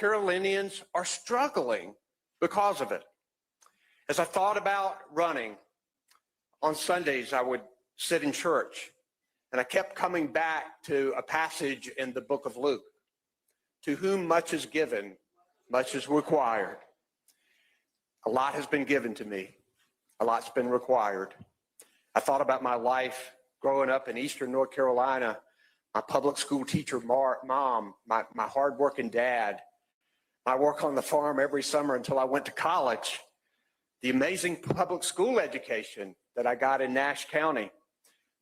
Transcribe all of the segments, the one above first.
Carolinians are struggling because of it. As I thought about running, on Sundays I would sit in church, and I kept coming back to a passage in the book of Luke. To whom much is given, much is required. A lot has been given to me. A lot's been required. I thought about my life growing up in Eastern North Carolina, my public school teacher mom, my hardworking dad, my work on the farm every summer until I went to college, the amazing public school education that I got in Nash County,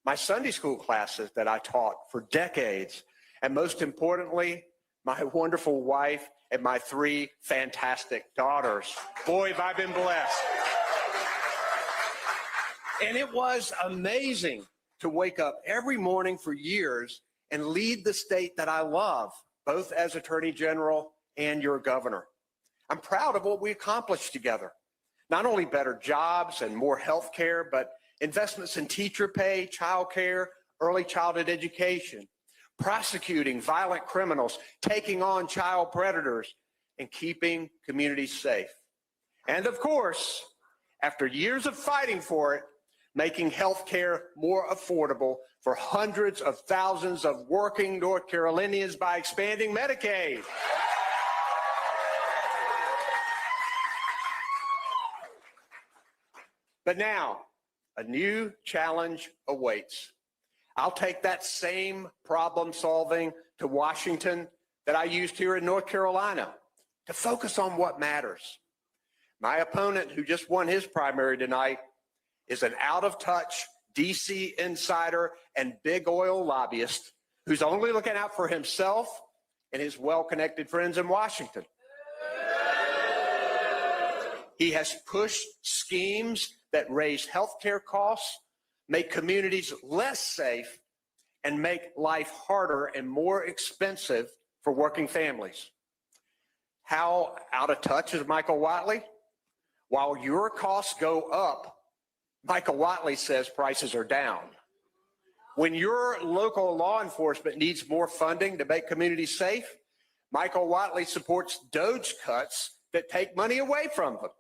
my Sunday school classes that I taught for decades, and most importantly, my wonderful wife and my 3 fantastic daughters. Boy, have I been blessed. And it was amazing to wake up every morning for years and lead the state that I love, both as Attorney General and your governor. I'm proud of what we accomplished together. Not only better jobs and more health care, but investments in teacher pay, child care, early childhood education, prosecuting violent criminals, taking on child predators, and keeping communities safe. And of course, after years of fighting for it, making health care more affordable for hundreds of thousands of working North Carolinians by expanding Medicaid. But now, a new challenge awaits. I'll take that same problem solving to Washington that I used here in North Carolina to focus on what matters. My opponent, who just won his primary tonight, is an out-of-touch DC insider and big oil lobbyist who's only looking out for himself and his well-connected friends in Washington. He has pushed schemes that raise healthcare costs, make communities less safe, and make life harder and more expensive for working families. How out of touch is Michael Whatley? While your costs go up, Michael Whatley says prices are down. When your local law enforcement needs more funding to make communities safe, Michael Whatley supports DOGE cuts that take money away from them.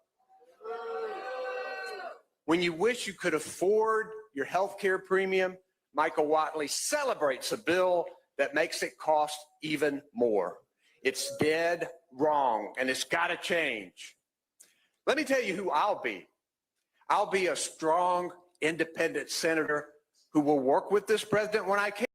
When you wish you could afford your health care premium, Michael Whatley celebrates a bill that makes it cost even more. It's dead wrong, and it's got to change. Let me tell you who I'll be. I'll be a strong, independent senator who will work with this president when I can.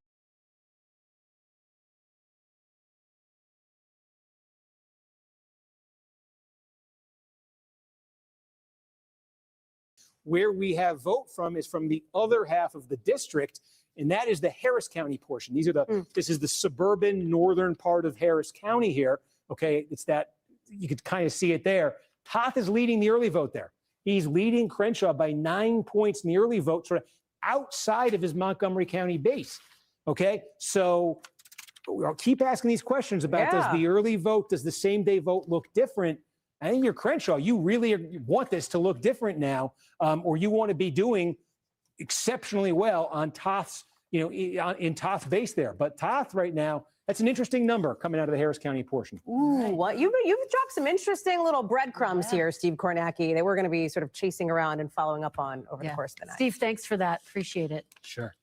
Where we have vote from is from the other half of the district, and that is the Harris County portion. These are this is the suburban northern part of Harris County here. Okay, it's that you could kind of see it there. Toth is leading the early vote there. He's leading Crenshaw by 9 points in the early vote, sort of outside of his Montgomery County base. Okay, so I'll keep asking these questions about does the early vote, does the same day vote look different? I think you're Crenshaw. You really want this to look different now, or you want to be doing exceptionally well on Toth's, in Toth's base there. But Toth right now, that's an interesting number coming out of the Harris County portion. Ooh, what you've dropped some interesting little breadcrumbs here, Steve Kornacki, that we're going to be sort of chasing around and following up on over the course of the night. Steve, thanks for that. Appreciate it. Sure.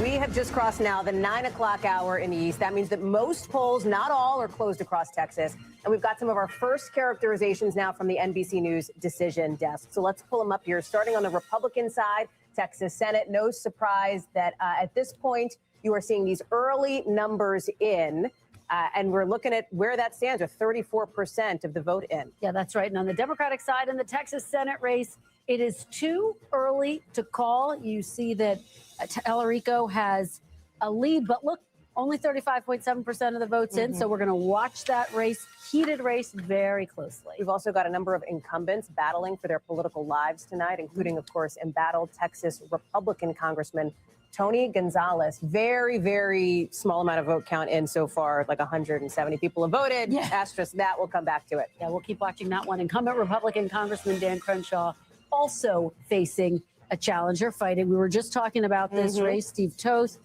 We have just crossed now the 9 o'clock hour in the East. That means that most polls, not all, are closed across Texas. And we've got some of our first characterizations now from the NBC News decision desk. So let's pull them up here. Starting on the Republican side, Texas Senate. No surprise that at this point, you are seeing these early numbers in. And we're looking at where that stands with 34% of the vote in. Yeah, that's right. And on the Democratic side in the Texas Senate race, it is too early to call. You see that Tellerico has a lead, but look, only 35.7% of the votes in. So we're going to watch that race, heated race, very closely. We've also got a number of incumbents battling for their political lives tonight, including, of course, embattled Texas Republican Congressman Tony Gonzalez. Very, very small amount of vote count in so far, like 170 people have voted. Asterisk that, we'll come back to it. Yeah, we'll keep watching that one. Incumbent Republican Congressman Dan Crenshaw also facing a challenger fighting. We were just talking about this race, Steve Toth.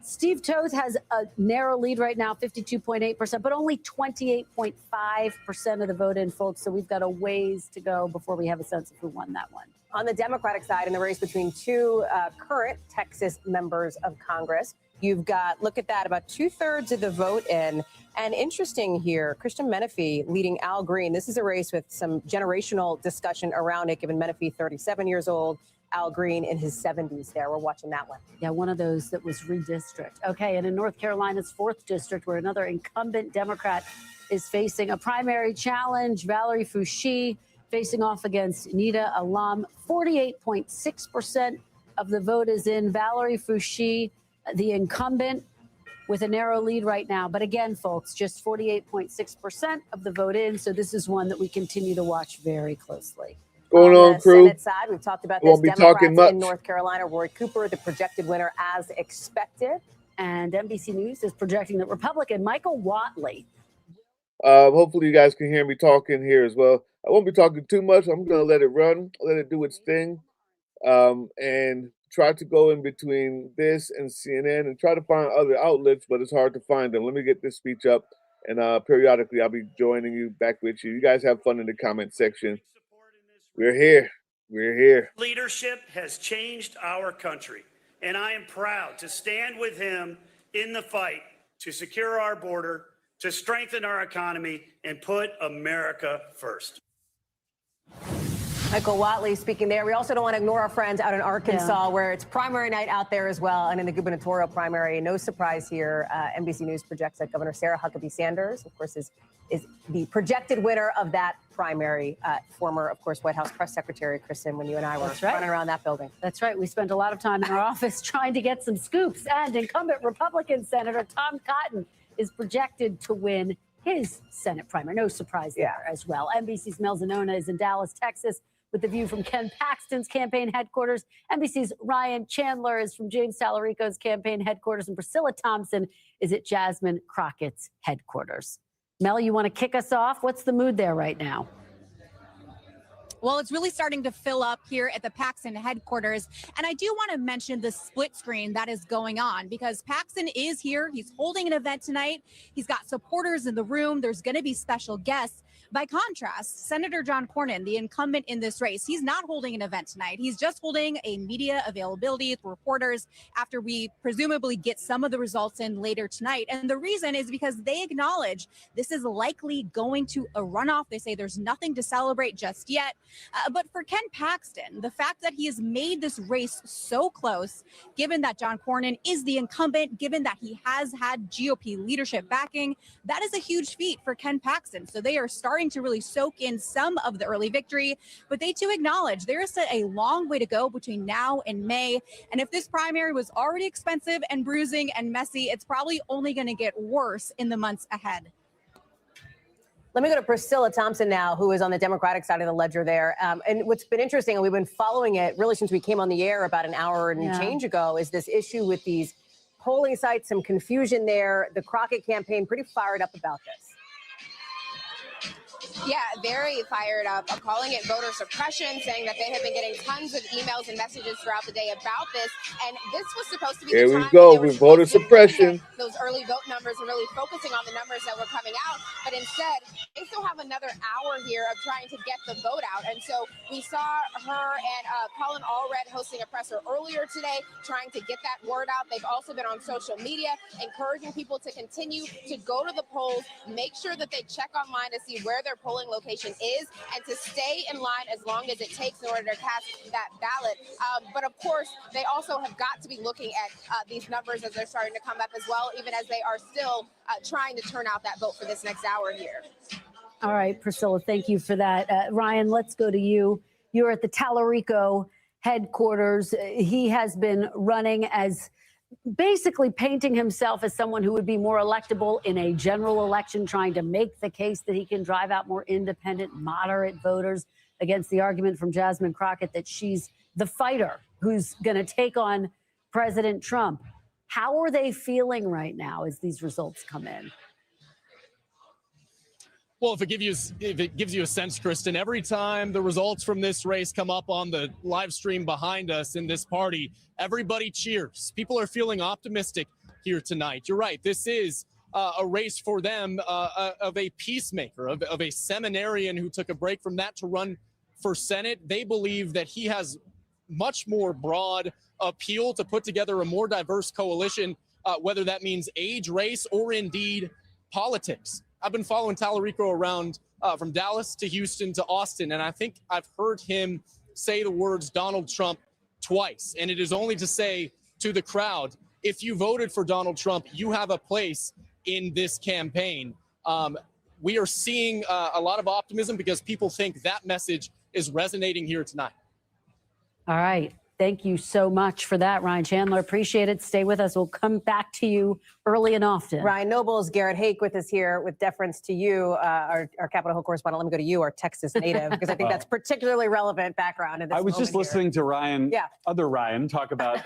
Steve Toth has a narrow lead right now, 52.8%, but only 28.5% of the vote in, folks. So we've got a ways to go before we have a sense of who won that one. On the Democratic side, in the race between two current Texas members of Congress, you've got, look at that, about 2/3 of the vote in. And interesting here, Christian Menefee leading Al Green. This is a race with some generational discussion around it, given Menefee 37 years old, Al Green in his 70s there. We're watching that one. Yeah, one of those that was redistricted. Okay, and in North Carolina's 4th district, where another incumbent Democrat is facing a primary challenge, Valerie Foushee facing off against Nida Alam. 48.6% of the vote is in. Valerie Foushee, the incumbent, with a narrow lead right now. But again, folks, just 48.6% of the vote in. So this is one that we continue to watch very closely. Going on, crew? Senate side, we've talked about this. Won't be talking Democrats in much. North Carolina, Roy Cooper, the projected winner as expected. And NBC News is projecting that Republican Michael Whatley. Hopefully you guys can hear me talking here as well. I won't be talking too much. I'm going to let it run, let it do its thing, and try to go in between this and CNN and try to find other outlets, but it's hard to find them. Let me get this speech up, and periodically I'll be joining you back with you. You guys have fun in the comment section. We're here. We're here. Leadership has changed our country, and I am proud to stand with him in the fight to secure our border, to strengthen our economy, and put America first. Michael Whatley speaking there. We also don't want to ignore our friends out in Arkansas, where it's primary night out there as well, and in the gubernatorial primary. No surprise here. NBC News projects that Governor Sarah Huckabee Sanders, of course, is the projected winner of that primary. Former, of course, White House press secretary Kristen, when you and I were running around that building. That's right. We spent a lot of time in our office trying to get some scoops. And incumbent Republican Senator Tom Cotton is projected to win his Senate primary. No surprise there as well. NBC's Mel Zanona is in Dallas, Texas, with the view from Ken Paxton's campaign headquarters. NBC's Ryan Chandler is from James Tallarico's campaign headquarters, and Priscilla Thompson is at Jasmine Crockett's headquarters. Mel, you want to kick us off? What's the mood there right now? Well, it's really starting to fill up here at the Paxton headquarters. And I do want to mention the split screen that is going on, because Paxton is here. He's holding an event tonight. He's got supporters in the room. There's going to be special guests. By contrast, Senator John Cornyn, the incumbent in this race, he's not holding an event tonight. He's just holding a media availability with reporters after we presumably get some of the results in later tonight. And the reason is because they acknowledge this is likely going to a runoff. They say there's nothing to celebrate just yet. But for Ken Paxton, the fact that he has made this race so close, given that John Cornyn is the incumbent, given that he has had GOP leadership backing, that is a huge feat for Ken Paxton. So they are starting to really soak in some of the early victory, but they too acknowledge there is a long way to go between now and May. And if this primary was already expensive and bruising and messy, it's probably only going to get worse in the months ahead. Let me go to Priscilla Thompson now, who is on the Democratic side of the ledger there. And what's been interesting, and we've been following it really since we came on the air about an hour and change ago, is this issue with these polling sites, some confusion there. The Crockett campaign pretty fired up about this. Yeah, very fired up. I'm calling it voter suppression, saying that they have been getting tons of emails and messages throughout the day about this. And this was supposed to be Here the we time go when they were with voter supposed to look suppression. at those early vote numbers and really focusing on the numbers that were coming out. But instead, they still have another hour here of trying to get the vote out. And so we saw her and Colin Allred hosting a presser earlier today, trying to get that word out. They've also been on social media, encouraging people to continue to go to the polls, make sure that they check online to see where their polling location is, and to stay in line as long as it takes in order to cast that ballot. But of course, they also have got to be looking at these numbers as they're starting to come up as well, even as they are still trying to turn out that vote for this next hour here. All right, Priscilla, thank you for that. Ryan, let's go to you. You're at the Tallarico headquarters. He has been running as basically painting himself as someone who would be more electable in a general election, trying to make the case that he can drive out more independent, moderate voters against the argument from Jasmine Crockett that she's the fighter who's going to take on President Trump. How are they feeling right now as these results come in? Well, if it gives you a sense, Kristen, every time the results from this race come up on the live stream behind us in this party, everybody cheers. People are feeling optimistic here tonight. You're right. This is a race for them of a peacemaker, of a seminarian who took a break from that to run for Senate. They believe that he has much more broad appeal to put together a more diverse coalition, whether that means age, race, or indeed politics. I've been following Tallarico around from Dallas to Houston to Austin, and I think I've heard him say the words Donald Trump twice. And it is only to say to the crowd, if you voted for Donald Trump, you have a place in this campaign. We are seeing a lot of optimism because people think that message is resonating here tonight. All right. Thank you so much for that, Ryan Chandler. Appreciate it. Stay with us. We'll come back to you early and often. Ryan Nobles, Garrett Hake with us here with deference to you, our Capitol Hill correspondent. Let me go to you, our Texas native, because I think that's particularly relevant background in this I was just listening to Ryan, other Ryan, talk about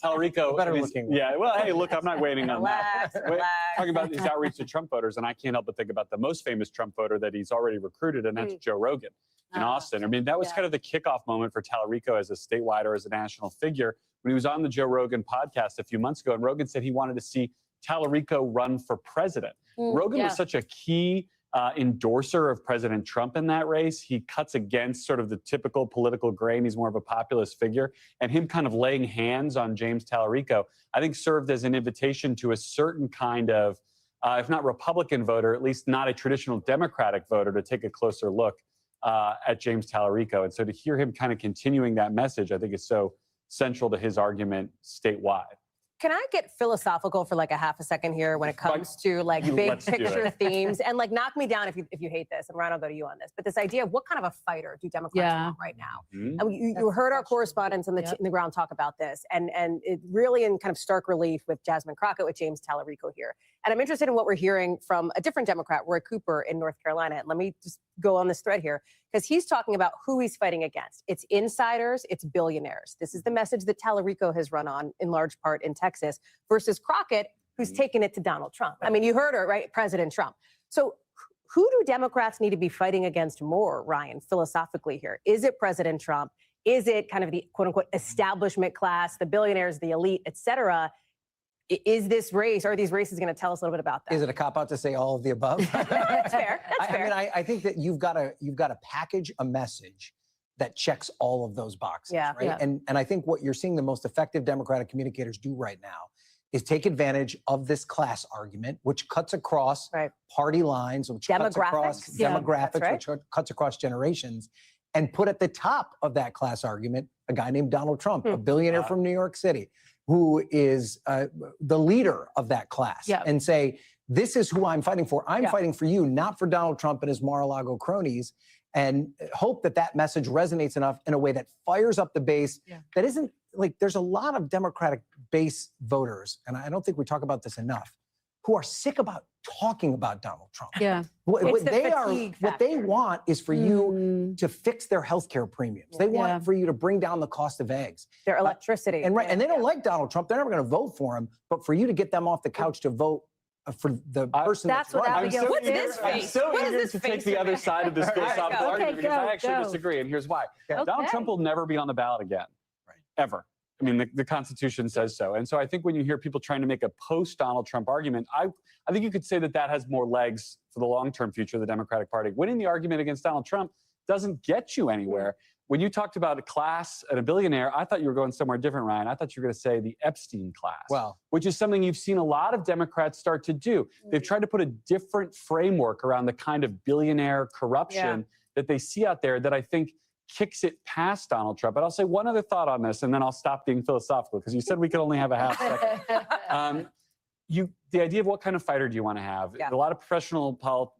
Tallarico. Better looking. Yeah, well, hey, look, I'm not waiting on Relax, that. relax. Talking about his outreach to Trump voters, and I can't help but think about the most famous Trump voter that he's already recruited, and that's Joe Rogan in Austin. I mean, that was kind of the kickoff moment for Tallarico as a statewide or as a national figure when he was on the Joe Rogan podcast a few months ago, and Rogan said he wanted to see Tallarico run for president. Rogan was such a key endorser of President Trump in that race. He cuts against sort of the typical political grain. He's more of a populist figure. And him kind of laying hands on James Tallarico, I think served as an invitation to a certain kind of, if not Republican voter, at least not a traditional Democratic voter, to take a closer look at James Tallarico. And so to hear him kind of continuing that message, I think is so central to his argument statewide. Can I get philosophical for like a half a second here when it comes to like big picture themes? And like knock me down if you hate this, and Ryan, I'll go to you on this. But this idea of what kind of a fighter do Democrats want right now? And you heard our correspondents in the ground talk about this, and it really in kind of stark relief with Jasmine Crockett, with James Tallarico here. And I'm interested in what we're hearing from a different Democrat, Roy Cooper in North Carolina. And let me just go on this thread here, because he's talking about who he's fighting against. It's insiders, it's billionaires. This is the message that Tallarico has run on in large part in Texas, versus Crockett, who's taken it to Donald Trump. I mean, you heard her, right? President Trump. So who do Democrats need to be fighting against more, Ryan, philosophically here? Is it President Trump? Is it kind of the quote unquote establishment class, the billionaires, the elite, et cetera? Is this race, are these races going to tell us a little bit about that? Is it a cop-out to say all of the above? That's fair. That's fair. I mean, I think that you've got to package a message that checks all of those boxes, right? Yeah. And I think what you're seeing the most effective Democratic communicators do right now is take advantage of this class argument, which cuts across party lines, which cuts across demographics, which cuts across generations, and put at the top of that class argument a guy named Donald Trump, a billionaire from New York City, who is the leader of that class, and say, this is who I'm fighting for. I'm fighting for you, not for Donald Trump and his Mar-a-Lago cronies, and hope that that message resonates enough in a way that fires up the base. That isn't like, there's a lot of Democratic base voters, and I don't think we talk about this enough, who are sick about talking about Donald Trump. What they want is for you to fix their healthcare premiums. They want for you to bring down the cost of eggs, their electricity, and they don't like Donald Trump. They're never going to vote for him. But for you to get them off the couch to vote for the person that's what running. I'm so eager to take the other side of this philosophical argument, because I actually disagree, and here's why. Donald Trump will never be on the ballot again, ever. I mean, the Constitution says so. And so I think when you hear people trying to make a post-Donald Trump argument, I think you could say that that has more legs for the long-term future of the Democratic Party. Winning the argument against Donald Trump doesn't get you anywhere. When you talked about a class and a billionaire, I thought you were going somewhere different, Ryan. I thought you were going to say the Epstein class, which is something you've seen a lot of Democrats start to do. They've tried to put a different framework around the kind of billionaire corruption that they see out there that I think kicks it past Donald Trump. But I'll say one other thought on this, and then I'll stop being philosophical, because you said we could only have a half second. The idea of what kind of fighter do you want to have? A lot of professional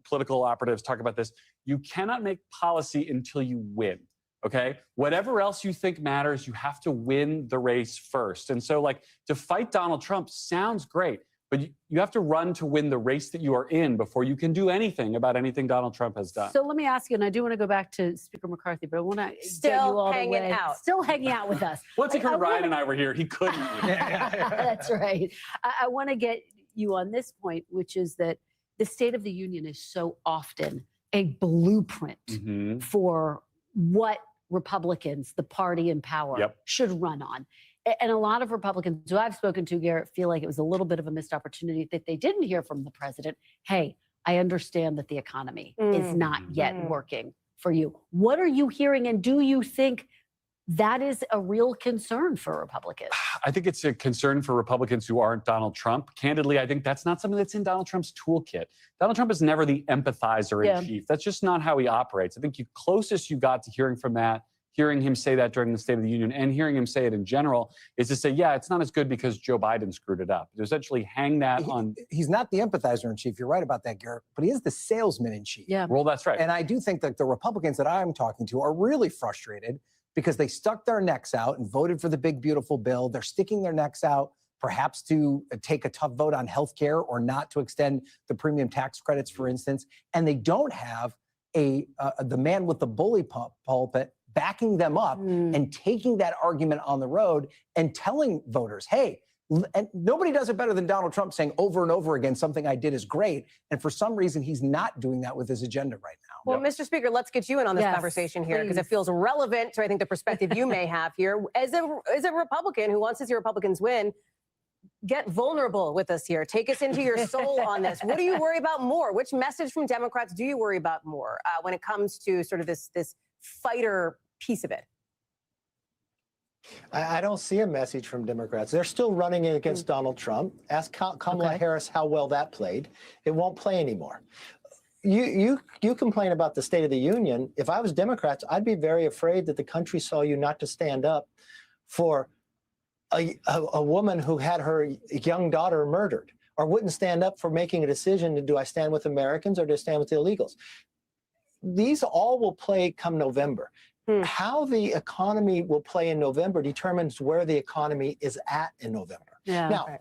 political operatives talk about this. You cannot make policy until you win. Okay? Whatever else you think matters, you have to win the race first. And so, like, to fight Donald Trump sounds great, but you have to run to win the race that you are in before you can do anything about anything Donald Trump has done. So let me ask you, and I do want to go back to Speaker McCarthy, but I want to get you all hanging out. Still hanging out with us. Once Ryan and I were here, he couldn't. That's right. I want to get you on this point, which is that the State of the Union is so often a blueprint for what Republicans, the party in power, should run on. And a lot of Republicans who I've spoken to, Garrett, feel like it was a little bit of a missed opportunity that they didn't hear from the president. Hey, I understand that the economy is not yet working for you. What are you hearing? And do you think that is a real concern for Republicans? I think it's a concern for Republicans who aren't Donald Trump. Candidly, I think that's not something that's in Donald Trump's toolkit. Donald Trump is never the empathizer in chief. That's just not how he operates. I think the closest you got to hearing from that, hearing him say that during the State of the Union and hearing him say it in general, is to say, yeah, it's not as good because Joe Biden screwed it up. To essentially hang that on. He's not the empathizer in chief. You're right about that, Garrett, but he is the salesman in chief. Yeah. Well, that's right. And I do think that the Republicans that I'm talking to are really frustrated because they stuck their necks out and voted for the big, beautiful bill. They're sticking their necks out, perhaps to take a tough vote on health care or not to extend the premium tax credits, for instance. And they don't have the man with the bully pulpit backing them up and taking that argument on the road and telling voters, hey, and nobody does it better than Donald Trump saying over and over again, something I did is great. And for some reason, he's not doing that with his agenda right now. Well, Mr. Speaker, let's get you in on this conversation here because it feels relevant to, I think, the perspective you may have here. As a Republican who wants to see Republicans win, get vulnerable with us here. Take us into your soul on this. What do you worry about more? Which message from Democrats do you worry about more when it comes to sort of this fighter piece of it? I don't see a message from Democrats. They're still running against Donald Trump. Ask Kamala Harris how well that played. It won't play anymore. You complain about the State of the Union. If I was Democrats, I'd be very afraid that the country saw you not to stand up for a woman who had her young daughter murdered, or wouldn't stand up for making a decision to do I stand with Americans or do I stand with the illegals? These all will play come November. How the economy will play in November determines where the economy is at in November. Now,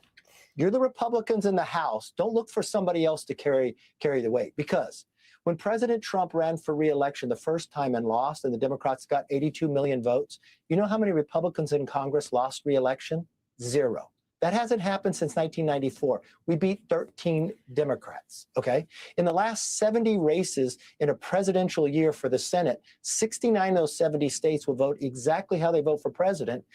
you're the Republicans in the House. Don't look for somebody else to carry the weight, because when President Trump ran for re-election the first time and lost, and the Democrats got 82 million votes, you know how many Republicans in Congress lost re-election? 0. That hasn't happened since 1994. We beat 13 Democrats, okay? In the last 70 races in a presidential year for the Senate, 69 of those 70 states will vote exactly how they vote for president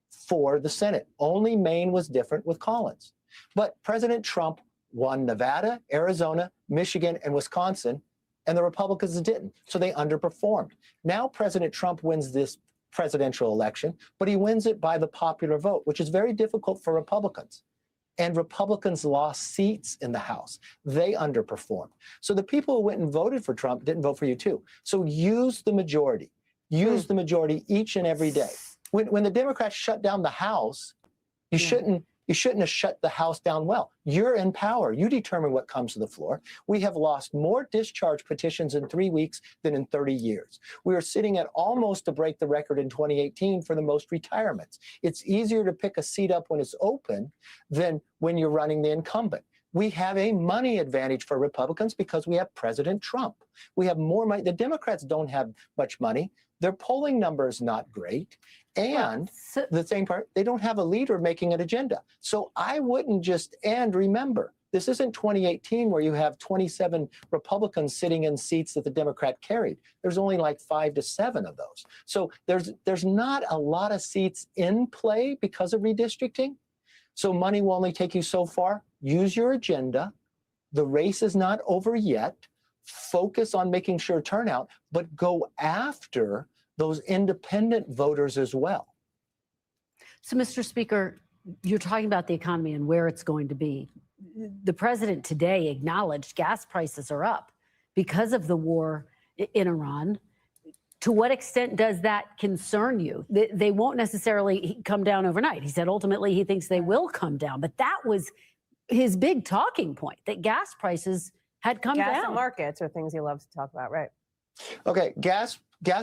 for the Senate. Only Maine was different with Collins. But President Trump won Nevada, Arizona, Michigan, and Wisconsin, and the Republicans didn't, so they underperformed. Now President Trump wins this presidential election, but he wins it by the popular vote, which is very difficult for Republicans. And Republicans lost seats in the House. They underperformed. So the people who went and voted for Trump didn't vote for you too. So use the majority. Use the majority each and every day. When the Democrats shut down the House, you shouldn't have shut the House down well. You're in power. You determine what comes to the floor. We have lost more discharge petitions in 3 weeks than in 30 years. We are sitting at almost to break the record in 2018 for the most retirements. It's easier to pick a seat up when it's open than when you're running the incumbent. We have a money advantage for Republicans because we have President Trump. We have more money. The Democrats don't have much money. Their polling number is not great. And the same part, they don't have a leader making an agenda. So I wouldn't just, and remember, this isn't 2018 where you have 27 Republicans sitting in seats that the Democrat carried. There's only like 5 to 7 of those. So there's not a lot of seats in play because of redistricting. So money will only take you so far. Use your agenda. The race is not over yet. Focus on making sure turnout, but go after those independent voters as well. So, Mr. Speaker, you're talking about the economy and where it's going to be. The president today acknowledged gas prices are up because of the war in Iran. To what extent does that concern you? They won't necessarily come down overnight. He said ultimately he thinks they will come down, but that was his big talking point, that gas prices had come down. Gas and markets are things he loves to talk about, right? Okay, gas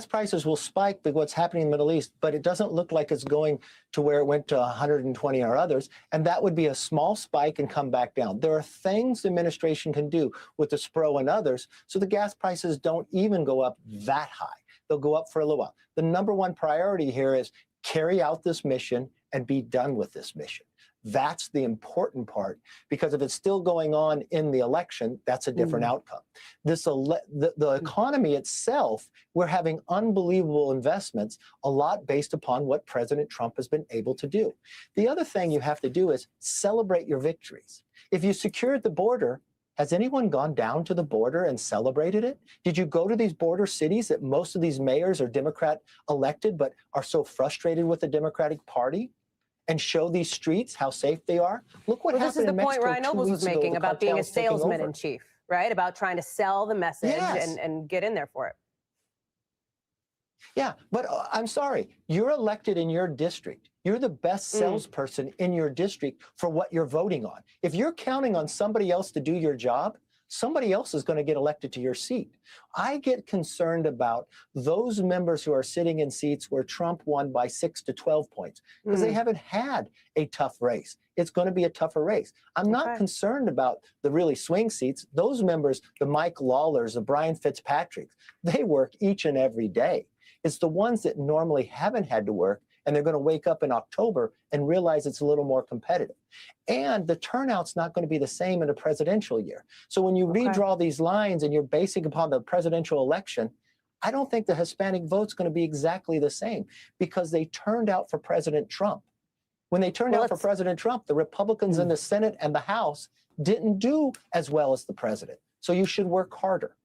prices will spike with what's happening in the Middle East, but it doesn't look like it's going to where it went to 120 or others, and that would be a small spike and come back down. There are things the administration can do with the SPRO and others so the gas prices don't even go up that high. They'll go up for a little while. The number one priority here is carry out this mission and be done with this mission. That's the important part, because if it's still going on in the election, that's a different outcome. The economy itself, we're having unbelievable investments, a lot based upon what President Trump has been able to do. The other thing you have to do is celebrate your victories. If you secured the border, has anyone gone down to the border and celebrated it? Did you go to these border cities that most of these mayors are Democrat elected but are so frustrated with the Democratic Party and show these streets how safe they are? Look what happened in Mexico. This is the point Ryan Nobles was making about being a salesman in chief, right? About trying to sell the message and get in there for it. Yeah, but I'm sorry, you're elected in your district. You're the best salesperson in your district for what you're voting on. If you're counting on somebody else to do your job, somebody else is going to get elected to your seat. I get concerned about those members who are sitting in seats where Trump won by 6 to 12 points because they haven't had a tough race. It's going to be a tougher race. I'm not concerned about the really swing seats. Those members, the Mike Lawlers, the Brian Fitzpatricks, they work each and every day. It's the ones that normally haven't had to work, and they're going to wake up in October and realize it's a little more competitive. And the turnout's not going to be the same in a presidential year. So when you redraw these lines and you're basing upon the presidential election, I don't think the Hispanic vote's going to be exactly the same because they turned out for President Trump. When they turned out for President Trump, the Republicans in the Senate and the House didn't do as well as the president. So you should work harder.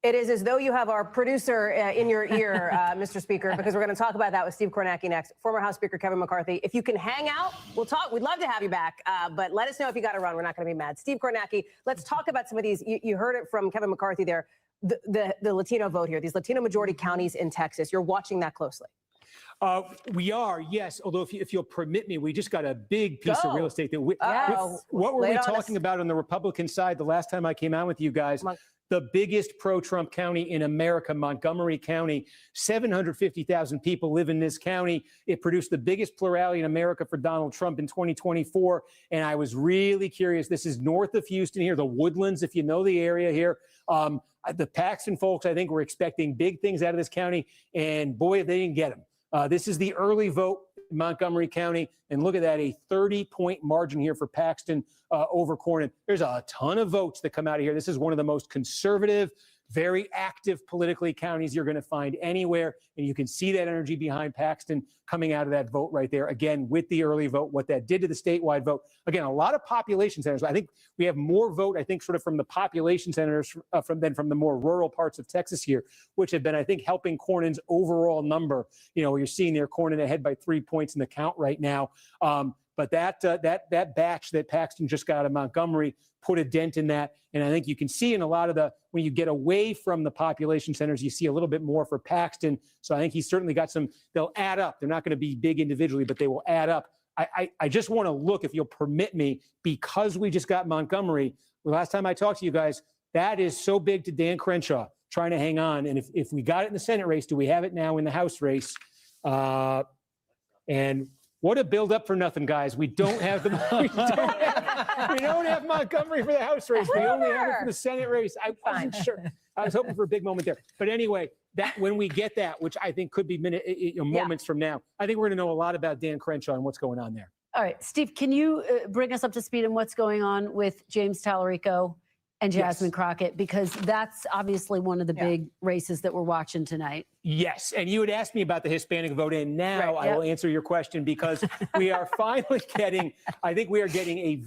It is as though you have our producer in your ear, Mr. Speaker, because we're going to talk about that with Steve Kornacki next. Former House Speaker Kevin McCarthy. If you can hang out, we'll talk. We'd love to have you back, but let us know if you got to run. We're not going to be mad. Steve Kornacki, let's talk about some of these. You heard it from Kevin McCarthy there. The Latino vote here, these Latino majority counties in Texas. You're watching that closely. We are, yes. Although, if you'll permit me, we just got a big piece of real estate. That what were we talking about on the Republican side the last time I came out with you guys? The biggest pro-Trump county in America, Montgomery County, 750,000 people live in this county. It produced the biggest plurality in America for Donald Trump in 2024. And I was really curious. This is north of Houston here, the Woodlands, if you know the area here. The Paxton folks, I think, were expecting big things out of this county. And boy, they didn't get them. This is the early vote in Montgomery County. And look at that, a 30-point margin here for Paxton over Cornyn. There's a ton of votes that come out of here. This is one of the most conservative, very active politically counties you're going to find anywhere. And you can see that energy behind Paxton coming out of that vote right there. Again, with the early vote, what that did to the statewide vote. Again, a lot of population centers. I think we have more vote, I think, sort of from the population centers than from the more rural parts of Texas here, which have been, I think, helping Cornyn's overall number. You know, you're seeing there Cornyn ahead by 3 points in the count right now. But that batch that Paxton just got out of Montgomery put a dent in that. And I think you can see in a lot of when you get away from the population centers, you see a little bit more for Paxton. So I think he's certainly got they'll add up. They're not going to be big individually, but they will add up. I just want to look, if you'll permit me, because we just got Montgomery. The last time I talked to you guys, that is so big to Dan Crenshaw trying to hang on. And if we got it in the Senate race, do we have it now in the House race? And what a build up for nothing, guys. We don't have we don't have Montgomery for the House race. We only have it for the Senate race. I wasn't sure. I was hoping for a big moment there. But anyway, that when we get that, which I think could be moments from now, I think we're going to know a lot about Dan Crenshaw and what's going on there. All right, Steve, can you bring us up to speed on what's going on with James Tallarico and Jasmine Crockett? Because that's obviously one of the big races that we're watching tonight. Yes, and you had asked me about the Hispanic vote, and now I will answer your question because we are finally getting, I think we are getting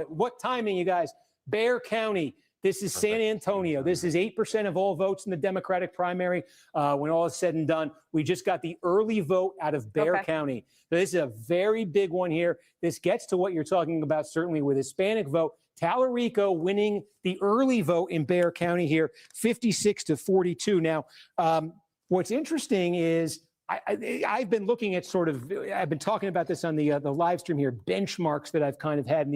what timing, you guys? Bexar County. This is San Antonio. This is 8% of all votes in the Democratic primary. When all is said and done, we just got the early vote out of Bexar County. So this is a very big one here. This gets to what you're talking about, certainly with Hispanic vote. Tallarico winning the early vote in Bexar County here, 56 to 42. Now, what's interesting is I've been looking at I've been talking about this on the live stream here, benchmarks that I've kind of had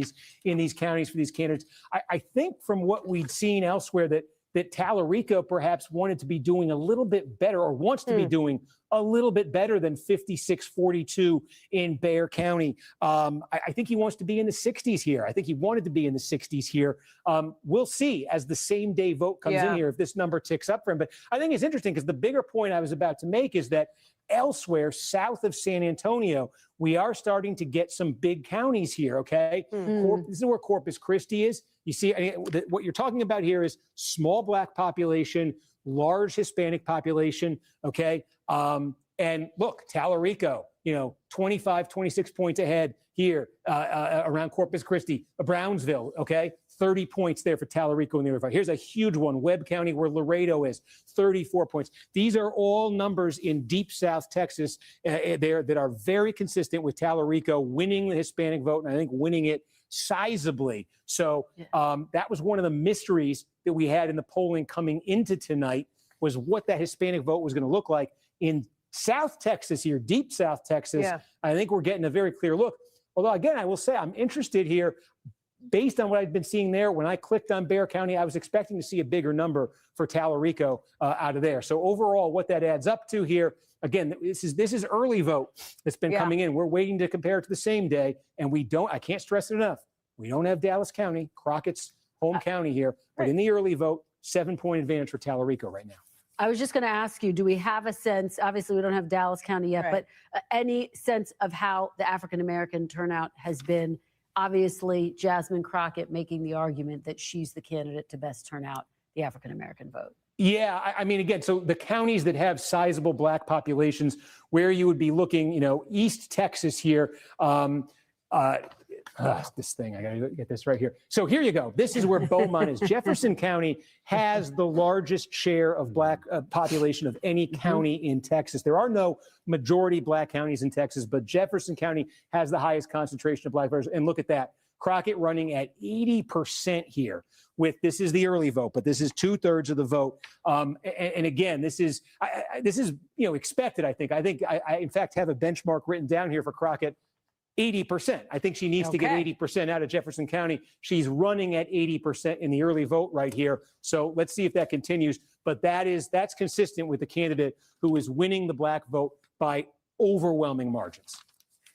in these counties for these candidates. I think from what we'd seen elsewhere that that Tallarico perhaps wanted to be doing a little bit better, or wants to be doing a little bit better than 56-42 in Bexar County. I think he wants to be in the 60s here. I think he wanted to be in the 60s here. We'll see as the same day vote comes in here if this number ticks up for him. But I think it's interesting because the bigger point I was about to make is that elsewhere south of San Antonio, we are starting to get some big counties here, okay? This is where Corpus Christi is. You see, what you're talking about here is small Black population, large Hispanic population, okay? And look, Tallarico, 25, 26 points ahead here around Corpus Christi, Brownsville, okay? 30 points there for Tallarico in the river. Here's a huge one, Webb County, where Laredo is, 34 points. These are all numbers in deep South Texas there that are very consistent with Tallarico winning the Hispanic vote, and I think winning it sizably. So that was one of the mysteries that we had in the polling coming into tonight, was what that Hispanic vote was going to look like in South Texas here, deep South Texas. I think we're getting a very clear look. Although, again, I will say I'm interested here. Based on what I've been seeing there, when I clicked on Bexar County, I was expecting to see a bigger number for Tallarico out of there. So overall, what that adds up to here, again, this is early vote that's been coming in. We're waiting to compare it to the same day, and I can't stress it enough, we don't have Dallas County, Crockett's home county here, but in the early vote, 7-point advantage for Tallarico right now. I was just going to ask you, do we have a sense, obviously we don't have Dallas County yet, but any sense of how the African-American turnout has been? Obviously, Jasmine Crockett making the argument that she's the candidate to best turn out the African-American vote. Yeah, I mean, again, so the counties that have sizable Black populations, where you would be looking, East Texas here, this thing, I gotta get this right here. So here you go. This is where Beaumont is. Jefferson County has the largest share of Black population of any county in Texas. There are no majority Black counties in Texas, but Jefferson County has the highest concentration of Black voters. And look at that. Crockett running at 80% here with, this is the early vote, but this is 2/3 of the vote. And again, this is expected, I think. I in fact have a benchmark written down here for Crockett, 80%. I think she needs to get 80% out of Jefferson County. She's running at 80% in the early vote right here. So let's see if that continues. But that's consistent with the candidate who is winning the Black vote by overwhelming margins.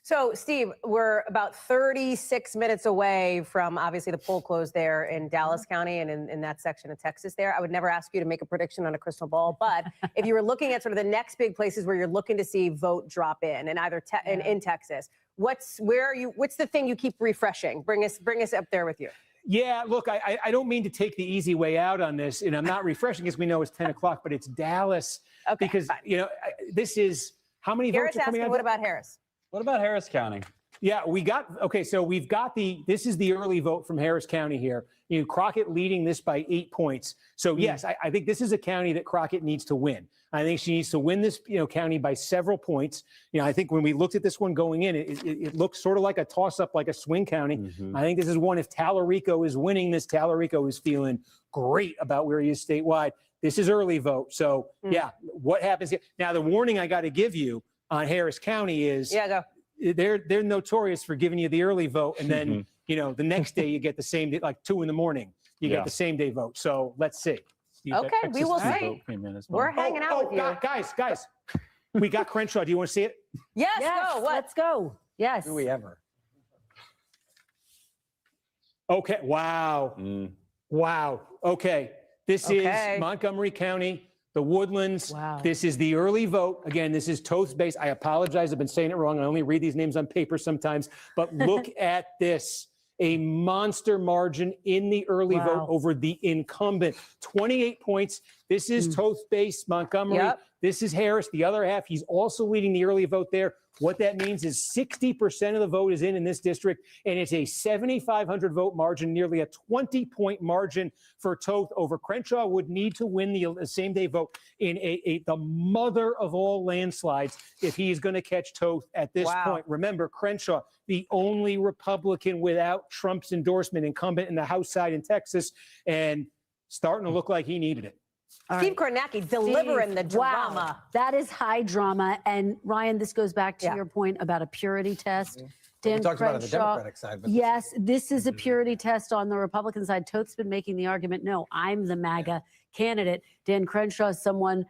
So, Steve, we're about 36 minutes away from, obviously, the poll closed there in Dallas County and in that section of Texas there. I would never ask you to make a prediction on a crystal ball, but if you were looking at sort of the next big places where you're looking to see vote drop in either in Texas, what's the thing you keep refreshing? Bring us up there with you. Yeah, look, I don't mean to take the easy way out on this, and I'm not refreshing as we know it's 10 o'clock, but it's Dallas because, this is, how many votes are coming out? What about Harris? What about Harris County? Yeah, so we've got this is the early vote from Harris County here. Crockett leading this by 8 points. So yes, I think this is a county that Crockett needs to win. I think she needs to win this, county by several points. I think when we looked at this one going in, it looked sort of like a toss-up, like a swing county. I think this is one, if Tallarico is winning this, Tallarico is feeling great about where he is statewide. This is early vote. So yeah, what happens here? Now, the warning I got to give you on Harris County is they're notorious for giving you the early vote, and then the next day you get the same day, like 2 a.m. you get the same day vote. So let's see. Okay, we will see. We're hanging out with you. Guys, we got Crenshaw. Do you want to see it? Yes, go. Let's go. Yes. Do we ever? Okay. Wow. Wow. Okay. This is Montgomery County. The Woodlands. Wow. This is the early vote. Again, this is Toth's base. I apologize. I've been saying it wrong. I only read these names on paper sometimes. But look at this. A monster margin in the early vote over the incumbent. 28 points. This is Toth's base, Montgomery. This is Harris. The other half, he's also leading the early vote there. What that means is 60% of the vote is in this district, and it's a 7,500 vote margin, nearly a 20-point margin for Toth over Crenshaw. Would need to win the same day vote in the mother of all landslides if he's going to catch Toth at this point. Remember, Crenshaw, the only Republican without Trump's endorsement incumbent in the House side in Texas, and starting to look like he needed it. Steve Kornacki delivering the drama. Wow, that is high drama. And Ryan, this goes back to your point about a purity test. Dan We talked about it on the Crenshaw, Democratic side. But yes, this is a purity test on the Republican side. Toth's been making the argument, no, I'm the MAGA candidate. Dan Crenshaw is someone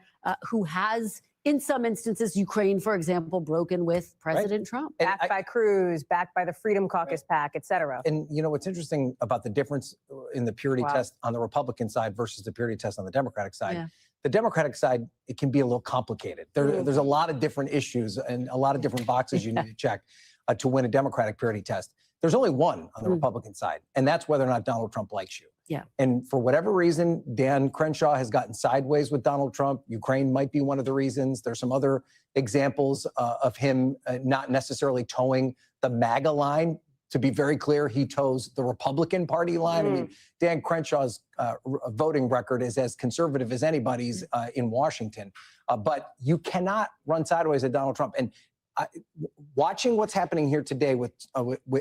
who has, in some instances, Ukraine, for example, broken with President Trump. Backed by Cruz, backed by the Freedom Caucus PAC, et cetera. And you know what's interesting about the difference in the purity test on the Republican side versus the purity test on the Democratic side? Yeah. The Democratic side, it can be a little complicated. There's a lot of different issues and a lot of different boxes you need to check to win a Democratic purity test. There's only one on the Republican side, and that's whether or not Donald Trump likes you. Yeah. And for whatever reason, Dan Crenshaw has gotten sideways with Donald Trump. Ukraine might be one of the reasons. There's some other examples of him not necessarily towing the MAGA line. To be very clear, he toes the Republican Party line. I mean, Dan Crenshaw's voting record is as conservative as anybody's in Washington. But you cannot run sideways at Donald Trump. And watching what's happening here today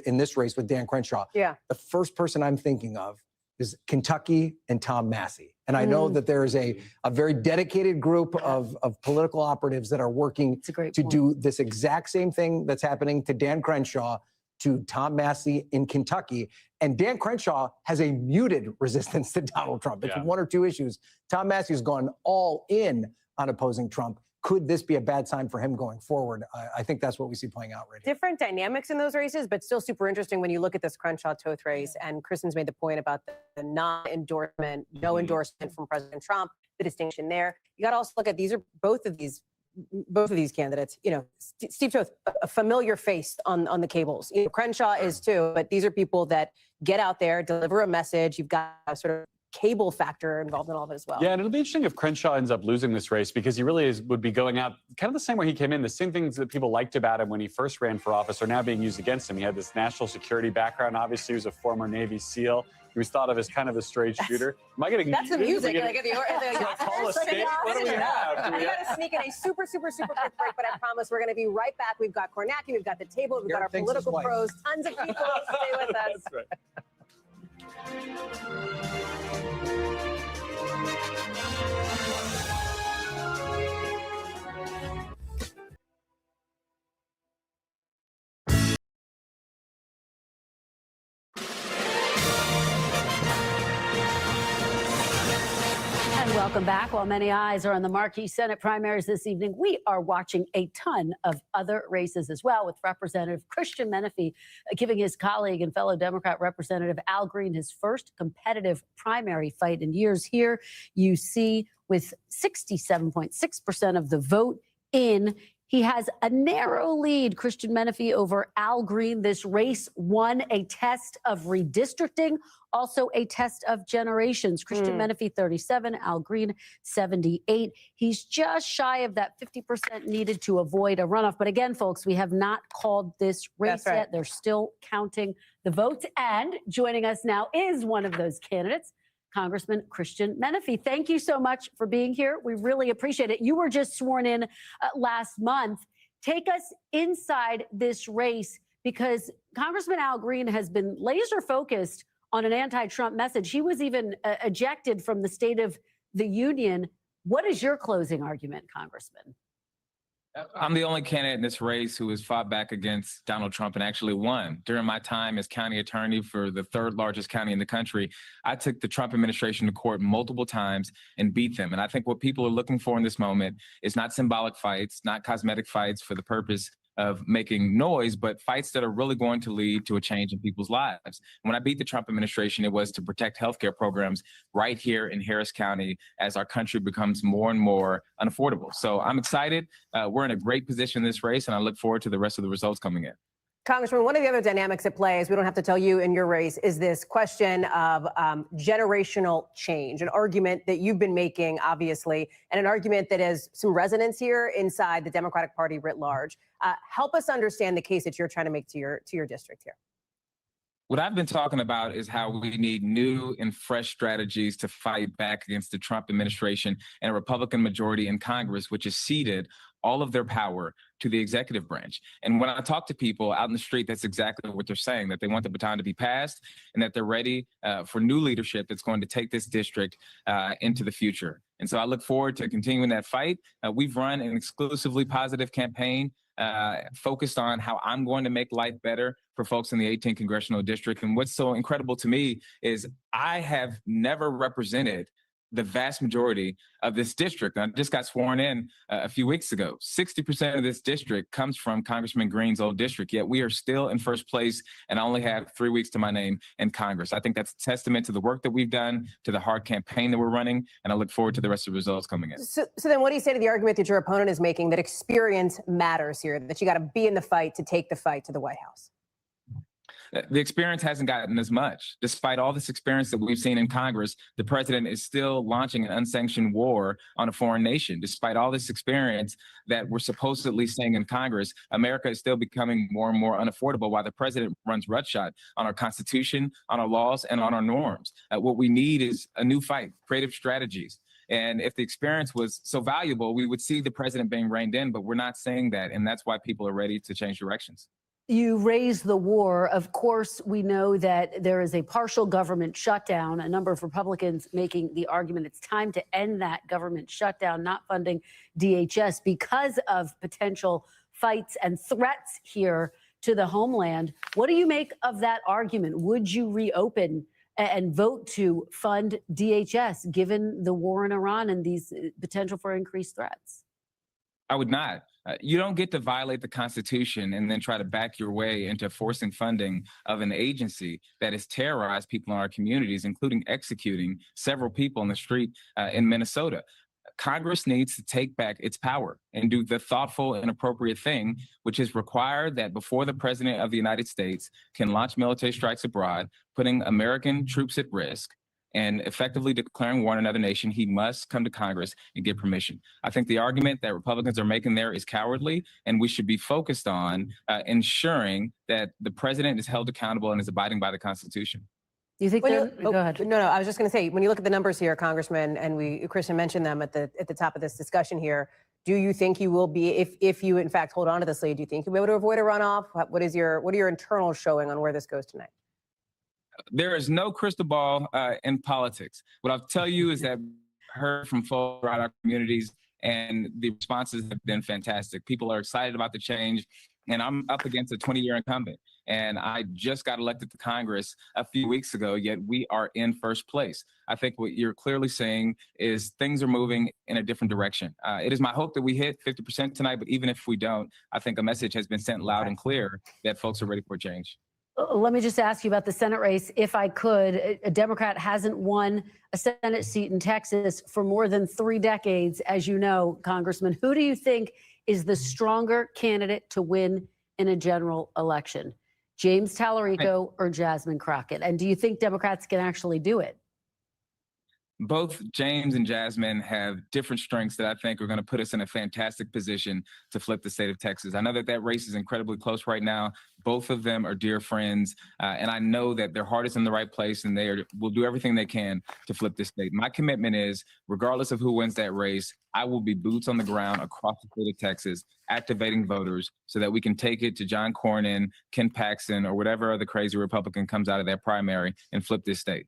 in this race with Dan Crenshaw, the first person I'm thinking of is Kentucky and Tom Massey. And I know that there is a very dedicated group of political operatives that are working to do this exact same thing that's happening to Dan Crenshaw, to Tom Massey in Kentucky. And Dan Crenshaw has a muted resistance to Donald Trump. It's one or two issues. Tom Massey's gone all in on opposing Trump. Could this be a bad sign for him going forward? I think that's what we see playing out right here. Different dynamics in those races, but still super interesting when you look at this Crenshaw-Toth race. And Kristen's made the point about the non-endorsement, no endorsement from President Trump, the distinction there. You got to also look at both of these candidates. You know, Steve Toth, a familiar face on the cables. You know, Crenshaw is too, but these are people that get out there, deliver a message. You've got a sort of cable factor involved in all of it as well. Yeah, and it'll be interesting if Crenshaw ends up losing this race, because he really would be going out kind of the same way he came in. The same things that people liked about him when he first ran for office are now being used against him. He had this national security background. Obviously, he was a former Navy SEAL. He was thought of as kind of a straight shooter. Am I getting That's the music. Like call a state? What do we have? I got to sneak in a super quick break, but I promise we're going to be right back. We've got Kornacki, we've got the table, we've got our political pros, tons of people. Stay with us. That's right. And welcome back. While many eyes are on the marquee Senate primaries this evening, we are watching a ton of other races as well, with Representative Christian Menefee giving his colleague and fellow Democrat Representative Al Green his first competitive primary fight in years. Here you see, with 67.6% of the vote in, he has a narrow lead, Christian Menefee, over Al Green. This race won a test of redistricting, also a test of generations. Christian Menefee, 37, Al Green, 78. He's just shy of that 50% needed to avoid a runoff. But again, folks, we have not called this race yet. They're still counting the votes. And joining us now is one of those candidates, Congressman Christian Menefee. Thank you so much for being here. We really appreciate it. You were just sworn in last month. Take us inside this race, because Congressman Al Green has been laser focused on an anti-Trump message. He was even ejected from the State of the Union. What is your closing argument, Congressman? I'm the only candidate in this race who has fought back against Donald Trump and actually won. During my time as county attorney for the third largest county in the country, I took the Trump administration to court multiple times and beat them. And I think what people are looking for in this moment is not symbolic fights, not cosmetic fights for the purpose of making noise, but fights that are really going to lead to a change in people's lives. When I beat the Trump administration, it was to protect healthcare programs right here in Harris County as our country becomes more and more unaffordable. So I'm excited. We're in a great position in this race, and I look forward to the rest of the results coming in. Congressman, one of the other dynamics at play, is we don't have to tell you in your race, is this question of generational change, an argument that you've been making, obviously, and an argument that has some resonance here inside the Democratic Party writ large. Help us understand the case that you're trying to make to your district here. What I've been talking about is how we need new and fresh strategies to fight back against the Trump administration and a Republican majority in Congress, which has ceded all of their power to the executive branch. And when I talk to people out in the street, that's exactly what they're saying, that they want the baton to be passed and that they're ready for new leadership that's going to take this district into the future. And so I look forward to continuing that fight. We've run an exclusively positive campaign focused on how I'm going to make life better for folks in the 18th Congressional District. And what's so incredible to me is I have never represented the vast majority of this district. I just got sworn in a few weeks ago. 60% of this district comes from Congressman Green's old district, yet we are still in first place, and I only have 3 weeks to my name in Congress. I think that's a testament to the work that we've done, to the hard campaign that we're running, and I look forward to the rest of the results coming in. So then what do you say to the argument that your opponent is making that experience matters here, that you got to be in the fight to take the fight to the White House? The experience hasn't gotten as much. Despite all this experience that we've seen in Congress, the president is still launching an unsanctioned war on a foreign nation. Despite all this experience that we're supposedly seeing in Congress, America is still becoming more and more unaffordable while the president runs roughshod on our Constitution, on our laws, and on our norms. What we need is a new fight, creative strategies. And if the experience was so valuable, we would see the president being reined in, but we're not saying that. And that's why people are ready to change directions. You raise the war. Of course, we know that there is a partial government shutdown. A number of Republicans making the argument it's time to end that government shutdown, not funding DHS because of potential fights and threats here to the homeland. What do you make of that argument? Would you reopen and vote to fund DHS given the war in Iran and these potential for increased threats? I would not. You don't get to violate the Constitution and then try to back your way into forcing funding of an agency that has terrorized people in our communities, including executing several people on the street in Minnesota. Congress needs to take back its power and do the thoughtful and appropriate thing, which is require that before the president of the United States can launch military strikes abroad, putting American troops at risk, and effectively declaring war on another nation, he must come to Congress and get permission. I think the argument that Republicans are making there is cowardly, and we should be focused on ensuring that the president is held accountable and is abiding by the Constitution. You think go ahead. No, I was just going to say, when you look at the numbers here, Congressman, and Kristen mentioned them at the top of this discussion here, do you think you will be, if you in fact hold on to this lead, do you think you'll be able to avoid a runoff? What are your internal showing on where this goes tonight? There is no crystal ball in politics. What I'll tell you is that I heard from folks throughout our communities, and the responses have been fantastic. People are excited about the change, and I'm up against a 20-year incumbent. And I just got elected to Congress a few weeks ago, yet we are in first place. I think what you're clearly saying is things are moving in a different direction. It is my hope that we hit 50% tonight, but even if we don't, I think a message has been sent loud and clear that folks are ready for change. Let me just ask you about the Senate race, if I could. A Democrat hasn't won a Senate seat in Texas for more than 3 decades, as you know, Congressman. Who do you think is the stronger candidate to win in a general election? James Tallarico or Jasmine Crockett? And do you think Democrats can actually do it? Both James and Jasmine have different strengths that I think are going to put us in a fantastic position to flip the state of Texas. I know that that race is incredibly close right now. Both of them are dear friends, and I know that their heart is in the right place, and they will do everything they can to flip this state. My commitment is, regardless of who wins that race, I will be boots on the ground across the state of Texas, activating voters so that we can take it to John Cornyn, Ken Paxton, or whatever other crazy Republican comes out of that primary and flip this state.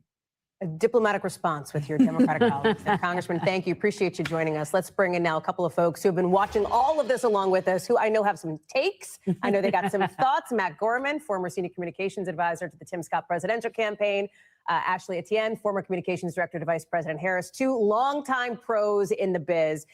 A diplomatic response with your Democratic colleagues. Congressman, thank you. Appreciate you joining us. Let's bring in now a couple of folks who have been watching all of this along with us, who I know have some takes. I know they got some thoughts. Matt Gorman, former senior communications advisor to the Tim Scott presidential campaign. Ashley Etienne, former communications director to Vice President Harris, 2 longtime pros in the biz.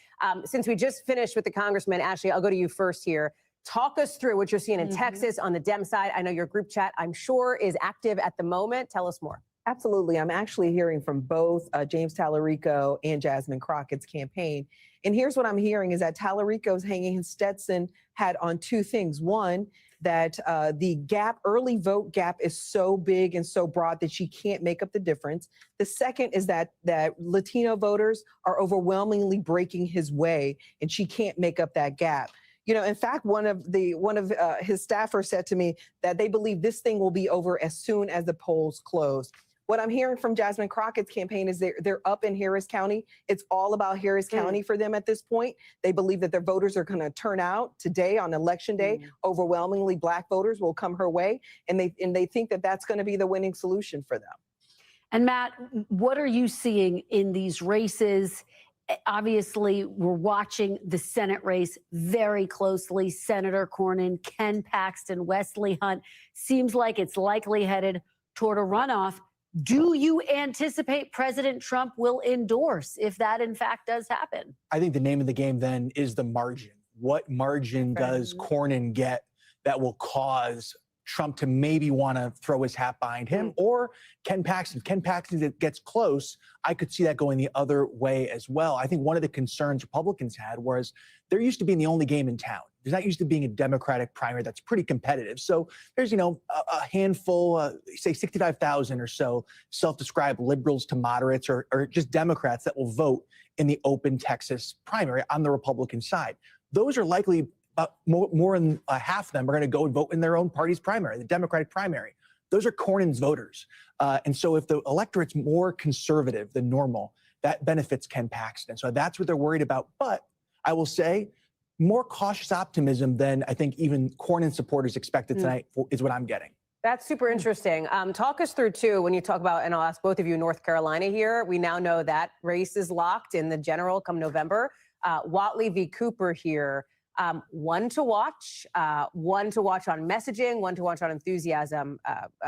Since we just finished with the Congressman, Ashley, I'll go to you first here. Talk us through what you're seeing in Texas on the Dem side. I know your group chat, I'm sure, is active at the moment. Tell us more. Absolutely. I'm actually hearing from both James Tallarico and Jasmine Crockett's campaign. And here's what I'm hearing is that Tallarico's hanging his Stetson hat on 2 things. One, that the gap, early vote gap, is so big and so broad that she can't make up the difference. The second is that Latino voters are overwhelmingly breaking his way, and she can't make up that gap. You know, in fact, one of his staffers said to me that they believe this thing will be over as soon as the polls close. What I'm hearing from Jasmine Crockett's campaign is they're up in Harris County. It's all about Harris County for them at this point. They believe that their voters are going to turn out today on election day. Overwhelmingly, Black voters will come her way, and they think that that's going to be the winning solution for them. And Matt, what are you seeing in these races Obviously, we're watching the Senate race very closely. Senator Cornyn, Ken Paxton, Wesley Hunt. Seems like it's likely headed toward a runoff. Do you anticipate President Trump will endorse if that, in fact, does happen? I think the name of the game then is the margin. What margin does Cornyn get that will cause Trump to maybe want to throw his hat behind him, or Ken Paxton? Ken Paxton, that gets close, I could see that going the other way as well. I think one of the concerns Republicans had was they're used to being the only game in town. There's not used to being a Democratic primary that's pretty competitive. So there's, you know, a handful, say 65,000 or so self-described liberals to moderates or just Democrats that will vote in the open Texas primary on the Republican side. Those are likely more than half of them are going to go and vote in their own party's primary, the Democratic primary. Those are Cornyn's voters. And so if the electorate's more conservative than normal, that benefits Ken Paxton. So that's what they're worried about. But I will say more cautious optimism than I think even Cornyn supporters expected tonight is what I'm getting. That's super interesting. Talk us through, too, when you talk about, and I'll ask both of you, North Carolina here. We now know that race is locked in the general come November. Whatley v. Cooper here. One to watch on messaging, one to watch on enthusiasm.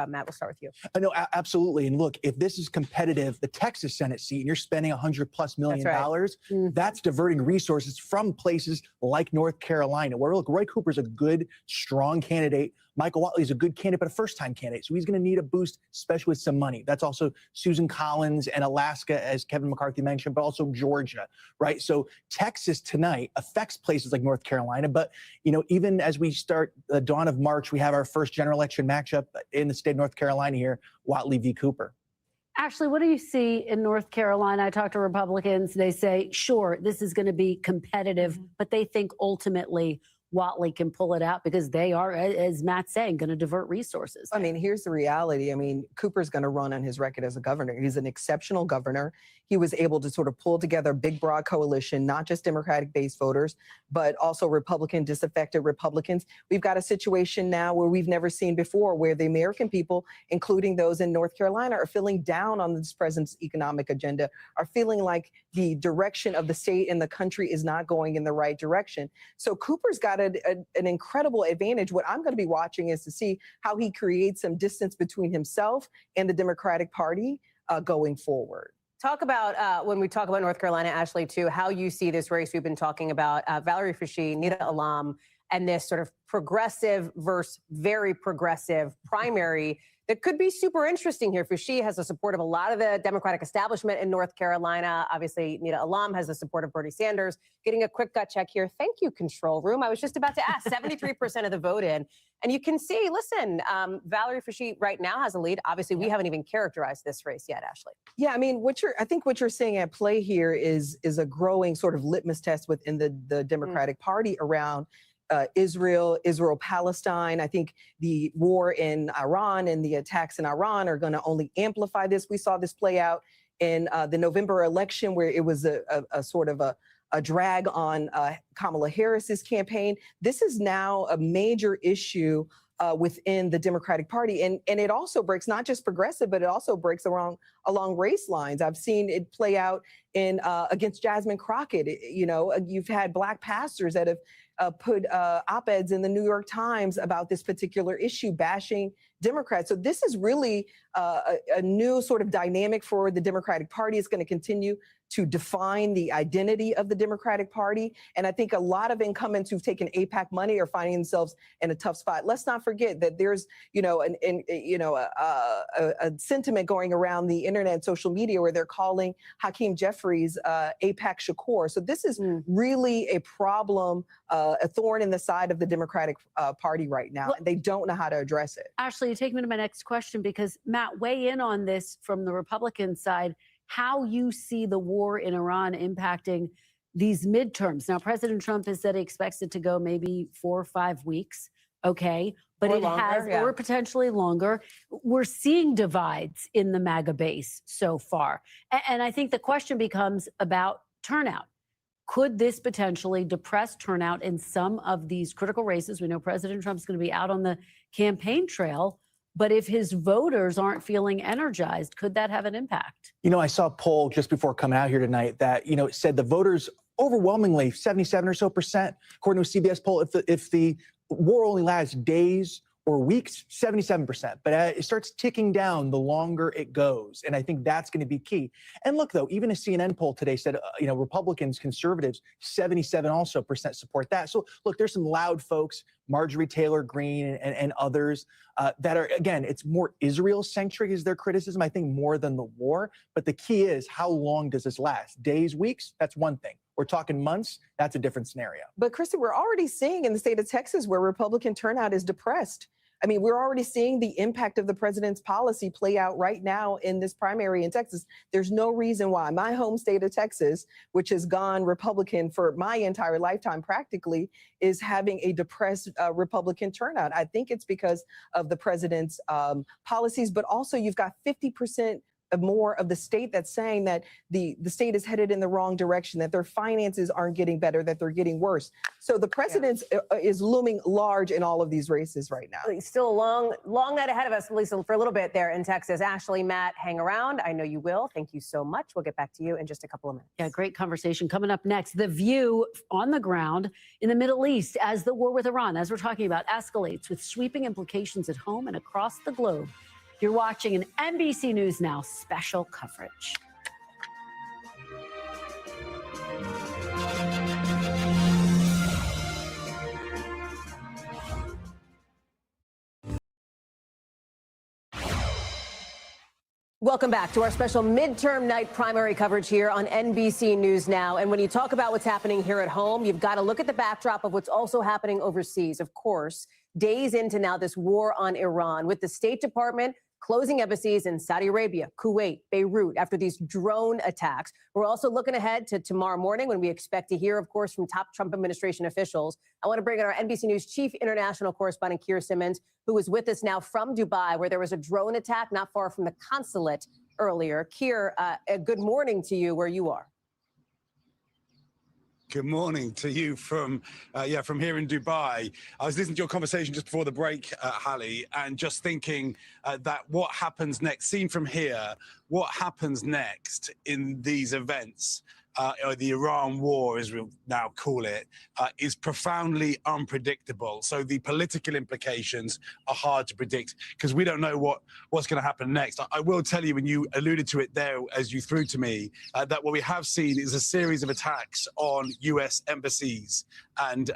Matt, we'll start with you. No, absolutely. And look, if this is competitive, the Texas Senate seat, and you're spending $100+ million, that's diverting resources from places like North Carolina, where look, Roy Cooper's a good, strong candidate. Michael Whatley is a good candidate, but a first-time candidate. So he's going to need a boost, especially with some money. That's also Susan Collins and Alaska, as Kevin McCarthy mentioned, but also Georgia, right? So Texas tonight affects places like North Carolina. But, you know, even as we start the dawn of March, we have our first general election matchup in the state of North Carolina here, Whatley v. Cooper. Ashley, what do you see in North Carolina? I talk to Republicans. They say, sure, this is going to be competitive, but they think ultimately Whatley can pull it out because they are, as Matt's saying, going to divert resources. I mean, here's the reality. I mean, Cooper's going to run on his record as a governor. He's an exceptional governor. He was able to sort of pull together a big, broad coalition, not just Democratic-based voters, but also Republican, disaffected Republicans. We've got a situation now where we've never seen before, where the American people, including those in North Carolina, are feeling down on this president's economic agenda, are feeling like the direction of the state and the country is not going in the right direction. So Cooper's got an incredible advantage. What I'm going to be watching is to see how he creates some distance between himself and the Democratic Party going forward. Talk about, when we talk about North Carolina, Ashley, too, how you see this race we've been talking about, Valerie Foushee, Nita Alam, and this sort of progressive versus very progressive primary that could be super interesting here. Foushee has the support of a lot of the Democratic establishment in North Carolina. Obviously, Nita Alam has the support of Bernie Sanders. Getting a quick gut check here. Thank you, control room. I was just about to ask, 73% of the vote in. And you can see, listen, Valerie Foushee right now has a lead. Obviously, we haven't even characterized this race yet, Ashley. Yeah, I mean, I think what you're seeing at play here is a growing sort of litmus test within the Democratic Party around Israel, Palestine. I think the war in Iran and the attacks in Iran are going to only amplify this. We saw this play out in the November election, where it was a sort of a drag on Kamala Harris's campaign. This is now a major issue within the Democratic Party. And it also breaks not just progressive, but it also breaks along race lines. I've seen it play out in against Jasmine Crockett. You know, you've had Black pastors that have put op-eds in the New York Times about this particular issue, bashing Democrats. So this is really a new sort of dynamic for the Democratic Party. It's going to continue to define the identity of the Democratic Party. And I think a lot of incumbents who've taken AIPAC money are finding themselves in a tough spot. Let's not forget that there's, you know, a sentiment going around the internet and social media where they're calling Hakeem Jeffries AIPAC Shakur. So this is really a problem, a thorn in the side of the Democratic Party right now. And they don't know how to address it. Ashley, you take me to my next question, because Matt, weigh in on this from the Republican side, how you see the war in Iran impacting these midterms. Now, President Trump has said he expects it to go maybe 4 or 5 weeks. Okay. But it has, or potentially longer. We're seeing divides in the MAGA base so far. And I think the question becomes about turnout. Could this potentially depress turnout in some of these critical races? We know President Trump's going to be out on the campaign trail, But if his voters aren't feeling energized, could that have an impact? You know, I saw a poll just before coming out here tonight that, you know, it said the voters overwhelmingly, 77 or so percent, according to a CBS poll, if the war only lasts days or weeks, 77%. But it starts ticking down the longer it goes. And I think that's going to be key. And look, though, even a CNN poll today said, you know, Republicans, conservatives, 77% also support that. So look, there's some loud folks, Marjorie Taylor Greene and others that are, again, it's more Israel-centric is their criticism, I think, more than the war. But the key is, how long does this last? Days, weeks? That's one thing. We're talking months. That's a different scenario. But Kristen, we're already seeing in the state of Texas where Republican turnout is depressed. I mean, we're already seeing the impact of the president's policy play out right now in this primary in Texas. There's no reason why my home state of Texas, which has gone Republican for my entire lifetime practically, is having a depressed Republican turnout. I think it's because of the president's policies, but also you've got 50% more of the state that's saying that the state is headed in the wrong direction, that their finances aren't getting better, that they're getting worse. So the president is looming large in all of these races right now. Still a long night ahead of us, at least for a little bit there in Texas. Ashley, Matt, hang around. I know you will. Thank you so much. We'll get back to you in just a couple of minutes. Yeah, great conversation. Coming up next, The View on the ground in the Middle East as the war with Iran, as we're talking about, escalates with sweeping implications at home and across the globe. You're watching an NBC News Now special coverage. Welcome back to our special midterm night primary coverage here on NBC News Now. And when you talk about what's happening here at home, you've got to look at the backdrop of what's also happening overseas. Of course, days into now this war on Iran, with the State Department closing embassies in Saudi Arabia, Kuwait, Beirut after these drone attacks. We're also looking ahead to tomorrow morning when we expect to hear, of course, from top Trump administration officials. I want to bring in our NBC News chief international correspondent, Keir Simmons, who is with us now from Dubai, where there was a drone attack not far from the consulate earlier. Keir, good morning to you where you are. Good morning to you from here in Dubai. I was listening to your conversation just before the break, Hallie, and just thinking that what happens next, seen from here, what happens next in these events, or the Iran war, as we'll now call it, is profoundly unpredictable. So the political implications are hard to predict because we don't know what's going to happen next. I will tell you, and you alluded to it there as you threw to me, that what we have seen is a series of attacks on US embassies and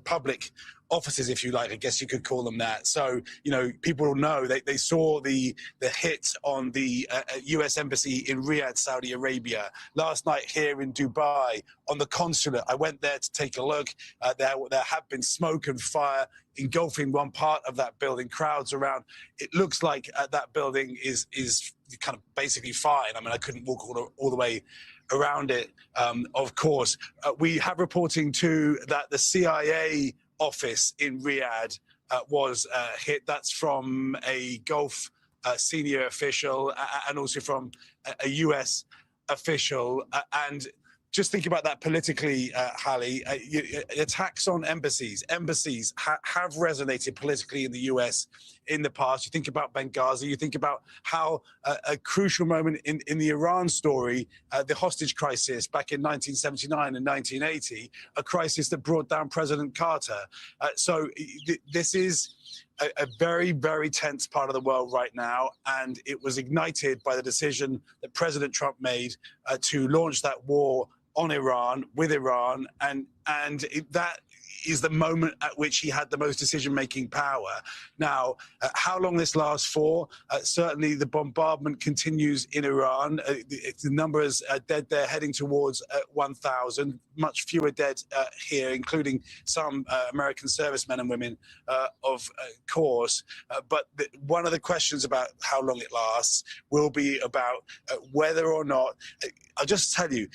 public offices, if you like, I guess you could call them that. So, you know, people will know they saw the hit on the US embassy in Riyadh, Saudi Arabia. Last night here in Dubai on the consulate, I went there to take a look. There have been smoke and fire engulfing one part of that building, crowds around. It looks like that building is kind of basically fine. I mean, I couldn't walk all the way around it, of course. We have reporting too that the CIA office in Riyadh was hit. That's from a Gulf senior official and also from a US official. And just think about that politically, Hallie. Attacks on embassies have resonated politically in the US in the past. You think about Benghazi, you think about how a crucial moment in the Iran story, the hostage crisis back in 1979 and 1980, a crisis that brought down President Carter. So this is a very, very tense part of the world right now, and it was ignited by the decision that President Trump made to launch that war on Iran, with Iran, and that is the moment at which he had the most decision-making power. Now, how long this lasts for, certainly the bombardment continues in Iran. The numbers dead there heading towards 1,000, much fewer dead here, including some American servicemen and women, of course. But one of the questions about how long it lasts will be about whether or not, I'll just tell you,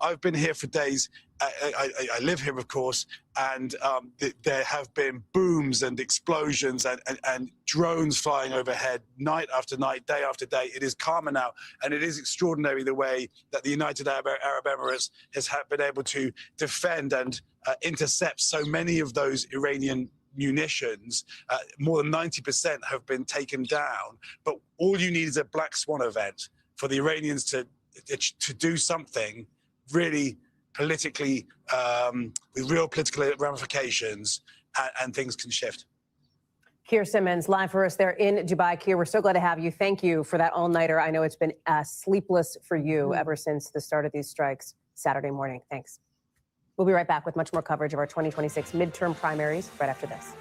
I've been here for days. I live here, of course, and there have been booms and explosions and drones flying overhead night after night, day after day. It is calmer now, and it is extraordinary the way that the United Arab Emirates has been able to defend and intercept so many of those Iranian munitions. More than 90% have been taken down. But all you need is a black swan event for the Iranians to do something really politically, with real political ramifications, and things can shift. Keir Simmons, live for us there in Dubai. Keir, we're so glad to have you. Thank you for that all-nighter. I know it's been sleepless for you ever since the start of these strikes Saturday morning. Thanks. We'll be right back with much more coverage of our 2026 midterm primaries right after this.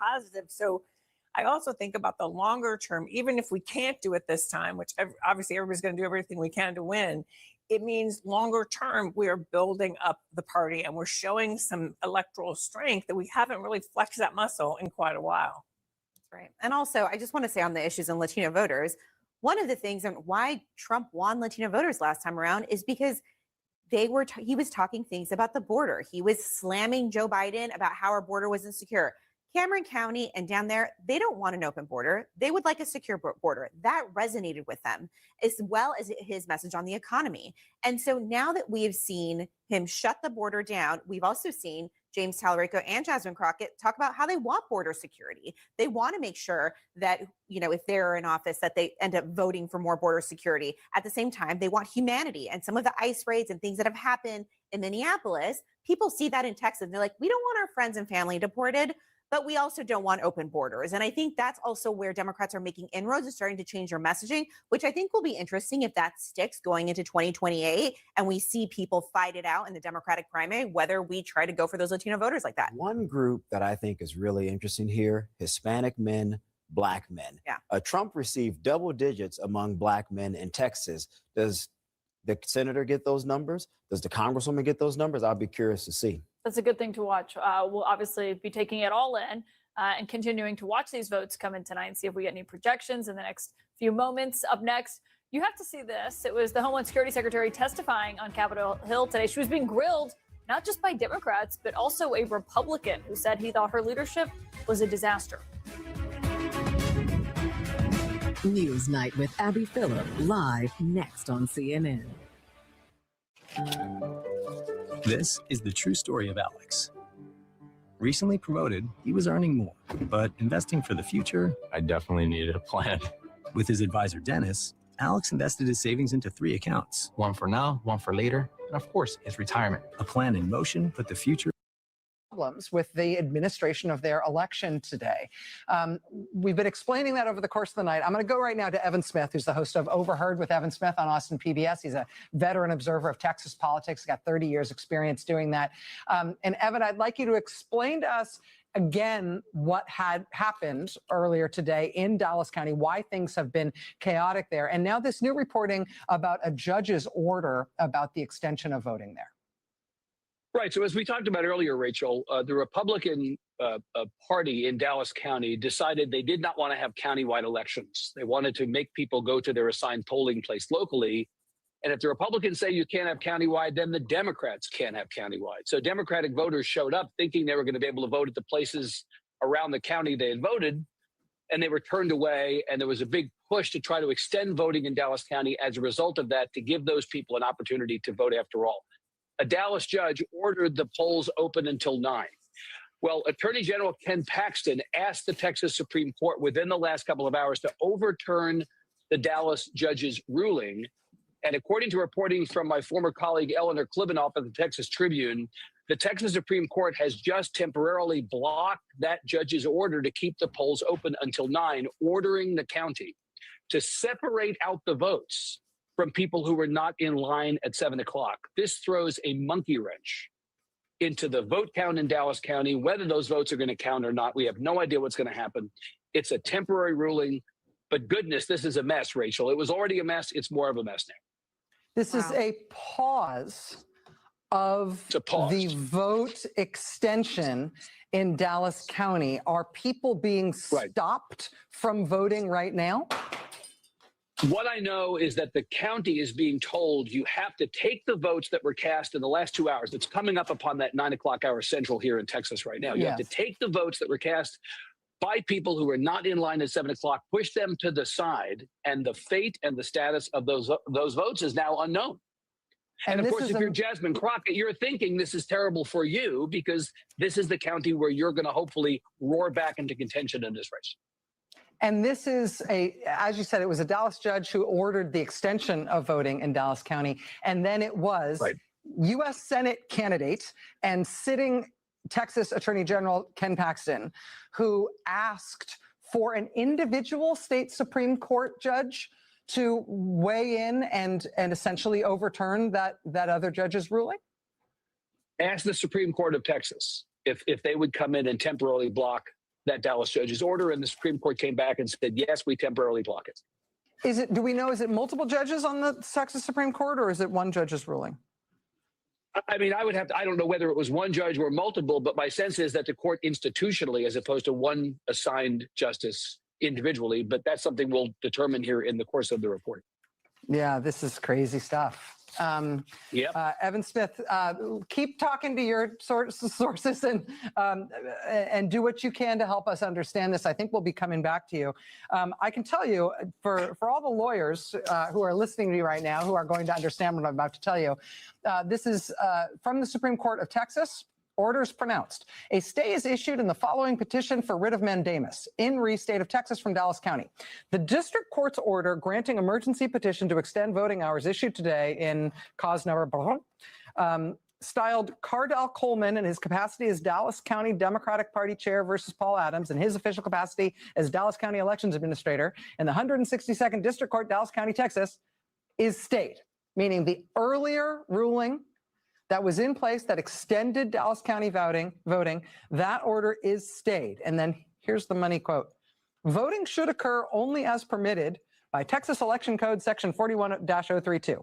Positive. So I also think about the longer term, even if we can't do it this time, which obviously everybody's going to do everything we can to win, it means longer term, we are building up the party and we're showing some electoral strength that we haven't really flexed that muscle in quite a while. That's right. And also, I just want to say on the issues on Latino voters, one of the things and why Trump won Latino voters last time around is because he was talking things about the border. He was slamming Joe Biden about how our border was insecure. Cameron County and down there, they don't want an open border. They would like a secure border. That resonated with them, as well as his message on the economy. And so now that we have seen him shut the border down, we've also seen James Talarico and Jasmine Crockett talk about how they want border security. They want to make sure that, if they're in office, that they end up voting for more border security. At the same time, they want humanity. And some of the ICE raids and things that have happened in Minneapolis, people see that in Texas. And they're like, we don't want our friends and family deported, but we also don't want open borders. And I think that's also where Democrats are making inroads and starting to change their messaging, which I think will be interesting if that sticks going into 2028 and we see people fight it out in the Democratic primary, whether we try to go for those Latino voters like that. One group that I think is really interesting here, Hispanic men, Black men. Yeah. Trump received double digits among Black men in Texas. Does the senator get those numbers? Does the congresswoman get those numbers? I'll be curious to see. That's a good thing to watch. We'll obviously be taking it all in and continuing to watch these votes come in tonight and see if we get any projections in the next few moments. Up next, you have to see this. It was the Homeland Security Secretary testifying on Capitol Hill today. She was being grilled not just by Democrats, but also a Republican who said he thought her leadership was a disaster. Newsnight with Abby Phillip, live next on CNN. This is the true story of Alex. Recently promoted, he was earning more, but investing for the future, I definitely needed a plan. With his advisor, Dennis, Alex invested his savings into 3 accounts. One for now, one for later, and of course, his retirement. A plan in motion put the future problems with the administration of their election today. We've been explaining that over the course of the night. I'm going to go right now to Evan Smith, who's the host of Overheard with Evan Smith on Austin PBS. He's a veteran observer of Texas politics, got 30 years experience doing that. And Evan, I'd like you to explain to us again what had happened earlier today in Dallas County, why things have been chaotic there, and now this new reporting about a judge's order about the extension of voting there. Right. So as we talked about earlier, Rachel, the Republican Party in Dallas County decided they did not want to have countywide elections. They wanted to make people go to their assigned polling place locally. And if the Republicans say you can't have countywide, then the Democrats can't have countywide. So Democratic voters showed up thinking they were going to be able to vote at the places around the county they had voted, and they were turned away. And there was a big push to try to extend voting in Dallas County as a result of that, to give those people an opportunity to vote after all. A Dallas judge ordered the polls open until 9. Well, Attorney General Ken Paxton asked the Texas Supreme Court within the last couple of hours to overturn the Dallas judge's ruling. And according to reporting from my former colleague Eleanor Klibanoff at the Texas Tribune, the Texas Supreme Court has just temporarily blocked that judge's order to keep the polls open until 9, ordering the county to separate out the votes from people who were not in line at 7 o'clock. This throws a monkey wrench into the vote count in Dallas County. Whether those votes are going to count or not, we have no idea what's going to happen. It's a temporary ruling, but goodness, this is a mess, Rachel. It was already a mess. It's more of a mess now. This is a pause of the vote extension in Dallas County. Are people being stopped from voting right now? What I know is that the county is being told you have to take the votes that were cast in the last 2 hours. It's coming up upon that 9 o'clock hour central here in Texas right now. You have to take the votes that were cast by people who are not in line at 7 o'clock, push them to the side, and the fate and the status of those votes is now unknown. And of course, if you're Jasmine Crockett, you're thinking this is terrible for you because this is the county where you're going to hopefully roar back into contention in this race. And this is as you said, it was a Dallas judge who ordered the extension of voting in Dallas County. And then it was U.S. Senate candidate and sitting Texas Attorney General Ken Paxton, who asked for an individual state Supreme Court judge to weigh in and essentially overturn that other judge's ruling? Ask the Supreme Court of Texas if they would come in and temporarily block that Dallas judge's order, and the Supreme Court came back and said, yes, we temporarily block it. Do we know, is it multiple judges on the Texas Supreme Court, or is it one judge's ruling? I mean, I don't know whether it was one judge or multiple, but my sense is that the court institutionally, as opposed to one assigned justice individually, but that's something we'll determine here in the course of the report. Yeah, this is crazy stuff. Evan Smith, keep talking to your sources and do what you can to help us understand this. I think we'll be coming back to you. I can tell you, for all the lawyers who are listening to you right now, who are going to understand what I'm about to tell you, this is from the Supreme Court of Texas. Orders pronounced. A stay is issued in the following petition for writ of mandamus in re State of Texas from Dallas County. The district court's order granting emergency petition to extend voting hours issued today in cause number styled Cardell Coleman in his capacity as Dallas County Democratic Party chair versus Paul Adams in his official capacity as Dallas County Elections Administrator in the 162nd District Court, Dallas County, Texas, is stayed, meaning the earlier ruling that was in place that extended Dallas County voting, that order is stayed. And then here's the money quote. Voting should occur only as permitted by Texas Election Code Section 41-032.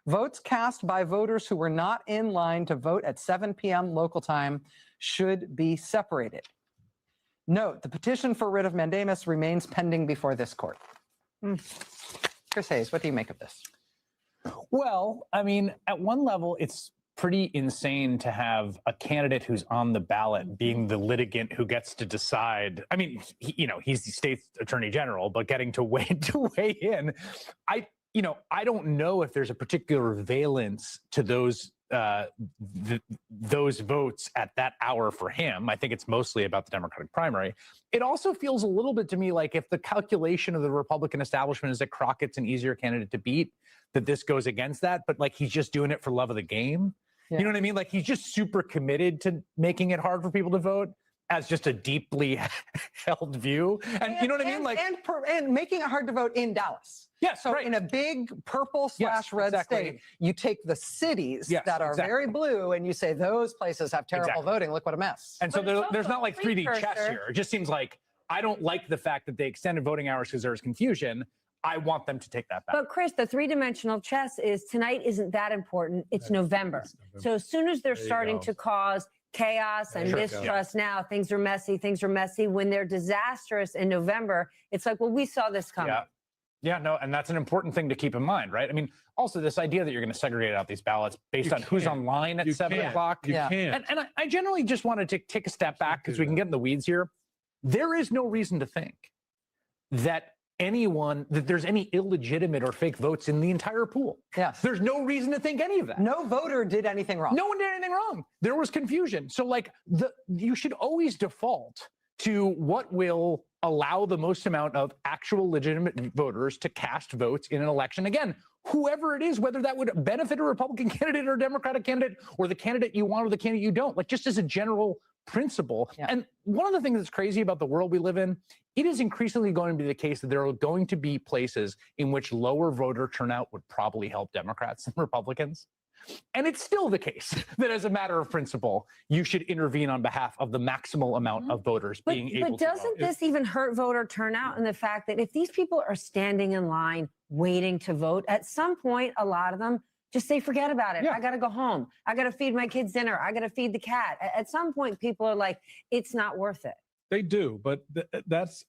Votes cast by voters who were not in line to vote at 7 p.m. local time should be separated. Note, the petition for writ of mandamus remains pending before this court. Chris Hayes, what do you make of this? Well, I mean, at one level, it's pretty insane to have a candidate who's on the ballot being the litigant who gets to decide. I mean, he's the state's attorney general, but getting to weigh in. I don't know if there's a particular valence to those votes at that hour for him. I think it's mostly about the Democratic primary. It also feels a little bit to me like if the calculation of the Republican establishment is that Crockett's an easier candidate to beat, that this goes against that, but like he's just doing it for love of the game. Yeah. You know what I mean? Like he's just super committed to making it hard for people to vote as just a deeply held view. And you know what I mean? Like and making it hard to vote in Dallas. Yeah, so in a big purple/red state, you take the cities that are very blue and you say those places have terrible voting. Look what a mess. And so there's not like 3D chess here. It just seems like I don't like the fact that they extended voting hours because there's confusion. I want them to take that back. But Chris, the three-dimensional chess is tonight isn't that important. It's November. So as soon as they're starting to cause chaos and mistrust now, things are messy. When they're disastrous in November, it's like, well, we saw this coming. Yeah, no, and that's an important thing to keep in mind, right? I mean, also this idea that you're going to segregate out these ballots based on who's online at 7 o'clock. You can't. And I generally just wanted to take a step back because we can get in the weeds here. There is no reason to think that there's any illegitimate or fake votes in the entire pool. Yes. There's no reason to think any of that. No voter did anything wrong. No one did anything wrong. There was confusion. So like you should always default to what will allow the most amount of actual legitimate voters to cast votes in an election. Again, whoever it is, whether that would benefit a Republican candidate or a Democratic candidate or the candidate you want or the candidate you don't, like just as a general principle. Yeah. And one of the things that's crazy about the world we live in, it is increasingly going to be the case that there are going to be places in which lower voter turnout would probably help Democrats and Republicans. And it's still the case that as a matter of principle, you should intervene on behalf of the maximal amount of voters being able to vote. But doesn't this even hurt voter turnout in the fact that if these people are standing in line waiting to vote, at some point, a lot of them just say, forget about it. Yeah. I got to go home. I got to feed my kids dinner. I got to feed the cat. At some point, people are like, it's not worth it. They do. But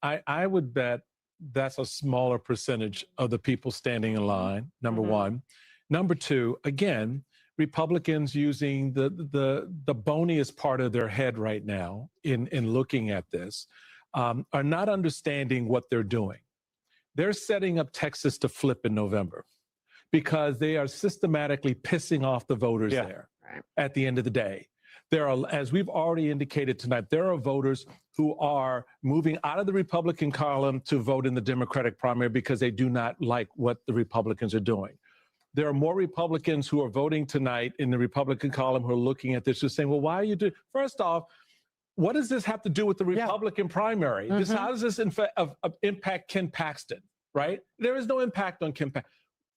I would bet that's a smaller percentage of the people standing in line, number one. Number two, again, Republicans using the boniest part of their head right now in looking at this are not understanding what they're doing. They're setting up Texas to flip in November because they are systematically pissing off the voters there at the end of the day. There are, as we've already indicated tonight, there are voters who are moving out of the Republican column to vote in the Democratic primary because they do not like what the Republicans are doing. There are more Republicans who are voting tonight in the Republican column who are looking at this just saying, well, why are you doing? First off, what does this have to do with the Republican primary? How does this impact Ken Paxton, right? There is no impact on Ken Paxton.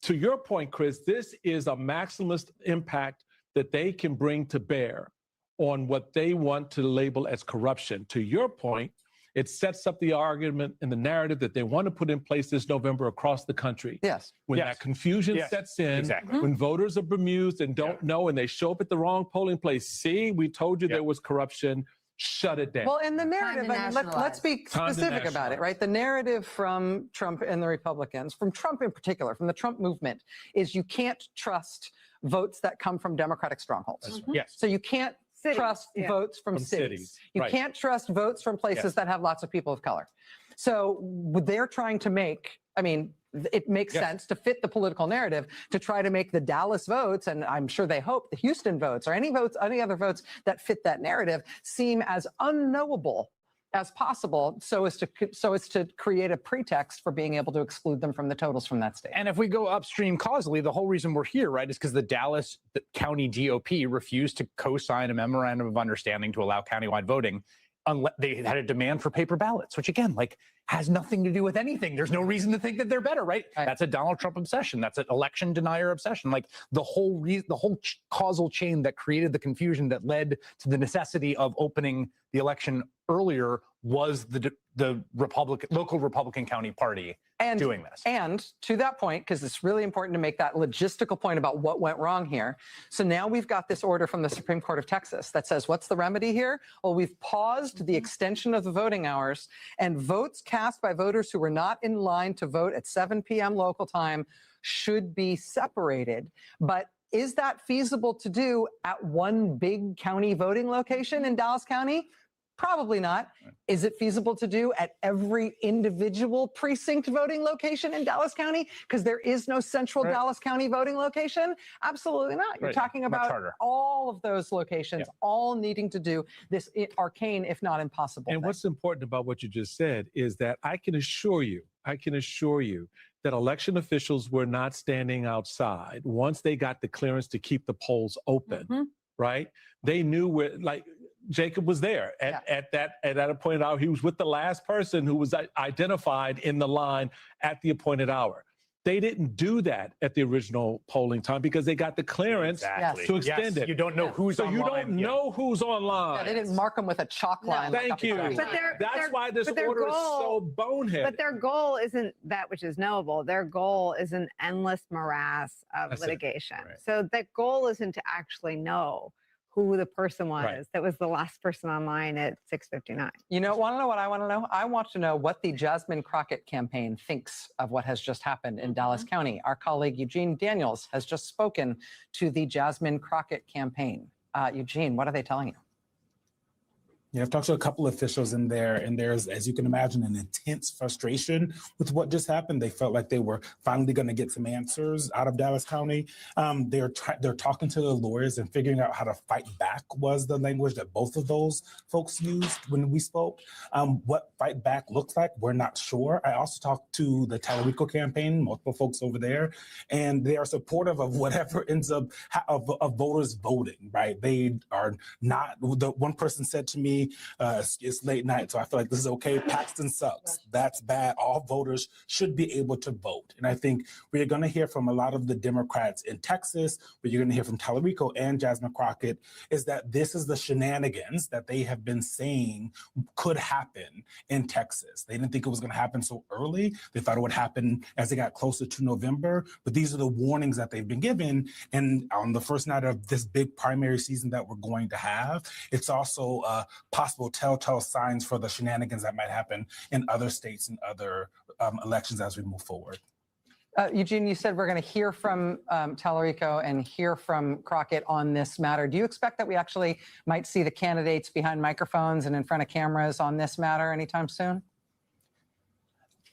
To your point, Chris, this is a maximalist impact that they can bring to bear on what they want to label as corruption. To your point, it sets up the argument and the narrative that they want to put in place this November across the country. When that confusion sets in, when voters are bemused and don't know, and they show up at the wrong polling place, see, we told you there was corruption, shut it down. Well, in the narrative, I mean, let's be specific about it, right? The narrative from Trump and the Republicans, from Trump in particular, from the Trump movement, is you can't trust votes that come from Democratic strongholds. So you can't trust votes from cities. You can't trust votes from places that have lots of people of color. So they're trying to make, I mean, it makes sense to fit the political narrative to try to make the Dallas votes, and I'm sure they hope the Houston votes or any other votes that fit that narrative seem as unknowable as possible so as to create a pretext for being able to exclude them from the totals from that state. And if we go upstream causally, the whole reason we're here, right, is because the Dallas County GOP refused to co-sign a memorandum of understanding to allow countywide voting unless they had a demand for paper ballots, which again, like, has nothing to do with anything. There's no reason to think that they're better, right? That's a Donald Trump obsession. That's an election denier obsession. Like the whole causal chain that created the confusion that led to the necessity of opening the election earlier was the local Republican County Party doing this. And to that point, because it's really important to make that logistical point about what went wrong here. So now we've got this order from the Supreme Court of Texas that says, what's the remedy here? Well, we've paused the extension of the voting hours, and votes cast by voters who were not in line to vote at 7 p.m. local time should be separated. But is that feasible to do at one big county voting location in Dallas County? Probably not. Is it feasible to do at every individual precinct voting location in Dallas County? Because there is no central Dallas County voting location? Absolutely not. You're talking about all of those locations, all needing to do this arcane, if not impossible. And what's important about what you just said is that I can assure you that election officials were not standing outside once they got the clearance to keep the polls open, right? They knew where, like, Jacob was there at that appointed hour. He was with the last person who was identified in the line at the appointed hour. They didn't do that at the original polling time because they got the clearance to extend it. You don't know who's online. So you don't know who's online. Yeah, they didn't mark them with a chalk line. Thank you. That's why this order is so boneheaded. But their goal isn't that which is knowable. Their goal is an endless morass of litigation. So the goal isn't to actually know who the person was that was the last person online at 6:59. You know, want to know what I want to know? I want to know what the Jasmine Crockett campaign thinks of what has just happened in Dallas County. Our colleague Eugene Daniels has just spoken to the Jasmine Crockett campaign. Eugene, what are they telling you? Yeah, I've talked to a couple of officials in there, and there's, as you can imagine, an intense frustration with what just happened. They felt like they were finally going to get some answers out of Dallas County. They're talking to the lawyers and figuring out how to fight back was the language that both of those folks used when we spoke. What fight back looks like, we're not sure. I also talked to the Tallarico campaign, multiple folks over there, and they are supportive of whatever ends up of voters voting, right? They are not, the one person said to me, it's late night, so I feel like this is okay. Paxton sucks. That's bad. All voters should be able to vote. And I think we're going to hear from a lot of the Democrats in Texas, but you're going to hear from Tallarico and Jasmine Crockett, is that this is the shenanigans that they have been saying could happen in Texas. They didn't think it was going to happen so early. They thought it would happen as they got closer to November. But these are the warnings that they've been given. And on the first night of this big primary season that we're going to have, it's also possible telltale signs for the shenanigans that might happen in other states and other elections as we move forward. Eugene, you said we're going to hear from Tallarico and hear from Crockett on this matter. Do you expect that we actually might see the candidates behind microphones and in front of cameras on this matter anytime soon?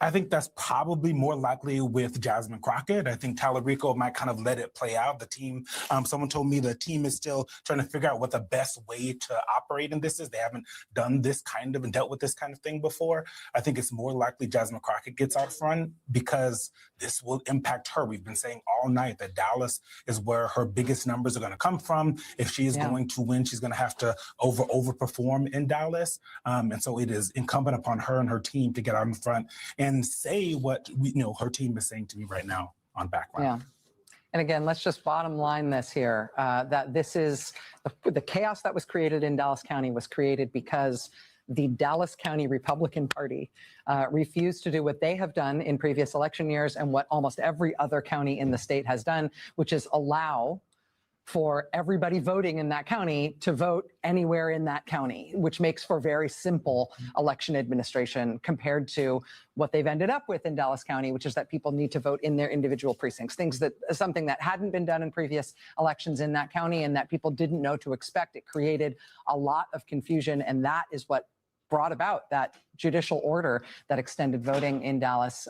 I think that's probably more likely with Jasmine Crockett. I think Tallarico might kind of let it play out. The team, someone told me the team is still trying to figure out what the best way to operate in this is. They haven't done this kind of and dealt with this kind of thing before. I think it's more likely Jasmine Crockett gets out front because this will impact her. We've been saying all night that Dallas is where her biggest numbers are going to come from. If she is going to win, she's going to have to overperform in Dallas. And so it is incumbent upon her and her team to get out in front and say what her team is saying to me right now on background. Yeah. And again, let's just bottom line this here, that this is the chaos that was created in Dallas County was created because the Dallas County Republican Party refused to do what they have done in previous election years and what almost every other county in the state has done, which is allow for everybody voting in that county to vote anywhere in that county, which makes for very simple election administration compared to what they've ended up with in Dallas County, which is that people need to vote in their individual precincts, something that hadn't been done in previous elections in that county and that people didn't know to expect. It created a lot of confusion, and that is what brought about that judicial order that extended voting in Dallas.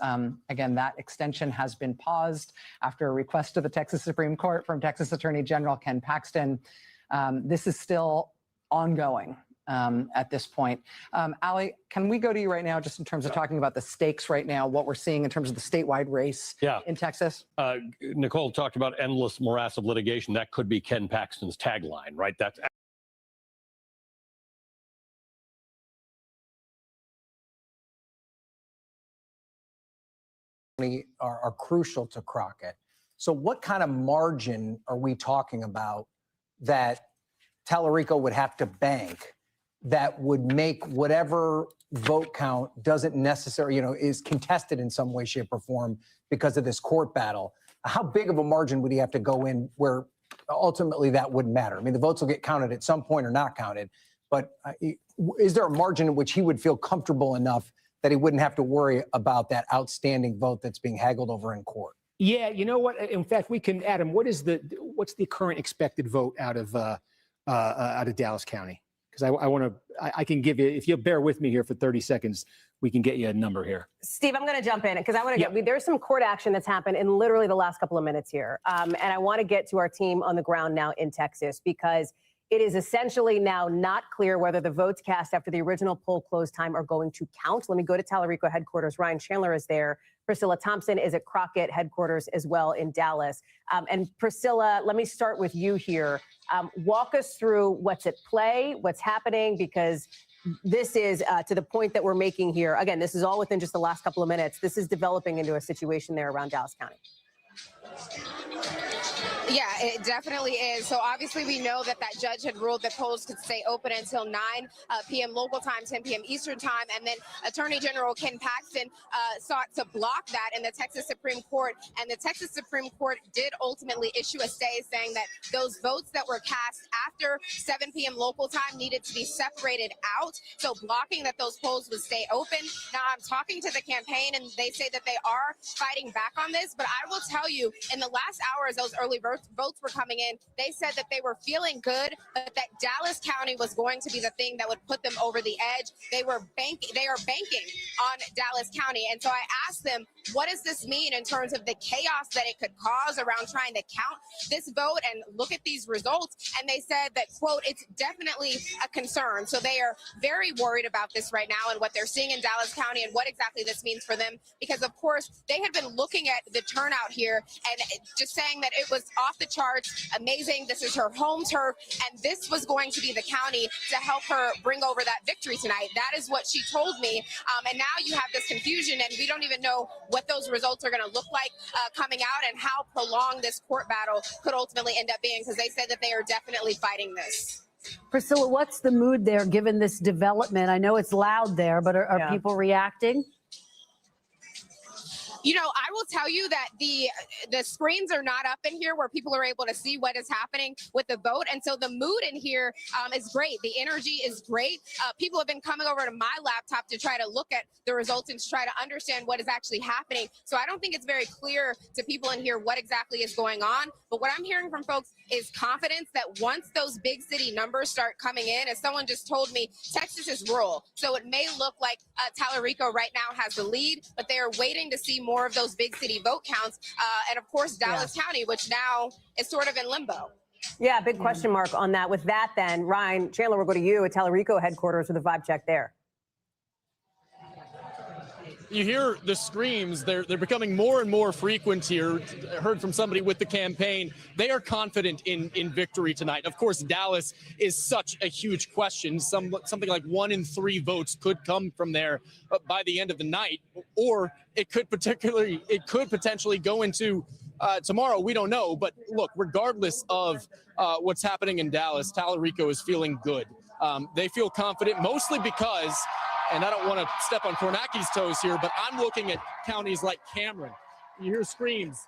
Again, that extension has been paused after a request to the Texas Supreme Court from Texas Attorney General Ken Paxton. This is still ongoing at this point. Ali, can we go to you right now just in terms of talking about the stakes right now, what we're seeing in terms of the statewide race in Texas? Nicole talked about endless morass of litigation. That could be Ken Paxton's tagline, right? That's are crucial to Crockett. So what kind of margin are we talking about that Tallarico would have to bank that would make whatever vote count doesn't necessarily, is contested in some way, shape, or form because of this court battle? How big of a margin would he have to go in where ultimately that wouldn't matter? I mean, the votes will get counted at some point or not counted, but is there a margin in which he would feel comfortable enough that he wouldn't have to worry about that outstanding vote that's being haggled over in court? Yeah, you know what? In fact, we can, Adam. What's the current expected vote out of Dallas County? Because I can give you, if you'll bear with me here for 30 seconds, we can get you a number here. Steve, I'm going to jump in because I want to get, there's some court action that's happened in literally the last couple of minutes here. And I want to get to our team on the ground now in Texas because it is essentially now not clear whether the votes cast after the original poll close time are going to count. Let me go to Tallarico headquarters. Ryan Chandler is there. Priscilla Thompson is at Crockett headquarters as well in Dallas. And Priscilla, let me start with you here. Walk us through what's at play, what's happening, because this is to the point that we're making here. Again, this is all within just the last couple of minutes. This is developing into a situation there around Dallas County. Yeah, it definitely is. So obviously we know that judge had ruled that polls could stay open until 9 p.m. local time, 10 p.m. Eastern time. And then Attorney General Ken Paxton sought to block that in the Texas Supreme Court. And the Texas Supreme Court did ultimately issue a stay saying that those votes that were cast after 7 p.m. local time needed to be separated out. So blocking that those polls would stay open. Now I'm talking to the campaign and they say that they are fighting back on this. But I will tell you, in the last hours, those early votes were coming in. They said that they were feeling good, but that Dallas County was going to be the thing that would put them over the edge. They are banking on Dallas County. And so I asked them, what does this mean in terms of the chaos that it could cause around trying to count this vote and look at these results? And they said that, quote, it's definitely a concern. So they are very worried about this right now and what they're seeing in Dallas County and what exactly this means for them. Because, of course, they had been looking at the turnout here and just saying that it was off the charts, amazing. This is her home turf, and this was going to be the county to help her bring over that victory tonight. That is what she told me. And now you have this confusion, and we don't even know what those results are going to look like coming out and how prolonged this court battle could ultimately end up being, because they said that they are definitely fighting this. Priscilla, what's the mood there given this development? I know it's loud there, but are people reacting? You know, I will tell you that the screens are not up in here where people are able to see what is happening with the vote, and so the mood in here is great. The energy is great. People have been coming over to my laptop to try to look at the results and to try to understand what is actually happening. So I don't think it's very clear to people in here what exactly is going on. But what I'm hearing from folks is confidence that once those big city numbers start coming in, as someone just told me, Texas is rural, so it may look like Tallarico right now has the lead, but they are waiting to see more of those big city vote counts. And of course, Dallas County, which now is sort of in limbo. Yeah, big question mark on that. With that, then, Ryan Chandler, we'll go to you at Tallarico headquarters with a vibe check there. You hear the screams. They're becoming more and more frequent here. I heard from somebody with the campaign. They are confident in victory tonight. Of course, Dallas is such a huge question. Something like 1 in 3 votes could come from there by the end of the night, or it could potentially go into tomorrow. We don't know. But look, regardless of what's happening in Dallas, Tallarico is feeling good. They feel confident, mostly because, and I don't want to step on Kornacki's toes here, but I'm looking at counties like Cameron. You hear screams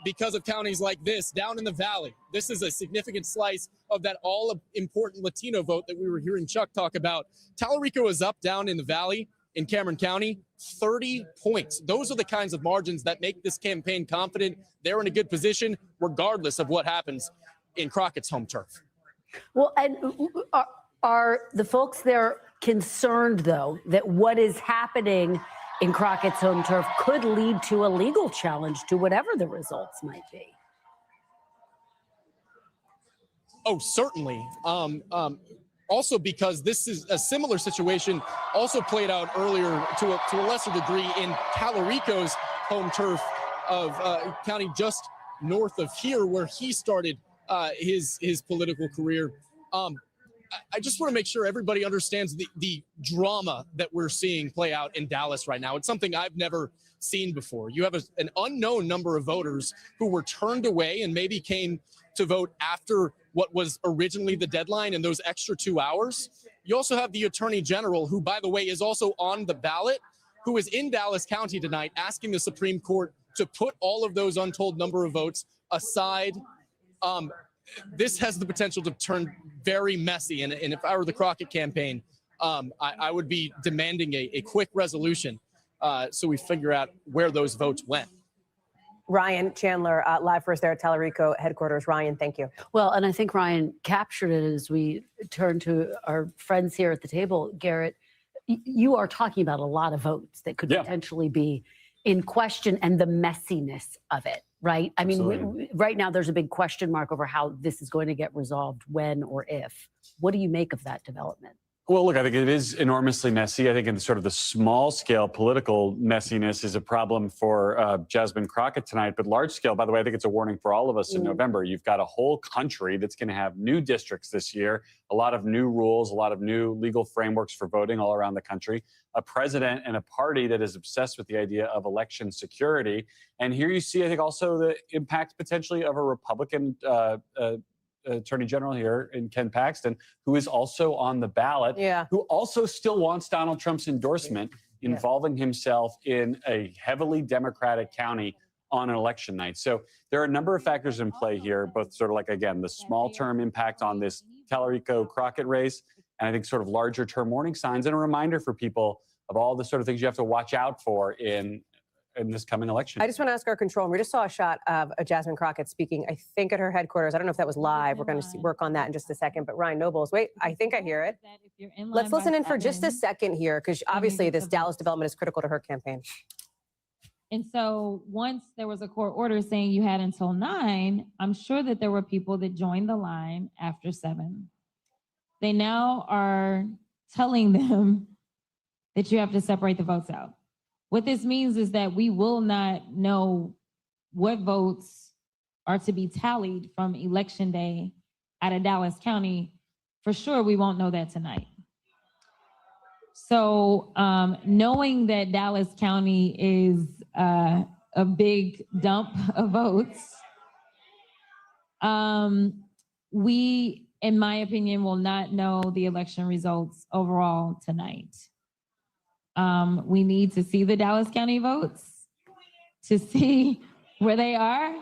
because of counties like this down in the valley. This is a significant slice of that all-important Latino vote that we were hearing Chuck talk about. Tallarico is up down in the valley in Cameron County, 30 points. Those are the kinds of margins that make this campaign confident. They're in a good position regardless of what happens in Crockett's home turf. Well, and are the folks there concerned, though, that what is happening in Crockett's home turf could lead to a legal challenge to whatever the results might be? Oh, certainly. Also because this is a similar situation also played out earlier to a lesser degree in Tallarico's home turf of county just north of here where he started his political career. I just want to make sure everybody understands the drama that we're seeing play out in Dallas right now. It's something I've never seen before. You have an unknown number of voters who were turned away and maybe came to vote after what was originally the deadline in those extra 2 hours. You also have the Attorney General, who, by the way, is also on the ballot, who is in Dallas County tonight asking the Supreme Court to put all of those untold number of votes aside. This has the potential to turn very messy. And if I were the Crockett campaign, I would be demanding a quick resolution so we figure out where those votes went. Ryan Chandler, live for us there at Tallarico headquarters. Ryan, thank you. Well, and I think Ryan captured it as we turn to our friends here at the table. Garrett, you are talking about a lot of votes that could potentially be in question and the messiness of it, right? I mean, right now there's a big question mark over how this is going to get resolved, when or if. What do you make of that development? Well, look, I think it is enormously messy. I think in sort of the small scale political messiness is a problem for Jasmine Crockett tonight. But large scale, by the way, I think it's a warning for all of us in November. You've got a whole country that's going to have new districts this year, a lot of new rules, a lot of new legal frameworks for voting all around the country, a president and a party that is obsessed with the idea of election security. And here you see, I think, also the impact potentially of a Republican Attorney General here in Ken Paxton, who is also on the ballot, who also still wants Donald Trump's endorsement, involving himself in a heavily Democratic county on an election night. So there are a number of factors in play here, both sort of like, again, the small term impact on this Tallarico Crockett race, and I think sort of larger term warning signs and a reminder for people of all the sort of things you have to watch out for in this coming election. I just want to ask our control room. We just saw a shot of Jasmine Crockett speaking, I think, at her headquarters. I don't know if that was live. We're going to work on that in just a second. But Ryan Nobles, wait, I think I hear it. Let's listen in for just a second here, because obviously this Dallas development is critical to her campaign. And so once there was a court order saying you had until 9, I'm sure that there were people that joined the line after 7. They now are telling them that you have to separate the votes out. What this means is that we will not know what votes are to be tallied from Election Day out of Dallas County. For sure, we won't know that tonight. So knowing that Dallas County is a big dump of votes, we, in my opinion, will not know the election results overall tonight. We need to see the Dallas County votes to see where they are.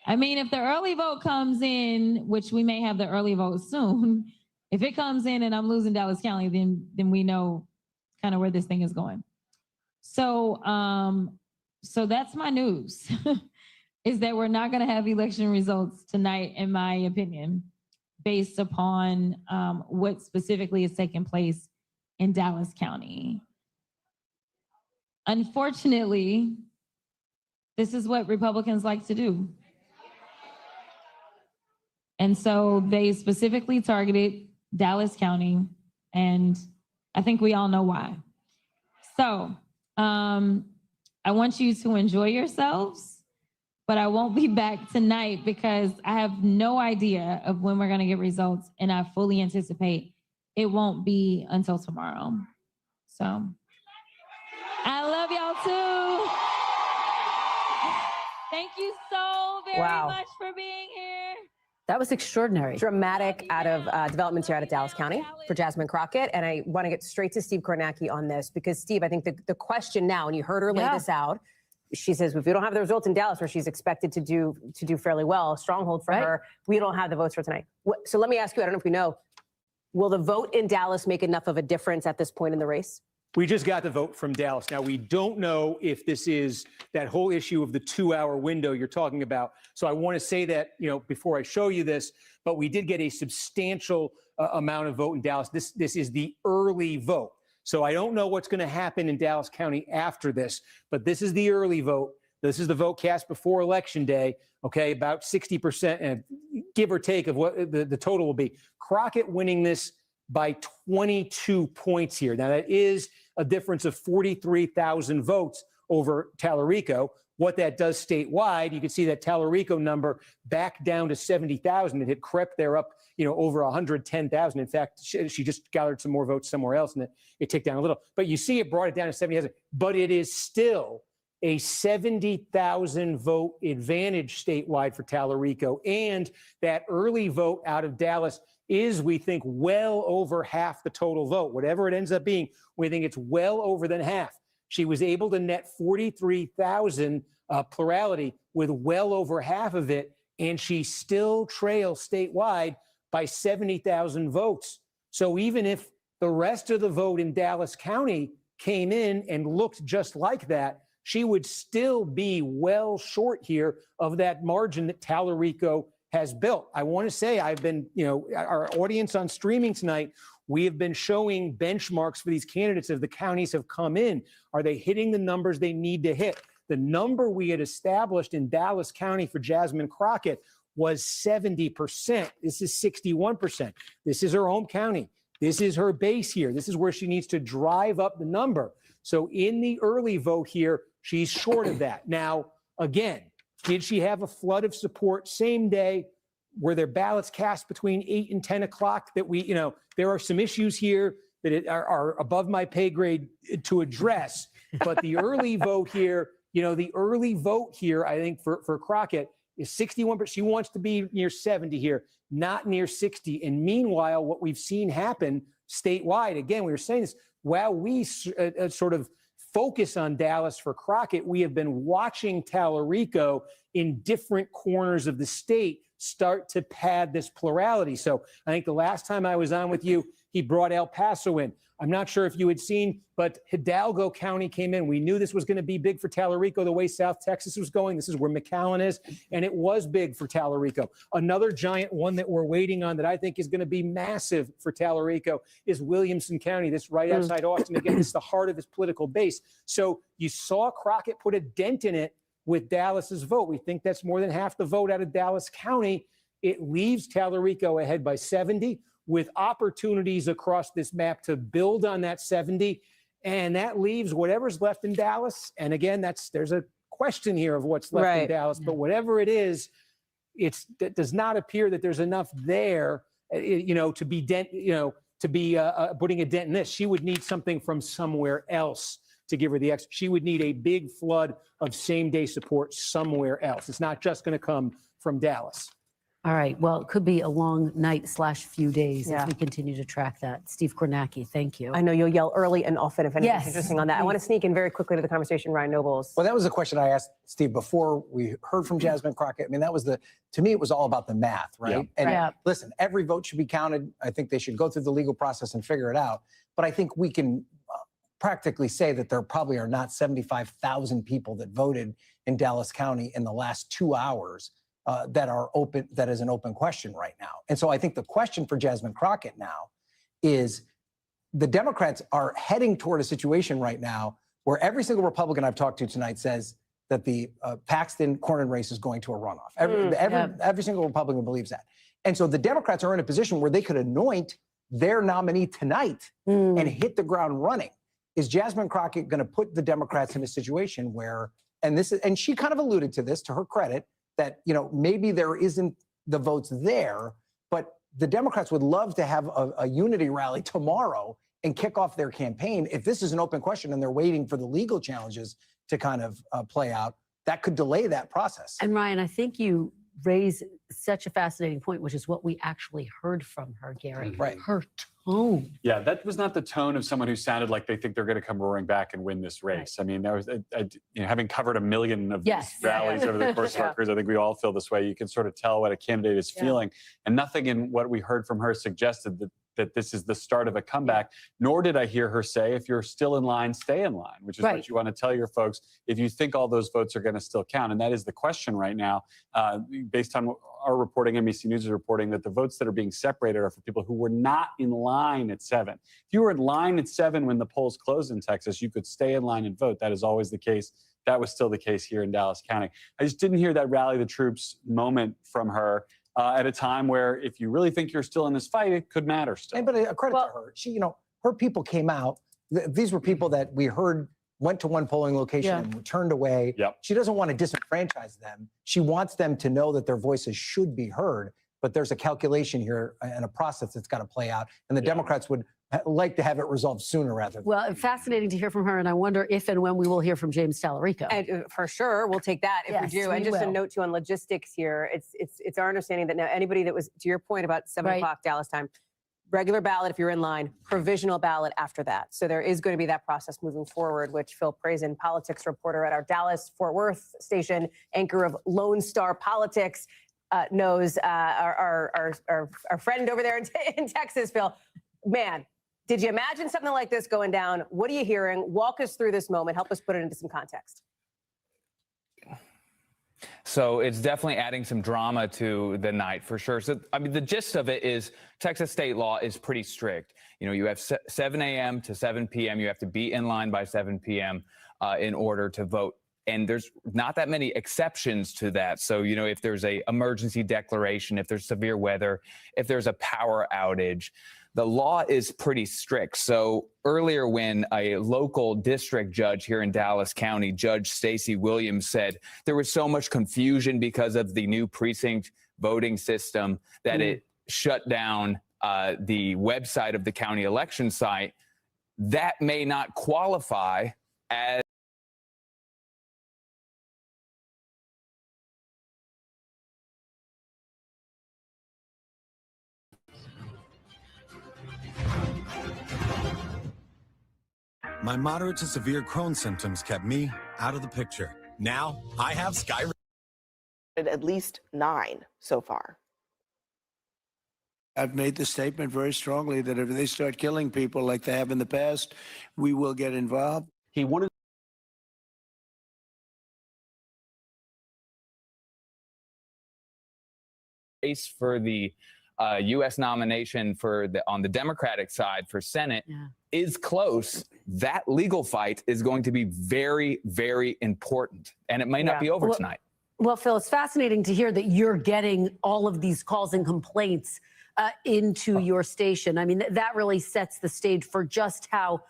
I mean, if the early vote comes in, which we may have the early vote soon, if it comes in and I'm losing Dallas County, then we know kind of where this thing is going. So, so that's my news, is that we're not going to have election results tonight, in my opinion, based upon what specifically is taking place in Dallas County. Unfortunately, this is what Republicans like to do. And so they specifically targeted Dallas County, and I think we all know why. So I want you to enjoy yourselves, but I won't be back tonight because I have no idea of when we're going to get results, and I fully anticipate it won't be until tomorrow. So I love y'all too. Thank you so very much for being here. That was extraordinary. Dramatic out of developments here out of Dallas County for Jasmine Crockett. And I want to get straight to Steve Kornacki on this because, Steve, I think the question now, and you heard her lay this out, she says, if we don't have the results in Dallas where she's expected to do fairly well, stronghold for her, we don't have the votes for tonight. So let me ask you, I don't know if we know, will the vote in Dallas make enough of a difference at this point in the race? We just got the vote from Dallas. Now, we don't know if this is that whole issue of the 2-hour window you're talking about. So I want to say that, before I show you this, but we did get a substantial amount of vote in Dallas. This is the early vote. So I don't know what's going to happen in Dallas County after this, but this is the early vote. This is the vote cast before Election Day. Okay, about 60%, and give or take of what the total will be. Crockett winning this by 22 points here. Now, that is a difference of 43,000 votes over Tallarico. What that does statewide, you can see that Tallarico number back down to 70,000. It had crept there up, over 110,000. In fact, she just gathered some more votes somewhere else, and it ticked down a little. But you see it brought it down to 70,000. But it is still a 70,000 vote advantage statewide for Tallarico. And that early vote out of Dallas is, we think, well over half the total vote. Whatever it ends up being, we think it's well over than half. She was able to net 43,000 plurality with well over half of it, and she still trails statewide by 70,000 votes. So even if the rest of the vote in Dallas County came in and looked just like that, she would still be well short here of that margin that Tallarico has built. I want to say I've been, our audience on streaming tonight, we have been showing benchmarks for these candidates as the counties have come in. Are they hitting the numbers they need to hit? The number we had established in Dallas County for Jasmine Crockett was 70%. This is 61%. This is her home county. This is her base here. This is where she needs to drive up the number. So in the early vote here, she's short of that. Now, again, did she have a flood of support same day? Were there ballots cast between 8 and 10 o'clock that we, there are some issues here that are above my pay grade to address. But the early vote here, I think for Crockett is 61%. But she wants to be near 70 here, not near 60. And meanwhile, what we've seen happen statewide, again, we were saying this, while we sort of focus on Dallas for Crockett, we have been watching Tallarico in different corners of the state start to pad this plurality. So I think the last time I was on with you, he brought El Paso in. I'm not sure if you had seen, but Hidalgo County came in. We knew this was going to be big for Tallarico the way South Texas was going. This is where McAllen is, and it was big for Tallarico. Another giant one that we're waiting on that I think is going to be massive for Tallarico is Williamson County, this right outside Austin. Again, it's the heart of his political base. So you saw Crockett put a dent in it with Dallas's vote. We think that's more than half the vote out of Dallas County. It leaves Tallarico ahead by 70 with opportunities across this map to build on that 70. And that leaves whatever's left in Dallas. And again, there's a question here of what's left in Dallas, but whatever it is, it does not appear that there's enough there, to be putting a dent in this. She would need something from somewhere else to give her the extra. She would need a big flood of same-day support somewhere else. It's not just going to come from Dallas. All right. Well, it could be a long night / few days Yeah. as we continue to track that. Steve Kornacki, thank you. I know you'll yell early and often if anything's Yes, interesting on that. I want to sneak in very quickly to the conversation, Ryan Nobles. Well, that was a question I asked Steve before we heard from Jasmine Crockett. I mean, that was to me, it was all about the math, right? Yeah. And listen, every vote should be counted. I think they should go through the legal process and figure it out. But I think we can practically say that there probably are not 75,000 people that voted in Dallas County in the last 2 hours that are open, that is an open question right now. And so I think the question for Jasmine Crockett now is the Democrats are heading toward a situation right now where every single Republican I've talked to tonight says that the Paxton-Cornyn race is going to a runoff. Every single Republican believes that. And so the Democrats are in a position where they could anoint their nominee tonight and hit the ground running. Is Jasmine Crockett going to put the Democrats in a situation where, and she kind of alluded to this, to her credit, that, you know, maybe there isn't the votes there, but the Democrats would love to have a unity rally tomorrow and kick off their campaign. If this is an open question and they're waiting for the legal challenges to kind of play out, that could delay that process. And Ryan, I think you raise such a fascinating point, which is what we actually heard from her, Gary. Right. Her tone. Yeah, that was not the tone of someone who sounded like they think they're going to come roaring back and win this race. I mean, there was, having covered 1 million of these rallies over the course of our careers, I think we all feel this way. You can sort of tell what a candidate is feeling. And nothing in what we heard from her suggested that this is the start of a comeback, nor did I hear her say, if you're still in line, stay in line, which is what you want to tell your folks if you think all those votes are going to still count. And that is the question right now, based on our reporting, NBC News is reporting that the votes that are being separated are for people who were not in line at 7. If you were in line at 7 when the polls closed in Texas, you could stay in line and vote. That is always the case. That was still the case here in Dallas County. I just didn't hear that rally the troops moment from her. At a time where if you really think you're still in this fight, it could matter still. But a credit to her. She, her people came out. These were people that we heard went to one polling location and were turned away. She doesn't want to disenfranchise them. She wants them to know that their voices should be heard. But there's a calculation here and a process that's got to play out. And the Democrats would like to have it resolved sooner rather than Well, fascinating to hear from her, and I wonder if and when we will hear from James Tallarico. And for sure, we'll take that if we do. And just a note too on logistics here. It's our understanding that now anybody that was, to your point about 7 o'clock Dallas time, regular ballot if you're in line, provisional ballot after that. So there is going to be that process moving forward, which Phil Prazen, politics reporter at our Dallas-Fort Worth station, anchor of Lone Star Politics, knows our friend over there in Texas, Phil. Man, did you imagine something like this going down? What are you hearing? Walk us through this moment. Help us put it into some context. So it's definitely adding some drama to the night for sure. So, I mean, the gist of it is Texas state law is pretty strict. You know, you have 7 a.m. to 7 p.m. You have to be in line by 7 p.m. In order to vote. And there's not that many exceptions to that. So, you know, if there's a emergency declaration, if there's severe weather, if there's a power outage, the law is pretty strict. So earlier when a local district judge here in Dallas County, Judge Stacey Williams, said there was so much confusion because of the new precinct voting system that it shut down the website of the county election site, that may not qualify as My moderate to severe Crohn's symptoms kept me out of the picture. Now I have Sky. At least 9 so far. I've made the statement very strongly that if they start killing people like they have in the past, we will get involved. He wanted race for the U.S. nomination for on the Democratic side for Senate is close. That legal fight is going to be very, very important, and it may not be over tonight. Well, Phil, it's fascinating to hear that you're getting all of these calls and complaints into your station. I mean, that really sets the stage for just how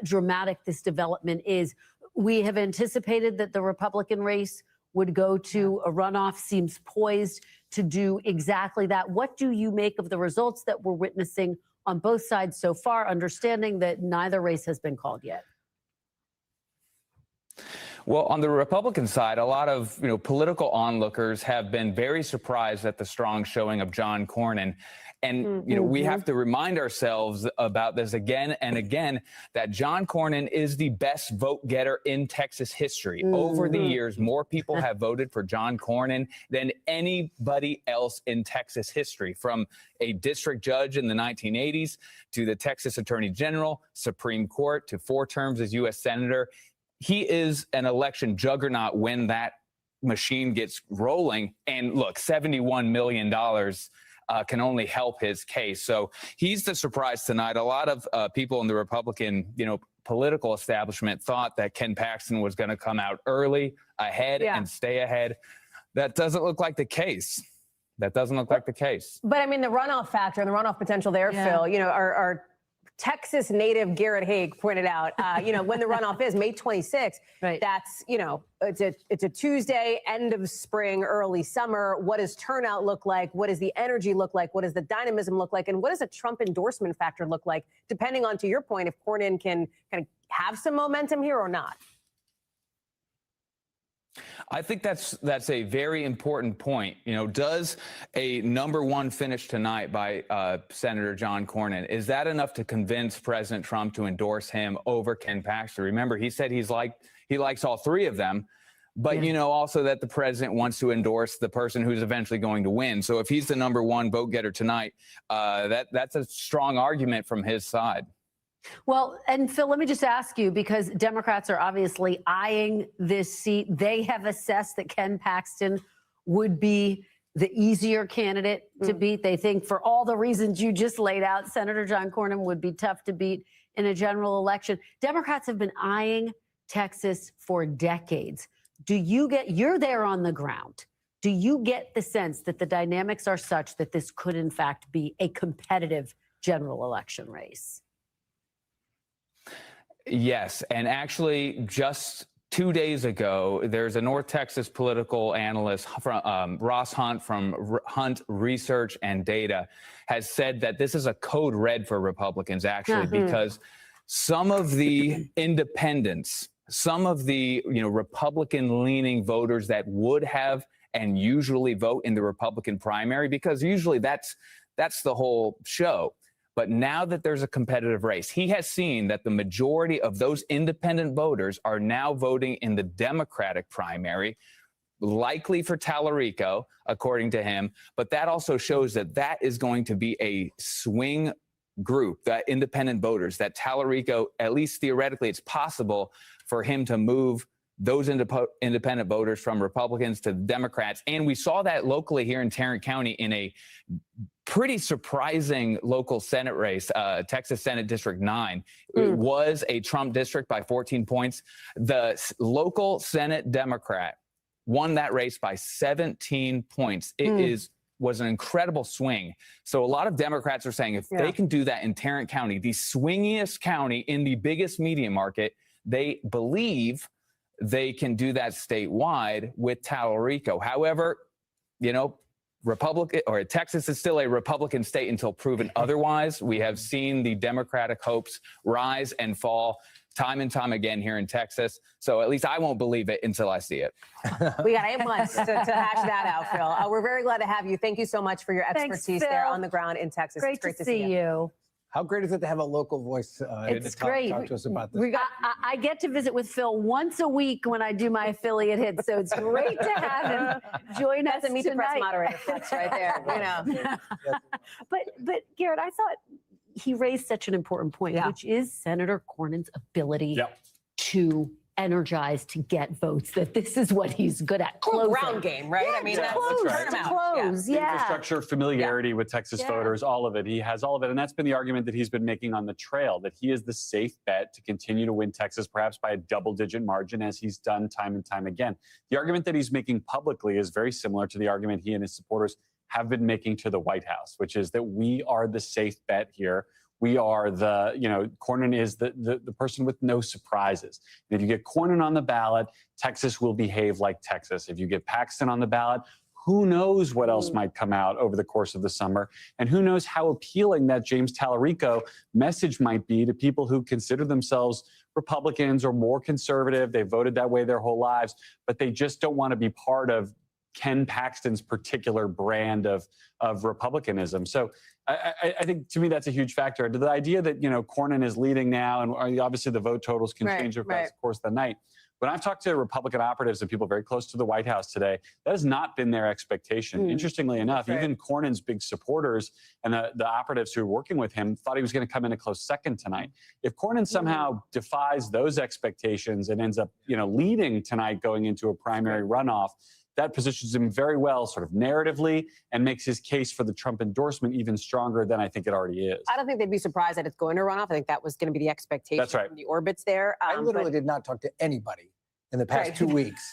dramatic this development is. We have anticipated that the Republican race would go to a runoff, seems poised to do exactly that. What do you make of the results that we're witnessing on both sides so far, understanding that neither race has been called yet? Well, on the Republican side, a lot of political onlookers have been very surprised at the strong showing of John Cornyn. And, we have to remind ourselves about this again and again, that John Cornyn is the best vote getter in Texas history. Over the years, more people have voted for John Cornyn than anybody else in Texas history, from a district judge in the 1980s to the Texas Attorney General, Supreme Court, to 4 terms as U.S. Senator. He is an election juggernaut when that machine gets rolling. And look, $71 million can only help his case. So he's the surprise tonight. A lot of people in the Republican, political establishment thought that Ken Paxton was going to come out early, ahead, and stay ahead. That doesn't look like the case. That doesn't look like the case. But I mean, the runoff factor and the runoff potential there, Phil, our Texas native Garrett Haig pointed out, when the runoff is May 26th, that's, it's a Tuesday, end of spring, early summer. What does turnout look like? What does the energy look like? What does the dynamism look like? And what does a Trump endorsement factor look like, depending on, to your point, if Cornyn can kind of have some momentum here or not? I think that's a very important point. Does a #1 finish tonight by Senator John Cornyn, is that enough to convince President Trump to endorse him over Ken Paxton? Remember, he said he likes all 3 of them, but also that the president wants to endorse the person who's eventually going to win. So if he's the #1 vote getter tonight, that's a strong argument from his side. Well, and Phil, let me just ask you, because Democrats are obviously eyeing this seat. They have assessed that Ken Paxton would be the easier candidate to beat. They think, for all the reasons you just laid out, Senator John Cornyn would be tough to beat in a general election. Democrats have been eyeing Texas for decades. You're there on the ground. Do you get the sense that the dynamics are such that this could, in fact, be a competitive general election race? Yes, and actually just 2 days ago, there's a North Texas political analyst, from Ross Hunt from Hunt Research and Data, has said that this is a code red for Republicans, actually, because some of the independents, some of the Republican-leaning voters that would have and usually vote in the Republican primary, because usually that's the whole show. But now that there's a competitive race, he has seen that the majority of those independent voters are now voting in the Democratic primary, likely for Tallarico, according to him. But that also shows that is going to be a swing group, that independent voters, that Tallarico, at least theoretically, it's possible for him to move those independent voters from Republicans to Democrats. And we saw that locally here in Tarrant County in a pretty surprising local Senate race, Texas Senate District 9. It was a Trump district by 14 points. The local Senate Democrat won that race by 17 points. It was an incredible swing. So a lot of Democrats are saying if they can do that in Tarrant County, the swingiest county in the biggest media market, they believe they can do that statewide with Tallarico. However, Texas is still a Republican state until proven otherwise. We have seen the Democratic hopes rise and fall time and time again here in Texas. So at least I won't believe it until I see it. We got 8 months to hash that out, Phil. We're very glad to have you. Thank you so much for your expertise there on the ground in Texas. Great, it's great to see you. How great is it to have a local voice it's to talk, great. talk to us about this? I get to visit with Phil once a week when I do my affiliate hits, so it's great to have him join us That's a Meet the Press tonight. moderator flex right there. But Garrett, I thought he raised such an important point, which is Senator Cornyn's ability to energize, to get votes, that this is what he's good at. Closing. Ground game, right? I mean, that's right. turnout. Close, Infrastructure, familiarity with Texas voters, all of it. He has all of it. And that's been the argument that he's been making on the trail, that he is the safe bet to continue to win Texas, perhaps by a double-digit margin, as he's done time and time again. The argument that he's making publicly is very similar to the argument he and his supporters have been making to the White House, which is that we are the safe bet here. We are Cornyn is the person with no surprises. And if you get Cornyn on the ballot, Texas will behave like Texas. If you get Paxton on the ballot, who knows what else might come out over the course of the summer? And who knows how appealing that James Tallarico message might be to people who consider themselves Republicans or more conservative. They voted that way their whole lives, but they just don't want to be part of Ken Paxton's particular brand of Republicanism. So I think, to me, that's a huge factor. The idea that, Cornyn is leading now, and obviously the vote totals can change over the course of the night. When I've talked to Republican operatives and people very close to the White House today, that has not been their expectation. Interestingly enough, even Cornyn's big supporters and the operatives who are working with him thought he was going to come in a close second tonight. If Cornyn somehow defies those expectations and ends up, leading tonight going into a primary runoff, that positions him very well sort of narratively and makes his case for the Trump endorsement even stronger than I think it already is. I don't think they'd be surprised that it's going to run off. I think that was going to be the expectation from the orbits there. I literally did not talk to anybody in the past 2 weeks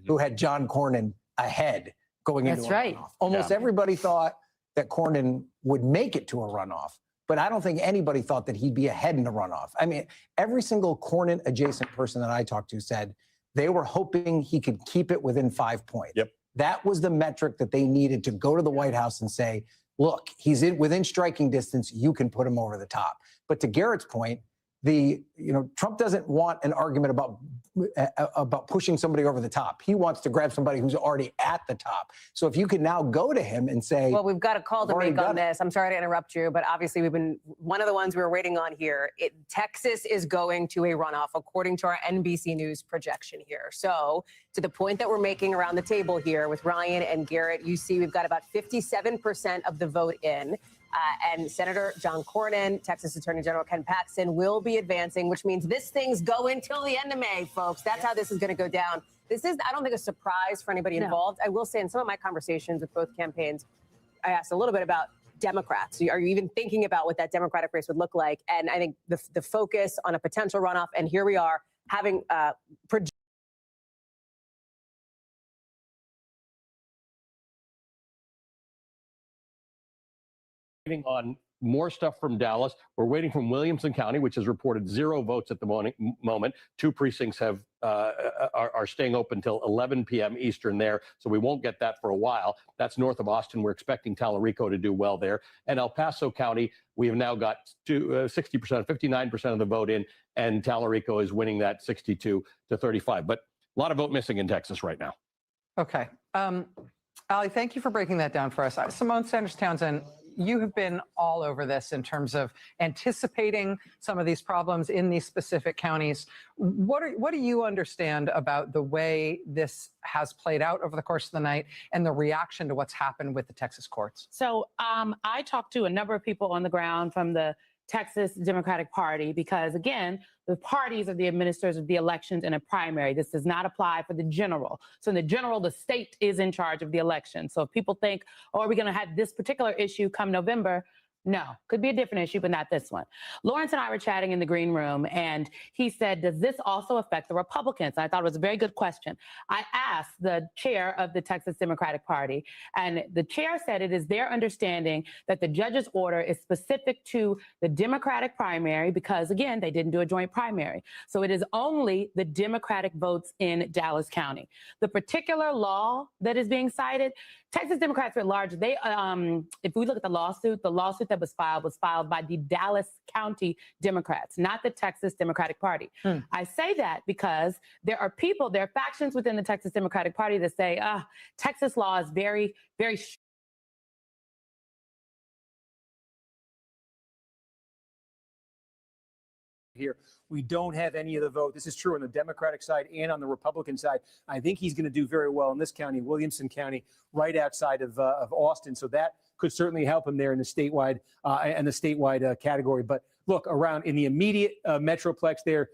who had John Cornyn ahead going into a runoff. Almost everybody thought that Cornyn would make it to a runoff, but I don't think anybody thought that he'd be ahead in the runoff. I mean, every single Cornyn adjacent person that I talked to said they were hoping he could keep it within 5 points. That was the metric that they needed to go to the White House and say, look, he's within striking distance. You can put him over the top. But to Garrett's point, Trump doesn't want an argument about pushing somebody over the top. He wants to grab somebody who's already at the top. So if you can now go to him and say, well, we've got a call to make on this. I'm sorry to interrupt you, but obviously one of the ones we were waiting on here. Texas is going to a runoff according to our NBC News projection here. So to the point that we're making around the table here with Ryan and Garrett, you see we've got about 57% of the vote in. And Senator John Cornyn, Texas Attorney General Ken Paxton will be advancing, which means this thing's going till the end of May, folks. That's how this is going to go down. This is, I don't think, a surprise for anybody involved. I will say in some of my conversations with both campaigns, I asked a little bit about Democrats. Are you even thinking about what that Democratic race would look like? And I think the focus on a potential runoff, and here we are having Waiting on more stuff from Dallas. We're waiting from Williamson County, which has reported 0 votes at the moment. 2 precincts are staying open until 11 p.m. Eastern there, so we won't get that for a while. That's north of Austin. We're expecting Tallarico to do well there. And El Paso County, we have now got 60%, 59% of the vote in, and Tallarico is winning that 62 to 35. But a lot of vote missing in Texas right now. Okay. Ali, thank you for breaking that down for us. Simone Sanders Townsend, you have been all over this in terms of anticipating some of these problems in these specific counties. What do you understand about the way this has played out over the course of the night and the reaction to what's happened with the Texas courts? So I talked to a number of people on the ground from the Texas Democratic Party because, again, the parties are the administrators of the elections in a primary. This does not apply for the general. So in the general, the state is in charge of the election. So if people think, oh, are we going to have this particular issue come November? No, could be a different issue, but not this one. Lawrence and I were chatting in the green room, and he said, does this also affect the Republicans? And I thought it was a very good question. I asked the chair of the Texas Democratic Party, and the chair said it is their understanding that the judge's order is specific to the Democratic primary because, again, they didn't do a joint primary. So it is only the Democratic votes in Dallas County. The particular law that is being cited, Texas Democrats at large, they, if we look at the lawsuit that was filed by the Dallas County Democrats, not the Texas Democratic Party. I say that because there are factions within the Texas Democratic Party that say, Texas law is very, very here. We don't have any of the vote. This is true on the Democratic side and on the Republican side. I think he's going to do very well in this county, Williamson County, right outside of Austin. So that could certainly help him there in the statewide category. But look, around in the immediate metroplex there,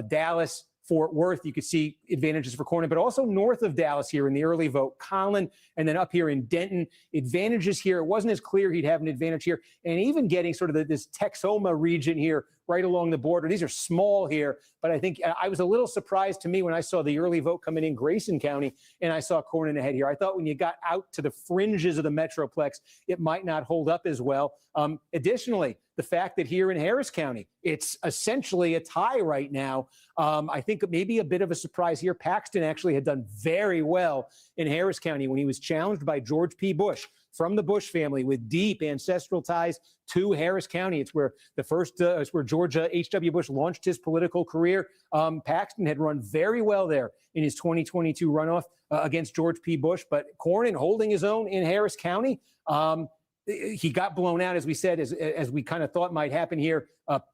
Dallas, Fort Worth, you could see advantages for Cornyn, but also north of Dallas here in the early vote, Collin, and then up here in Denton, advantages here. It wasn't as clear he'd have an advantage here. And even getting sort of this Texoma region here right along the border. These are small here, but I think I was a little surprised to me when I saw the early vote coming in Grayson County and I saw Cornyn ahead here. I thought when you got out to the fringes of the Metroplex, it might not hold up as well. Additionally, the fact that here in Harris County, it's essentially a tie right now. I think maybe a bit of a surprise here. Paxton actually had done very well in Harris County when he was challenged by George P. Bush, from the Bush family with deep ancestral ties to Harris County. It's where it's where George H.W. Bush launched his political career. Paxton had run very well there in his 2022 runoff against George P. Bush, but Cornyn holding his own in Harris County. He got blown out, as we said, as we kind of thought might happen here.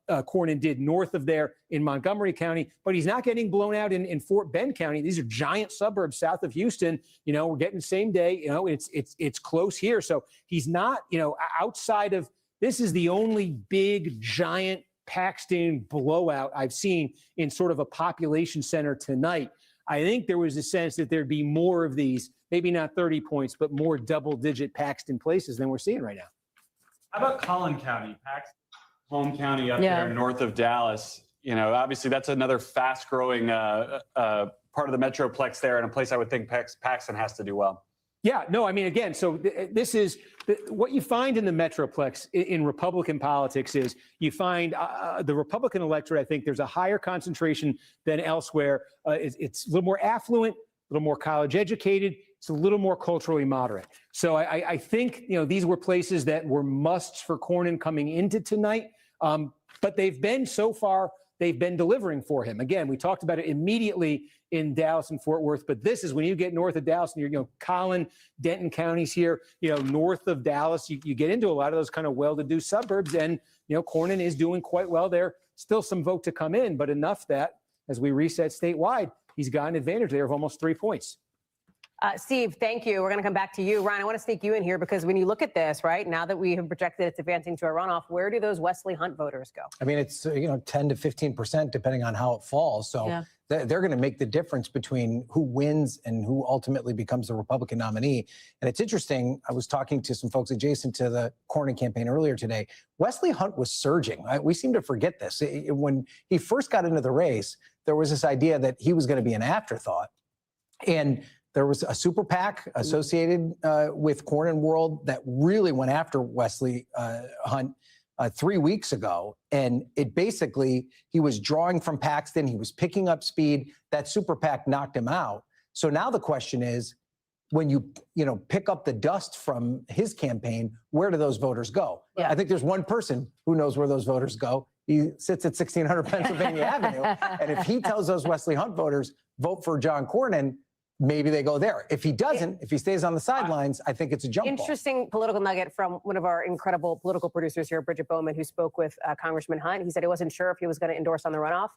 Cornyn did north of there in Montgomery County, but he's not getting blown out in Fort Bend County. These are giant suburbs south of Houston. We're getting same day. It's close here. So he's not, outside of, this is the only big giant Paxton blowout I've seen in sort of a population center tonight. I think there was a sense that there'd be more of these, maybe not 30 points, but more double-digit Paxton places than we're seeing right now. How about Collin County, Paxton, home county up there north of Dallas? Obviously that's another fast-growing part of the Metroplex there, and a place I would think Paxton has to do well. Yeah, no, I mean, again, so this is what you find in the Metroplex in Republican politics is you find the Republican electorate, I think there's a higher concentration than elsewhere. It's a little more affluent, a little more college educated. It's a little more culturally moderate. So I think, these were places that were musts for Cornyn coming into tonight. But they've been delivering for him. Again, we talked about it immediately in Dallas and Fort Worth, but this is when you get north of Dallas and you're, Collin, Denton counties here, north of Dallas, you get into a lot of those kind of well-to-do suburbs, and, Cornyn is doing quite well there. Still some vote to come in, but enough that as we reset statewide, he's got an advantage there of almost 3 points. Steve, thank you. We're going to come back to you. Ryan, I want to sneak you in here because when you look at this, right, now that we have projected it's advancing to a runoff, where do those Wesley Hunt voters go? I mean, it's, 10 to 15%, depending on how it falls. So they're going to make the difference between who wins and who ultimately becomes the Republican nominee. And it's interesting. I was talking to some folks adjacent to the Cornyn campaign earlier today. Wesley Hunt was surging. We seem to forget this. When he first got into the race, there was this idea that he was going to be an afterthought. And there was a super PAC associated with Cornyn World that really went after Wesley Hunt 3 weeks ago. And it basically, he was drawing from Paxton. He was picking up speed. That super PAC knocked him out. So now the question is, when you pick up the dust from his campaign, where do those voters go? Yeah. I think there's one person who knows where those voters go. He sits at 1600 Pennsylvania Avenue. And if he tells those Wesley Hunt voters, vote for John Cornyn, maybe they go there. If he doesn't, if he stays on the sidelines, I think it's a jump ball. Interesting political nugget from one of our incredible political producers here, Bridget Bowman, who spoke with Congressman Hunt. He said he wasn't sure if he was going to endorse on the runoff.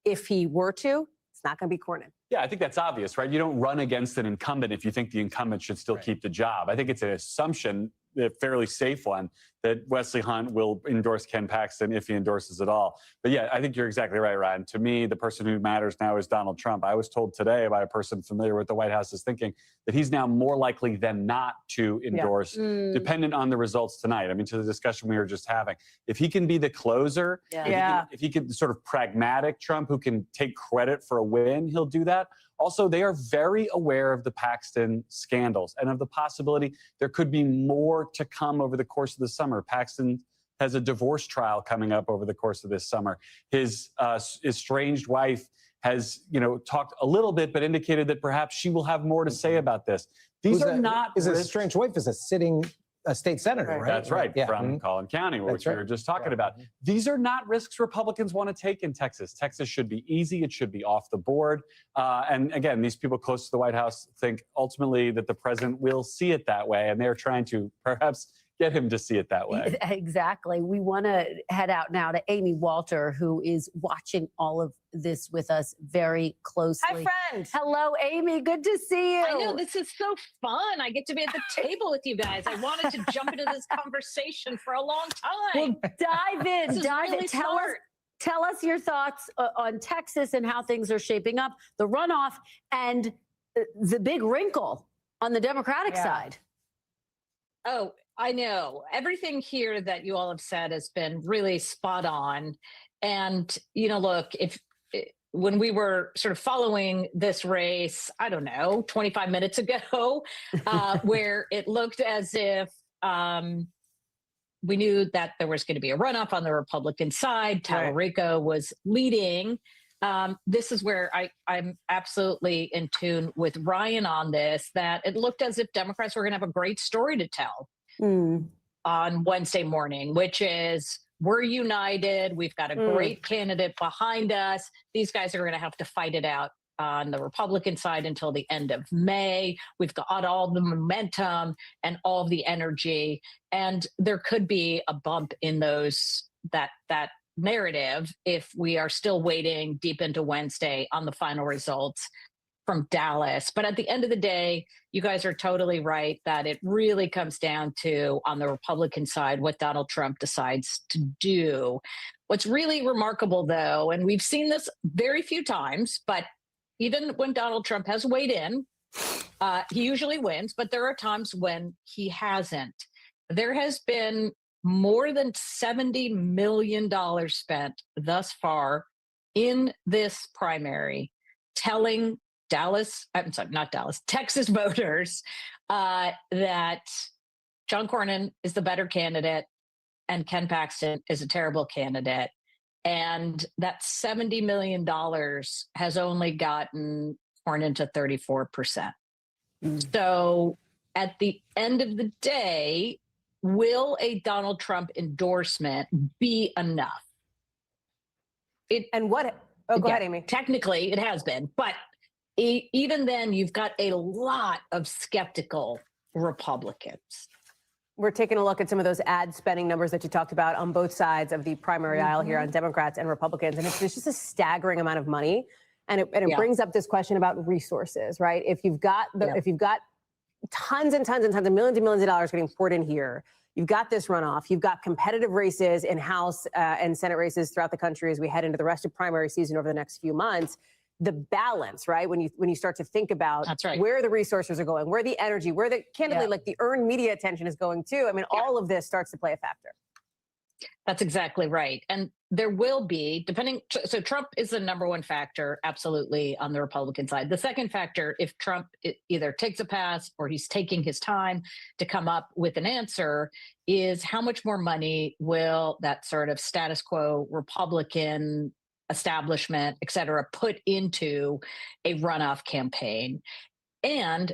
If he were to, it's not going to be Cornyn. Yeah, I think that's obvious, right? You don't run against an incumbent if you think the incumbent should still keep the job. I think it's an assumption, a fairly safe one, that Wesley Hunt will endorse Ken Paxton if he endorses at all. But yeah, I think you're exactly right, Ryan. To me, the person who matters now is Donald Trump. I was told today by a person familiar with the White House's thinking that he's now more likely than not to endorse, dependent on the results tonight. I mean, to the discussion we were just having. If he can be the closer, if he can sort of pragmatic Trump who can take credit for a win, he'll do that. Also, they are very aware of the Paxton scandals and of the possibility there could be more to come over the course of the summer. Paxton has a divorce trial coming up over the course of this summer. His estranged wife has, talked a little bit, but indicated that perhaps she will have more to say about this. These are not his estranged wife is a sitting state senator, right? That's right, from Collin County, which we were just talking about. These are not risks Republicans want to take in Texas. Texas should be easy. It should be off the board. And again, these people close to the White House think ultimately that the president will see it that way, and they're trying to perhaps get him to see it that way. Exactly. We want to head out now to Amy Walter, who is watching all of this with us very closely. Hi, friend. Hello, Amy. Good to see you. I know, this is so fun. I get to be at the table with you guys. I wanted to jump into this conversation for a long time. Well, dive in. This is Dive really in. smart. Tell us your thoughts on Texas and how things are shaping up, the runoff, and the big wrinkle on the Democratic side. Oh, I know. Everything here that you all have said has been really spot on. And, look, when we were sort of following this race, I don't know, 25 minutes ago, where it looked as if we knew that there was going to be a runoff on the Republican side. Tallarico was leading. this is where I'm absolutely in tune with Ryan on this, that it looked as if Democrats were going to have a great story to tell on Wednesday morning, which is we're united. We've got a great candidate behind us. These guys are going to have to fight it out on the Republican side until the end of May. We've got all the momentum and all the energy, and there could be a bump in that narrative if we are still waiting deep into Wednesday on the final results from Dallas. But at the end of the day, you guys are totally right that it really comes down to, on the Republican side, what Donald Trump decides to do. What's really remarkable, though, and we've seen this very few times, but even when Donald Trump has weighed in, he usually wins, but there are times when he hasn't. There has been more than $70 million spent thus far in this primary, telling Texas voters that John Cornyn is the better candidate and Ken Paxton is a terrible candidate. And that $70 million has only gotten Cornyn to 34%. So at the end of the day, will a Donald Trump endorsement be enough? Go ahead, Amy. Technically, it has been. But even then, you've got a lot of skeptical Republicans. We're taking a look at some of those ad spending numbers that you talked about on both sides of the primary aisle here on Democrats and Republicans. And it's just a staggering amount of money. And it brings up this question about resources, right? If you've got tons and tons and tons of millions and millions of dollars getting poured in here, you've got this runoff, you've got competitive races in House and Senate races throughout the country as we head into the rest of primary season over the next few months. The balance, right? When you start to think about where the resources are going, where the energy, where the like the earned media attention is going too. I mean, all of this starts to play a factor. That's exactly right. And there will be, so Trump is the number one factor, absolutely, on the Republican side. The second factor, if Trump either takes a pass or he's taking his time to come up with an answer, is how much more money will that sort of status quo Republican establishment, et cetera, put into a runoff campaign. And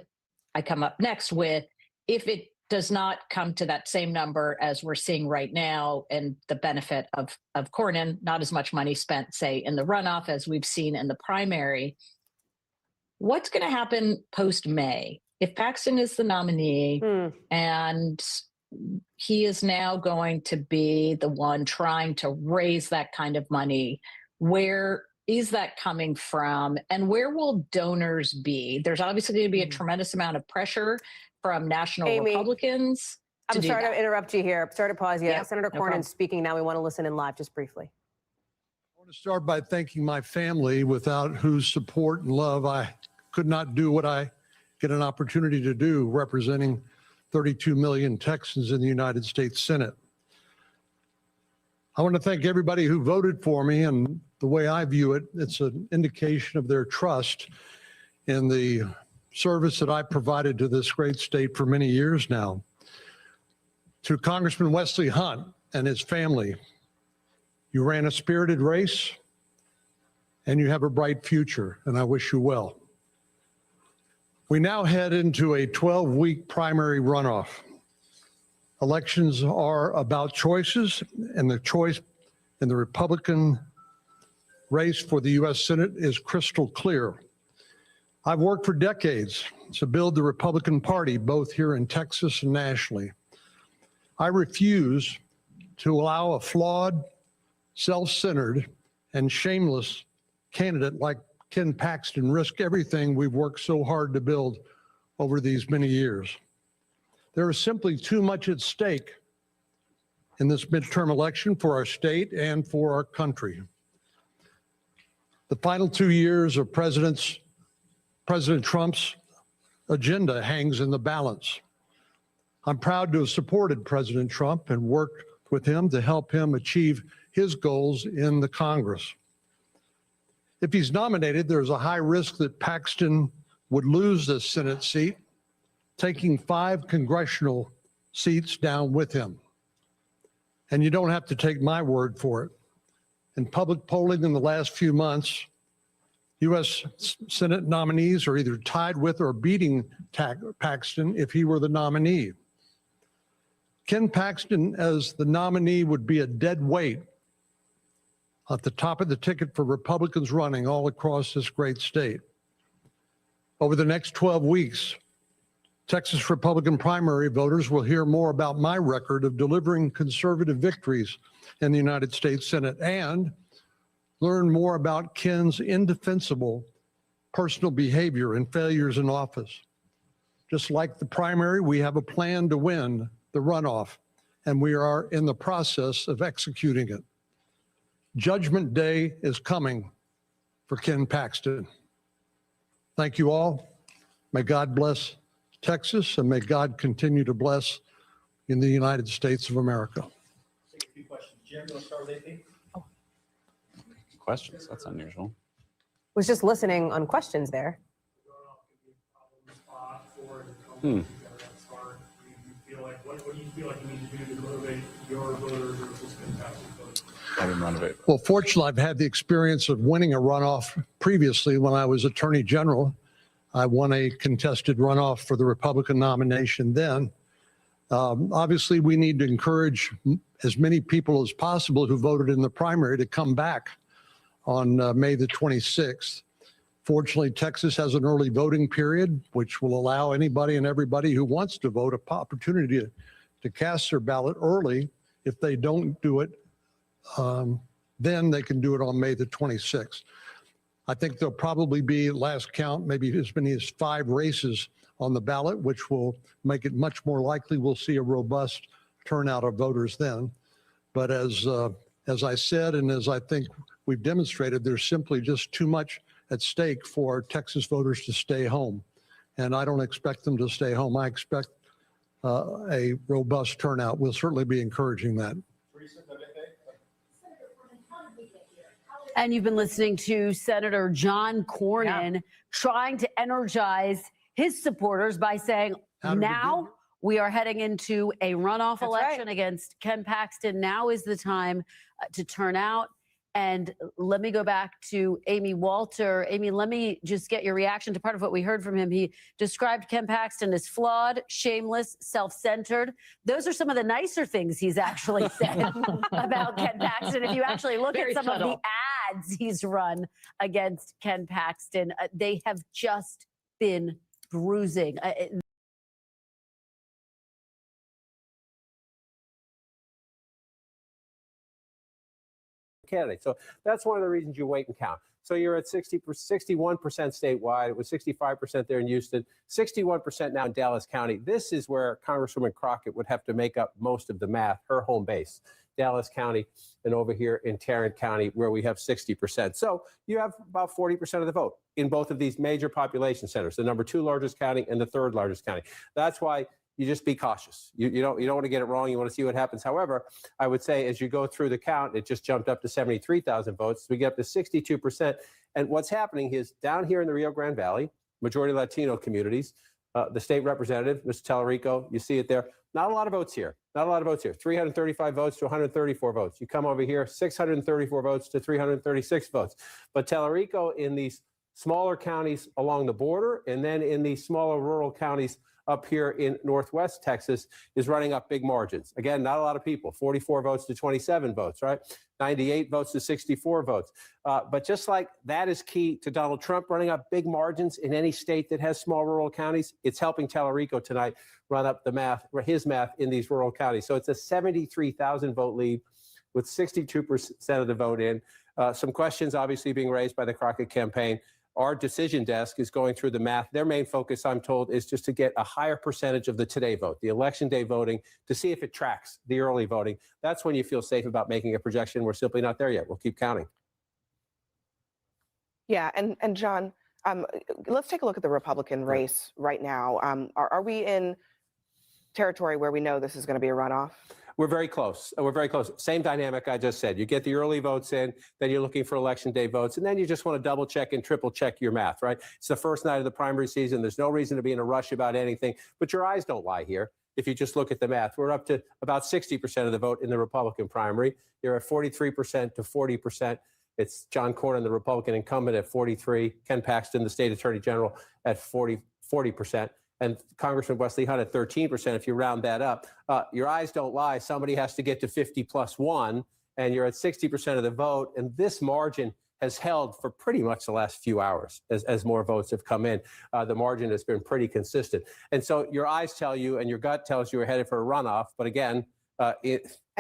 I come up next with, if it does not come to that same number as we're seeing right now, and the benefit of Cornyn, not as much money spent, say, in the runoff as we've seen in the primary, what's going to happen post-May? If Paxton is the nominee and he is now going to be the one trying to raise that kind of money, where is that coming from, and where will donors be? There's obviously going to be a tremendous amount of pressure from national Republicans. I'm sorry to interrupt you here. Sorry to pause you. Senator Cornyn speaking now. We want to listen in live just briefly. I want to start by thanking my family, without whose support and love I could not do what I get an opportunity to do, representing 32 million Texans in the United States Senate. I want to thank everybody who voted for me, and the way I view it, it's an indication of their trust in the service that I provided to this great state for many years now. To Congressman Wesley Hunt and his family, you ran a spirited race and you have a bright future, and I wish you well. We now head into a 12-week primary runoff. Elections are about choices, and the choice in the Republican race for the U.S. Senate is crystal clear. I've worked for decades to build the Republican Party, both here in Texas and nationally. I refuse to allow a flawed, self-centered, and shameless candidate like Ken Paxton risk everything we've worked so hard to build over these many years. There is simply too much at stake in this midterm election for our state and for our country. The final 2 years of President Trump's agenda hangs in the balance. I'm proud to have supported President Trump and worked with him to help him achieve his goals in the Congress. If he's nominated, there's a high risk that Paxton would lose this Senate seat, taking 5 congressional seats down with him. And you don't have to take my word for it. In public polling in the last few months, U.S. Senate nominees are either tied with or beating Paxton if he were the nominee. Ken Paxton as the nominee would be a dead weight at the top of the ticket for Republicans running all across this great state. Over the next 12 weeks, Texas Republican primary voters will hear more about my record of delivering conservative victories in the United States Senate and learn more about Ken's indefensible personal behavior and failures in office. Just like the primary, we have a plan to win the runoff, and we are in the process of executing it. Judgment Day is coming for Ken Paxton. Thank you all. May God bless Texas, and may God continue to bless in the United States of America. Jim, you'll start with AP? Questions? That's unusual. Was just listening on questions there. Hmm. What do you feel like you need to do to motivate your voters or just voters? I didn't motivate. Well, fortunately, I've had the experience of winning a runoff previously when I was Attorney General. I won a contested runoff for the Republican nomination then. Obviously, we need to encourage as many people as possible who voted in the primary to come back on May the 26th. Fortunately, Texas has an early voting period, which will allow anybody and everybody who wants to vote an opportunity to cast their ballot early. If they don't do it, then they can do it on May the 26th. I think there'll probably be, last count, maybe as many as 5 races on the ballot, which will make it much more likely we'll see a robust turnout of voters then. But as I said, and as I think we've demonstrated, there's simply just too much at stake for Texas voters to stay home. And I don't expect them to stay home. I expect a robust turnout. We'll certainly be encouraging that. And you've been listening to Senator John Cornyn trying to energize his supporters by saying, now we are heading into a runoff election against Ken Paxton. Now is the time to turn out. And let me go back to Amy Walter. Amy, let me just get your reaction to part of what we heard from him. He described Ken Paxton as flawed, shameless, self-centered. Those are some of the nicer things he's actually said about Ken Paxton. If you actually look at some of the ads he's run against Ken Paxton, they have just been bruising. Candidate. So that's one of the reasons you wait and count. So you're at 61% statewide. It was 65% there in Houston, 61% now in Dallas County. This is where Congresswoman Crockett would have to make up most of the math, her home base, Dallas County, and over here in Tarrant County, where we have 60%. So you have about 40% of the vote in both of these major population centers, the number 2 largest county and the 3rd largest county. That's why you just be cautious. You don't want to get it wrong. You want to see what happens. However, I would say as you go through the count, it just jumped up to 73,000 votes. We get up to 62%. And what's happening is down here in the Rio Grande Valley, majority Latino communities, the state representative, Mr. Tallarico, you see it there. Not a lot of votes here. Not a lot of votes here. 335 votes to 134 votes. You come over here, 634 votes to 336 votes. But Tallarico in these smaller counties along the border, and then in these smaller rural counties up here in Northwest Texas, is running up big margins. Again, not a lot of people, 44 votes to 27 votes, right? 98 votes to 64 votes. But just like that is key to Donald Trump running up big margins in any state that has small rural counties, it's helping Tallarico tonight run up his math in these rural counties. So it's a 73,000 vote lead with 62% of the vote in. Some questions obviously being raised by the Crockett campaign. Our decision desk is going through the math. Their main focus, I'm told, is just to get a higher percentage of the today vote, the election day voting, to see if it tracks the early voting. That's when you feel safe about making a projection. We're simply not there yet. We'll keep counting. Yeah, and John, let's take a look at the Republican race right now. Are we in territory where we know this is going to be a runoff? We're very close. We're very close. Same dynamic I just said. You get the early votes in, then you're looking for election day votes, and then you just want to double check and triple check your math, right? It's the first night of the primary season. There's no reason to be in a rush about anything, but your eyes don't lie here. If you just look at the math, we're up to about 60% of the vote in the Republican primary. You're at 43% to 40% It's John Cornyn, the Republican incumbent, at 43, Ken Paxton, the state attorney general, at 40%, and Congressman Wesley Hunt at 13%. If you round that up, your eyes don't lie. Somebody has to get to 50 plus 1, and you're at 60% of the vote. And this margin has held for pretty much the last few hours as more votes have come in. The margin has been pretty consistent. And so your eyes tell you and your gut tells you we're headed for a runoff. But again,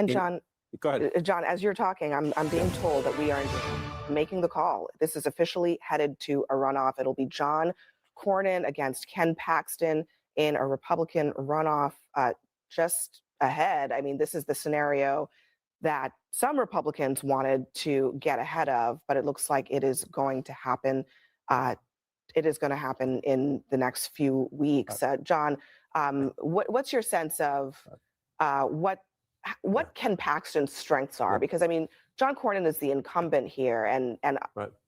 John, go ahead. John, as you're talking, I'm being told that we are making the call. This is officially headed to a runoff. It'll be John Cornyn against Ken Paxton in a Republican runoff just ahead. I mean, this is the scenario that some Republicans wanted to get ahead of, but it looks like it is going to happen. It is going to happen in the next few weeks. John, what's your sense of what Ken Paxton's strengths are? Because I mean, John Cornyn is the incumbent here, and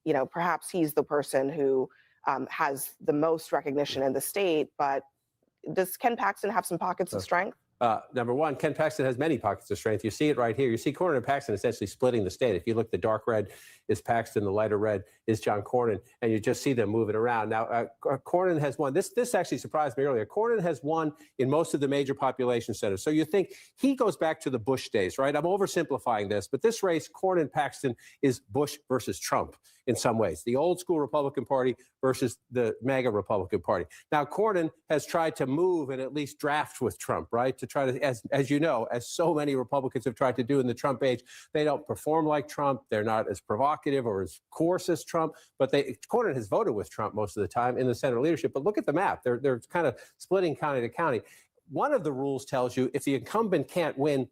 you know, perhaps he's the person who has the most recognition in the state. But does Ken Paxton have some pockets of strength? Number one, Ken Paxton has many pockets of strength. You see it right here. You see Cornyn and Paxton essentially splitting the state. If you look, the dark red is Paxton, the lighter red is John Cornyn, and you just see them moving around. Now, Cornyn has won. This actually surprised me earlier. Cornyn has won in most of the major population centers. So you think he goes back to the Bush days, right? I'm oversimplifying this, but this race, Cornyn-Paxton, is Bush versus Trump in some ways. The old school Republican Party versus the MAGA Republican Party. Now, Cornyn has tried to move and at least draft with Trump, right? To try to, as you know, as so many Republicans have tried to do in the Trump age, they don't perform like Trump. They're not as provocative or as coarse as Trump, but Cornyn has voted with Trump most of the time in the Senate leadership. But look at the map. They're kind of splitting county to county. One of the rules tells you if the incumbent can't win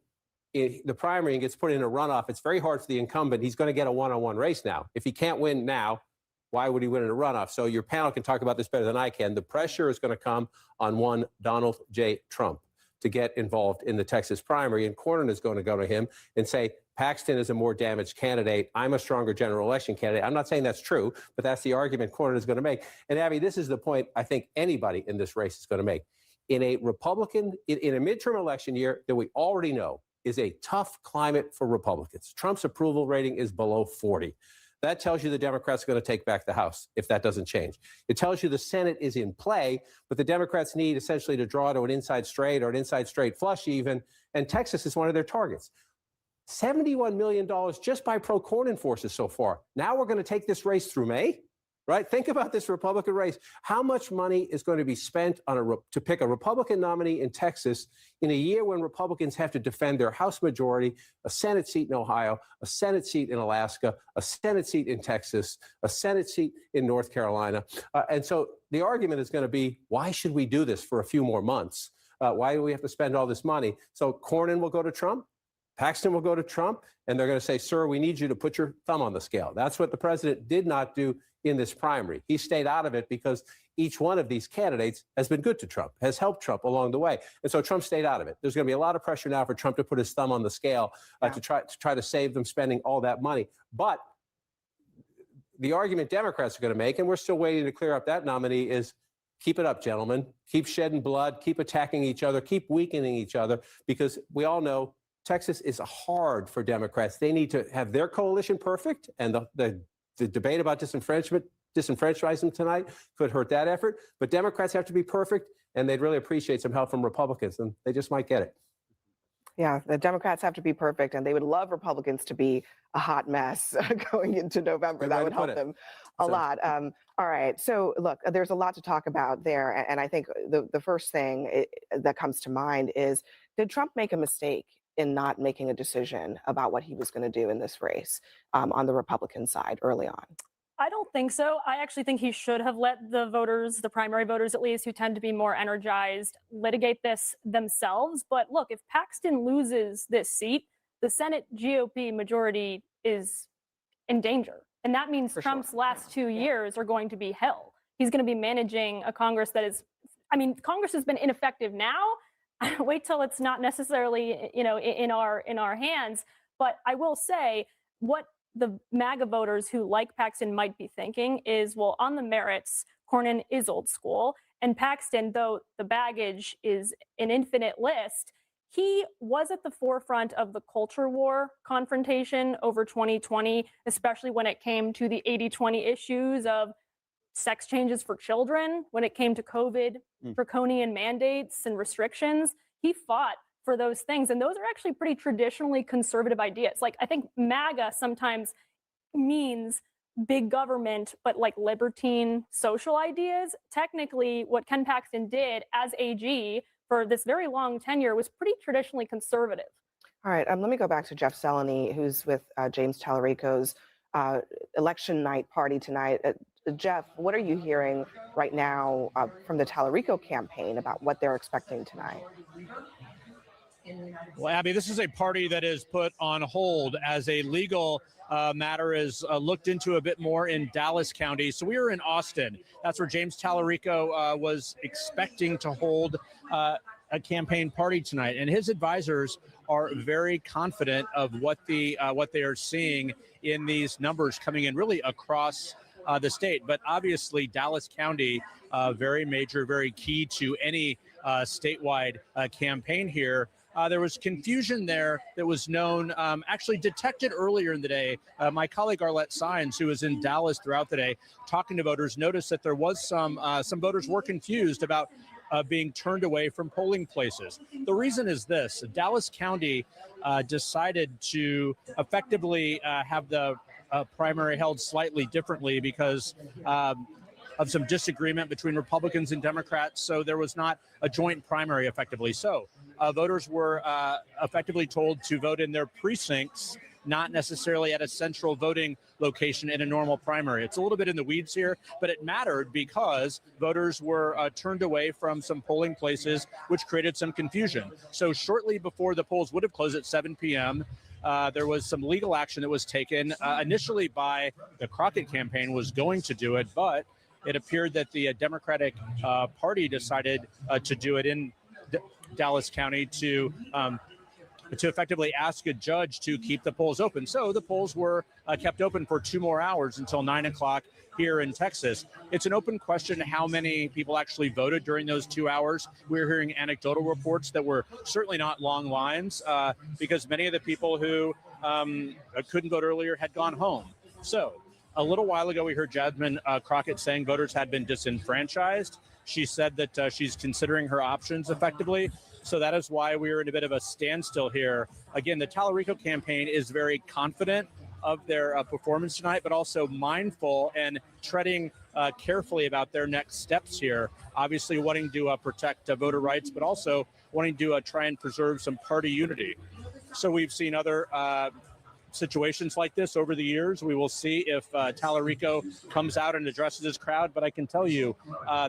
the primary and gets put in a runoff, it's very hard for the incumbent. He's going to get a one-on-one race now. If he can't win now, why would he win in a runoff? So your panel can talk about this better than I can. The pressure is going to come on one Donald J. Trump to get involved in the Texas primary. And Cornyn is going to go to him and say, Paxton is a more damaged candidate. I'm a stronger general election candidate. I'm not saying that's true, but that's the argument Cornyn is going to make. And Abby, this is the point I think anybody in this race is going to make. In a Republican, in a midterm election year that we already know is a tough climate for Republicans. Trump's approval rating is below 40. That tells you the Democrats are going to take back the House if that doesn't change. It tells you the Senate is in play, but the Democrats need essentially to draw to an inside straight or an inside straight flush even, and Texas is one of their targets. $71 million just by pro-Cornyn forces so far. Now we're going to take this race through May, right? Think about this Republican race. How much money is going to be spent on to pick a Republican nominee in Texas in a year when Republicans have to defend their House majority, a Senate seat in Ohio, a Senate seat in Alaska, a Senate seat in Texas, a Senate seat in North Carolina? And so the argument is going to be, why should we do this for a few more months? Why do we have to spend all this money? So Cornyn will go to Trump. Paxton will go to Trump, and they're going to say, sir, we need you to put your thumb on the scale. That's what the president did not do in this primary. He stayed out of it because each one of these candidates has been good to Trump, has helped Trump along the way. And so Trump stayed out of it. There's going to be a lot of pressure now for Trump to put his thumb on the scale to try to save them spending all that money. But the argument Democrats are going to make, and we're still waiting to clear up that nominee, is keep it up, gentlemen. Keep shedding blood, keep attacking each other, keep weakening each other, because we all know Texas is hard for Democrats. They need to have their coalition perfect, and the debate about disenfranchising tonight could hurt that effort. But Democrats have to be perfect, and they'd really appreciate some help from Republicans, and they just might get it. Yeah, the Democrats have to be perfect, and they would love Republicans to be a hot mess going into November. That would help them a lot. All right. So, look, there's a lot to talk about there. And I think the first thing that comes to mind is, did Trump make a mistake in not making a decision about what he was going to do in this race on the Republican side early on? I don't think so. I actually think he should have let the voters, the primary voters at least, who tend to be more energized, litigate this themselves. But look, if Paxton loses this seat, the Senate GOP majority is in danger. And that means Trump's last 2 years are going to be hell. He's going to be managing a Congress that is, I mean, Congress has been ineffective now. Wait till it's not necessarily, you know, in our hands. But I will say, what the MAGA voters who like Paxton might be thinking is, well, on the merits, Cornyn is old school, and Paxton, though the baggage is an infinite list, he was at the forefront of the culture war confrontation over 2020, especially when it came to the 80-20 issues of sex changes for children, when it came to COVID, draconian mandates and restrictions. He fought for those things. And those are actually pretty traditionally conservative ideas. Like, I think MAGA sometimes means big government, but like libertine social ideas. Technically, what Ken Paxton did as AG for this very long tenure was pretty traditionally conservative. All right, let me go back to Jeff Seleny, who's with James Tallarico's election night party tonight. Jeff, what are you hearing right now from the Tallarico campaign about what they're expecting tonight? Well, Abby, this is a party that is put on hold as a legal matter is looked into a bit more in Dallas County. So we are in Austin. That's where James Tallarico was expecting to hold a campaign party tonight, and his advisors are very confident of what they are seeing in these numbers coming in really across the state. But obviously, Dallas County, very major, very key to any statewide campaign here. There was confusion there that was known, actually detected earlier in the day. My colleague Arlette Sines, who was in Dallas throughout the day talking to voters, noticed that there was some voters were confused about being turned away from polling places. The reason is this: Dallas County decided to effectively have the primary held slightly differently because of some disagreement between Republicans and Democrats. So there was not a joint primary effectively. So voters were effectively told to vote in their precincts, not necessarily at a central voting location in a normal primary. It's a little bit in the weeds here, but it mattered because voters were turned away from some polling places, which created some confusion. So shortly before the polls would have closed at 7 p.m., there was some legal action that was taken initially by the Crockett campaign was going to do it, but it appeared that the Democratic Party decided to do it in Dallas County to effectively ask a judge to keep the polls open. So the polls were kept open for 2 more hours until 9 o'clock here in Texas. It's an open question how many people actually voted during those 2 hours. We're hearing anecdotal reports that were certainly not long lines because many of the people who couldn't vote earlier had gone home. So a little while ago, we heard Jasmine Crockett saying voters had been disenfranchised. She said that she's considering her options effectively. So that is why we are in a bit of a standstill here. Again, the Tallarico campaign is very confident of their performance tonight, but also mindful and treading carefully about their next steps here. Obviously wanting to protect voter rights, but also wanting to try and preserve some party unity. So we've seen other situations like this over the years. We will see if Tallarico comes out and addresses his crowd. But I can tell you,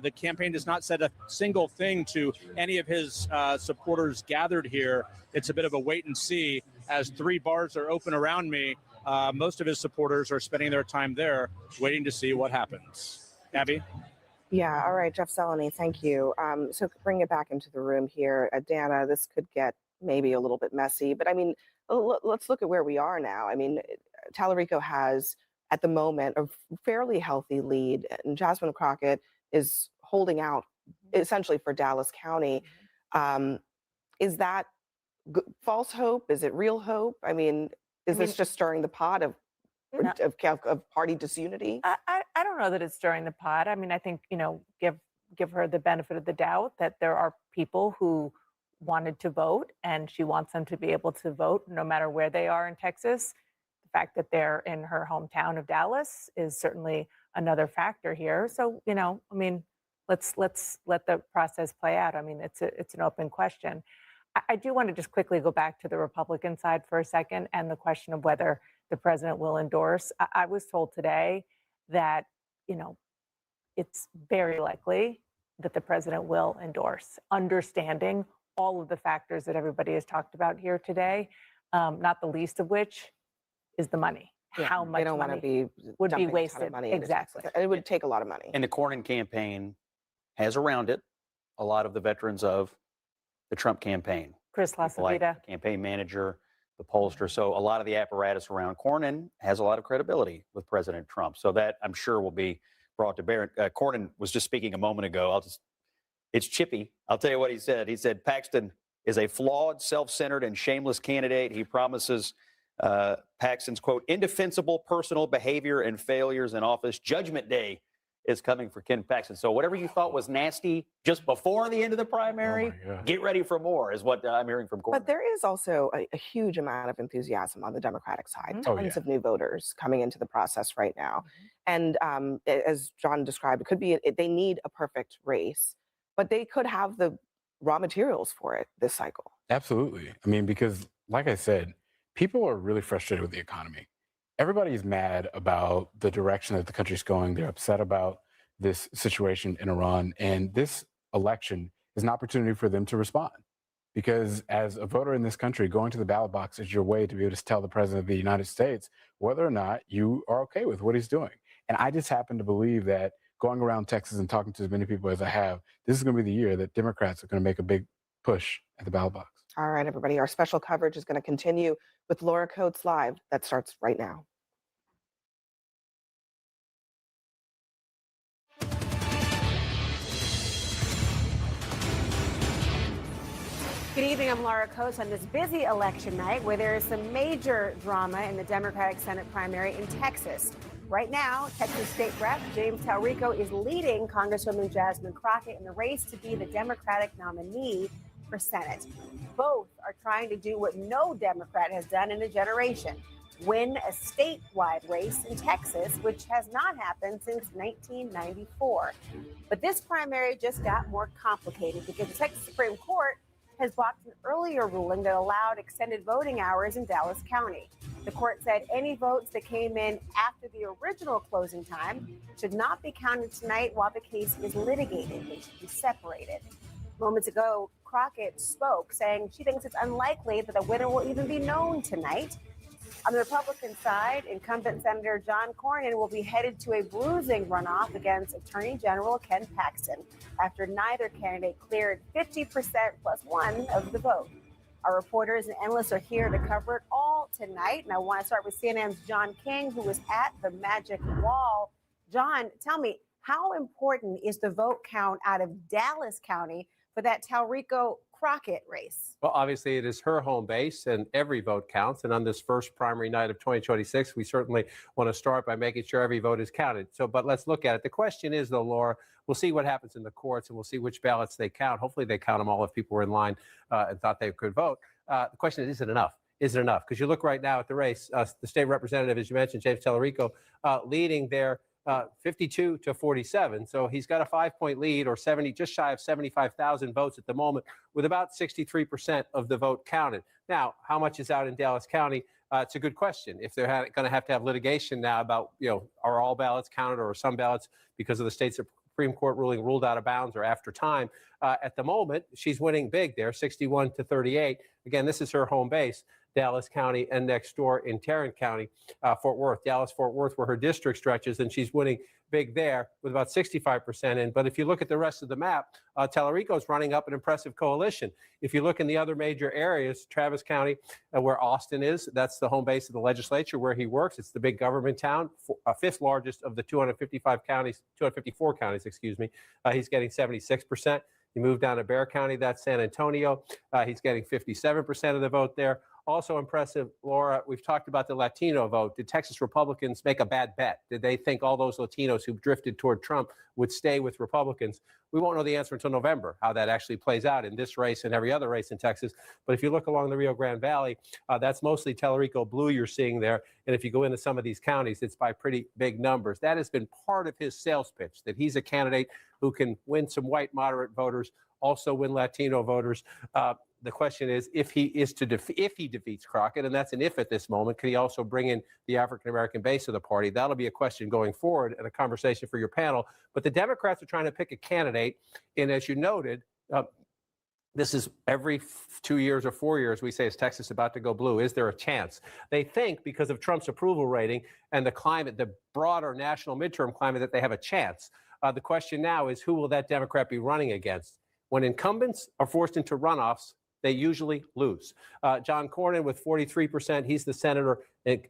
the campaign does not said a single thing to any of his supporters gathered here. It's a bit of a wait and see as 3 bars are open around me. Most of his supporters are spending their time there waiting to see what happens. Abby? Yeah, all right, Jeff Seleny, thank you. So bring it back into the room here. Dana, this could get maybe a little bit messy, but I mean, let's look at where we are now. I mean, Tallarico has, at the moment, a fairly healthy lead, and Jasmine Crockett is holding out essentially for Dallas County. Is that false hope? Is it real hope? I mean, is this just stirring the pot of party disunity? I don't know that it's stirring the pot. I mean, I think, give her the benefit of the doubt that there are people who wanted to vote and she wants them to be able to vote no matter where they are in Texas. The fact that they're in her hometown of Dallas is certainly another factor here. So, I mean, let's let the process play out. I mean, it's an open question. I do want to just quickly go back to the Republican side for a second and the question of whether the president will endorse. I was told today that, it's very likely that the president will endorse, understanding all of the factors that everybody has talked about here today, not the least of which is the money. Yeah, How much they don't want to money be would be dumping a ton of wasted. money into Exactly. Texas. It would take a lot of money. And the Cornyn campaign has around it a lot of the veterans of the Trump campaign. Chris People like Lasavita. the campaign manager, the pollster. So a lot of the apparatus around Cornyn has a lot of credibility with President Trump. So that, I'm sure, will be brought to bear. Cornyn was just speaking a moment ago. It's chippy. I'll tell you what he said. He said, Paxton, is a flawed, self-centered, and shameless candidate. He promises Paxton's, quote, indefensible personal behavior and failures in office. Judgment Day is coming for Ken Paxton. So whatever you thought was nasty just before the end of the primary, get ready for more, is what I'm hearing from Cornyn. But there is also a huge amount of enthusiasm on the Democratic side. Tons of new voters coming into the process right now. And as John described, it could be they need a perfect race, but they could have the raw materials for it this cycle. Absolutely. I mean, because like I said, people are really frustrated with the economy. Everybody's mad about the direction that the country's going. They're upset about this situation in Iran. And this election is an opportunity for them to respond. Because as a voter in this country, going to the ballot box is your way to be able to tell the president of the United States whether or not you are okay with what he's doing. And I just happen to believe that going around Texas and talking to as many people as I have, this is going to be the year that Democrats are going to make a big push at the ballot box. All right, everybody, our special coverage is going to continue with Laura Coates Live. That starts right now. Good evening, I'm Laura Coates on this busy election night where there is some major drama in the Democratic Senate primary in Texas. Right now, Texas State Rep James Talrico is leading Congresswoman Jasmine Crockett in the race to be the Democratic nominee for Senate. Both are trying to do what no Democrat has done in a generation, win a statewide race in Texas, which has not happened since 1994. But this primary just got more complicated because the Texas Supreme Court has blocked an earlier ruling that allowed extended voting hours in Dallas County. The court said any votes that came in after the original closing time should not be counted tonight while the case is litigated. They should be separated. Moments ago, Crockett spoke, saying she thinks it's unlikely that the winner will even be known tonight. On the Republican side, incumbent Senator John Cornyn will be headed to a bruising runoff against Attorney General Ken Paxton after neither candidate cleared 50% plus one of the vote. Our reporters and analysts are here to cover it all tonight. And I want to start with CNN's John King, who was at the Magic Wall. John, tell me, how important is the vote count out of Dallas County for that Talrico Crockett race? Well, obviously, it is her home base, and every vote counts. And on this first primary night of 2026, we certainly want to start by making sure every vote is counted. But let's look at it. The question is, though, Laura, we'll see what happens in the courts, and we'll see which ballots they count. Hopefully, they count them all if people were in line and thought they could vote. The question is it enough? Is it enough? Because you look right now at the race, the state representative, as you mentioned, James Talrico, leading there 52 to 47. So he's got a 5-point lead, or 70, just shy of 75,000 votes at the moment, with about 63% of the vote counted. Now, how much is out in Dallas County? It's a good question. If they're going to have litigation now about, are all ballots counted or are some ballots, because of the state Supreme Court ruling, ruled out of bounds or after time. At the moment, she's winning big there, 61 to 38. Again, this is her home base, Dallas County, and next door in Tarrant County, Fort Worth, Dallas-Fort Worth, where her district stretches, and she's winning big there with about 65% in. But if you look at the rest of the map, Talarico's running up an impressive coalition. If you look in the other major areas, Travis County, where Austin is, that's the home base of the legislature where he works. It's the big government town, fifth largest of the 254 counties, excuse me. He's getting 76%. You move down to Bexar County, that's San Antonio. He's getting 57% of the vote there. Also impressive, Laura, we've talked about the Latino vote. Did Texas Republicans make a bad bet? Did they think all those Latinos who drifted toward Trump would stay with Republicans? We won't know the answer until November, how that actually plays out in this race and every other race in Texas. But if you look along the Rio Grande Valley, that's mostly Talarico blue you're seeing there. And if you go into some of these counties, it's by pretty big numbers. That has been part of his sales pitch, that he's a candidate who can win some white moderate voters, also win Latino voters. The question is, if he defeats Crockett, and that's an if at this moment, can he also bring in the African-American base of the party? That'll be a question going forward and a conversation for your panel. But the Democrats are trying to pick a candidate. And as you noted, this is every 2 years or 4 years, we say, is Texas about to go blue? Is there a chance? They think because of Trump's approval rating and the climate, the broader national midterm climate, that they have a chance. The question now is, who will that Democrat be running against? When incumbents are forced into runoffs, they usually lose. John Cornyn with 43%, he's the senator,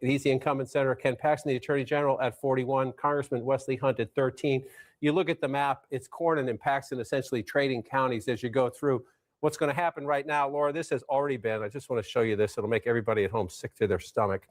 he's the incumbent senator. Ken Paxton, the attorney general, at 41. Congressman Wesley Hunt at 13. You look at the map, it's Cornyn and Paxton essentially trading counties as you go through. What's going to happen right now, Laura, this has already been, I just want to show you this. It'll make everybody at home sick to their stomach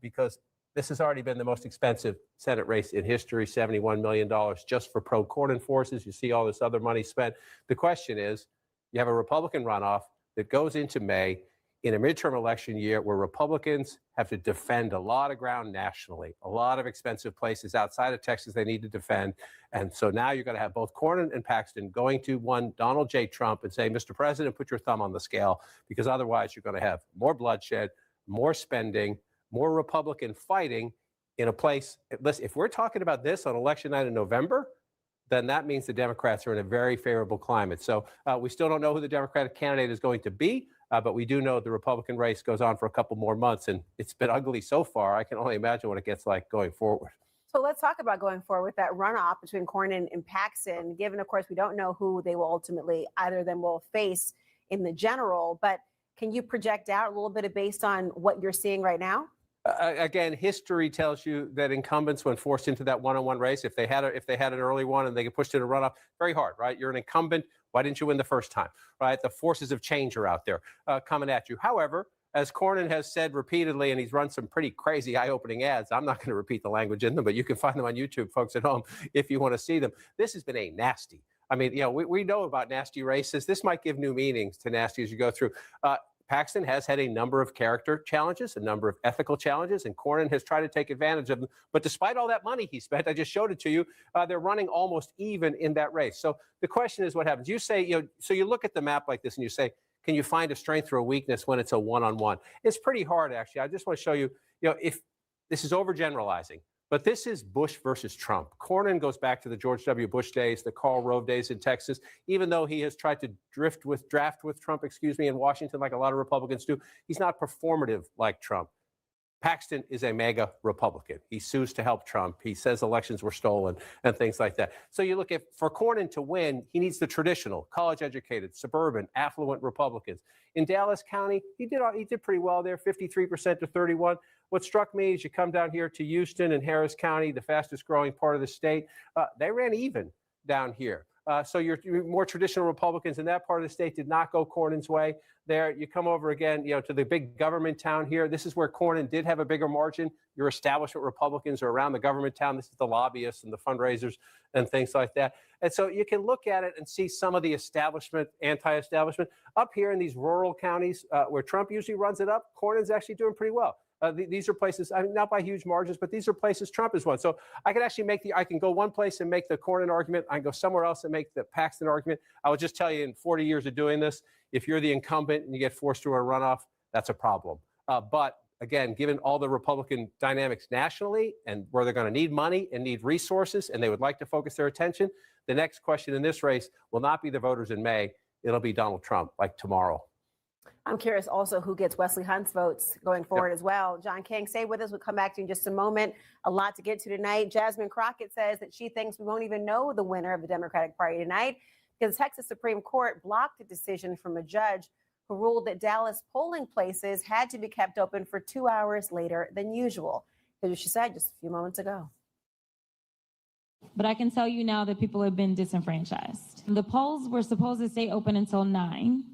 because this has already been the most expensive Senate race in history, $71 million just for pro-Cornyn forces. You see all this other money spent. The question is, you have a Republican runoff that goes into May in a midterm election year where Republicans have to defend a lot of ground nationally, a lot of expensive places outside of Texas they need to defend. And so now you're going to have both Cornyn and Paxton going to one Donald J. Trump and say, Mr. President, put your thumb on the scale, because otherwise you're going to have more bloodshed, more spending, more Republican fighting in a place. Listen, if we're talking about this on election night in November, then that means the Democrats are in a very favorable climate. So we still don't know who the Democratic candidate is going to be, but we do know the Republican race goes on for a couple more months, and it's been ugly so far. I can only imagine what it gets like going forward. So let's talk about going forward with that runoff between Cornyn and Paxton, given, of course, we don't know who they will ultimately, either of them will face in the general. But can you project out a little bit based on what you're seeing right now? Again, history tells you that incumbents, when forced into that one-on-one race, if they had an early one and they get pushed into a runoff, very hard, right? You're an incumbent. Why didn't you win the first time, right? The forces of change are out there coming at you. However, as Cornyn has said repeatedly, and he's run some pretty crazy eye-opening ads, I'm not going to repeat the language in them, but you can find them on YouTube, folks at home, if you want to see them. This has been a nasty. I mean, we know about nasty races. This might give new meanings to nasty as you go through. Paxton has had a number of character challenges, a number of ethical challenges, and Cornyn has tried to take advantage of them. But despite all that money he spent, I just showed it to you, they're running almost even in that race. So the question is what happens? You say, so you look at the map like this and you say, can you find a strength or a weakness when it's a one-on-one? It's pretty hard, actually. I just want to show you, if this is overgeneralizing, but this is Bush versus Trump. Cornyn goes back to the George W. Bush days, the Karl Rove days in Texas, even though he has tried to draft with Trump, in Washington, like a lot of Republicans do. He's not performative like Trump. Paxton is a mega Republican. He sues to help Trump. He says elections were stolen and things like that. So you look at, for Cornyn to win, he needs the traditional, college-educated, suburban, affluent Republicans. In Dallas County, he did pretty well there, 53% to 31%. What struck me is you come down here to Houston and Harris County, the fastest growing part of the state, they ran even down here. So your more traditional Republicans in that part of the state did not go Cornyn's way. There, you come over again, to the big government town here. This is where Cornyn did have a bigger margin. Your establishment Republicans are around the government town. This is the lobbyists and the fundraisers and things like that. And so you can look at it and see some of the establishment, anti-establishment. Up here in these rural counties where Trump usually runs it up, Cornyn's actually doing pretty well. These are places, I mean, not by huge margins, but these are places Trump has won. So I can actually I can go one place and make the Cornyn argument. I can go somewhere else and make the Paxton argument. I will just tell you, in 40 years of doing this, if you're the incumbent and you get forced through a runoff, that's a problem. But again, given all the Republican dynamics nationally and where they're going to need money and need resources, and they would like to focus their attention, the next question in this race will not be the voters in May. It'll be Donald Trump, like tomorrow. I'm curious also who gets Wesley Hunt's votes going forward as well. John King, stay with us. We'll come back to you in just a moment. A lot to get to tonight. Jasmine Crockett says that she thinks we won't even know the winner of the Democratic Party tonight because the Texas Supreme Court blocked a decision from a judge who ruled that Dallas polling places had to be kept open for 2 hours later than usual. Here's what she said just a few moments ago. But I can tell you now that people have been disenfranchised. The polls were supposed to stay open until 9.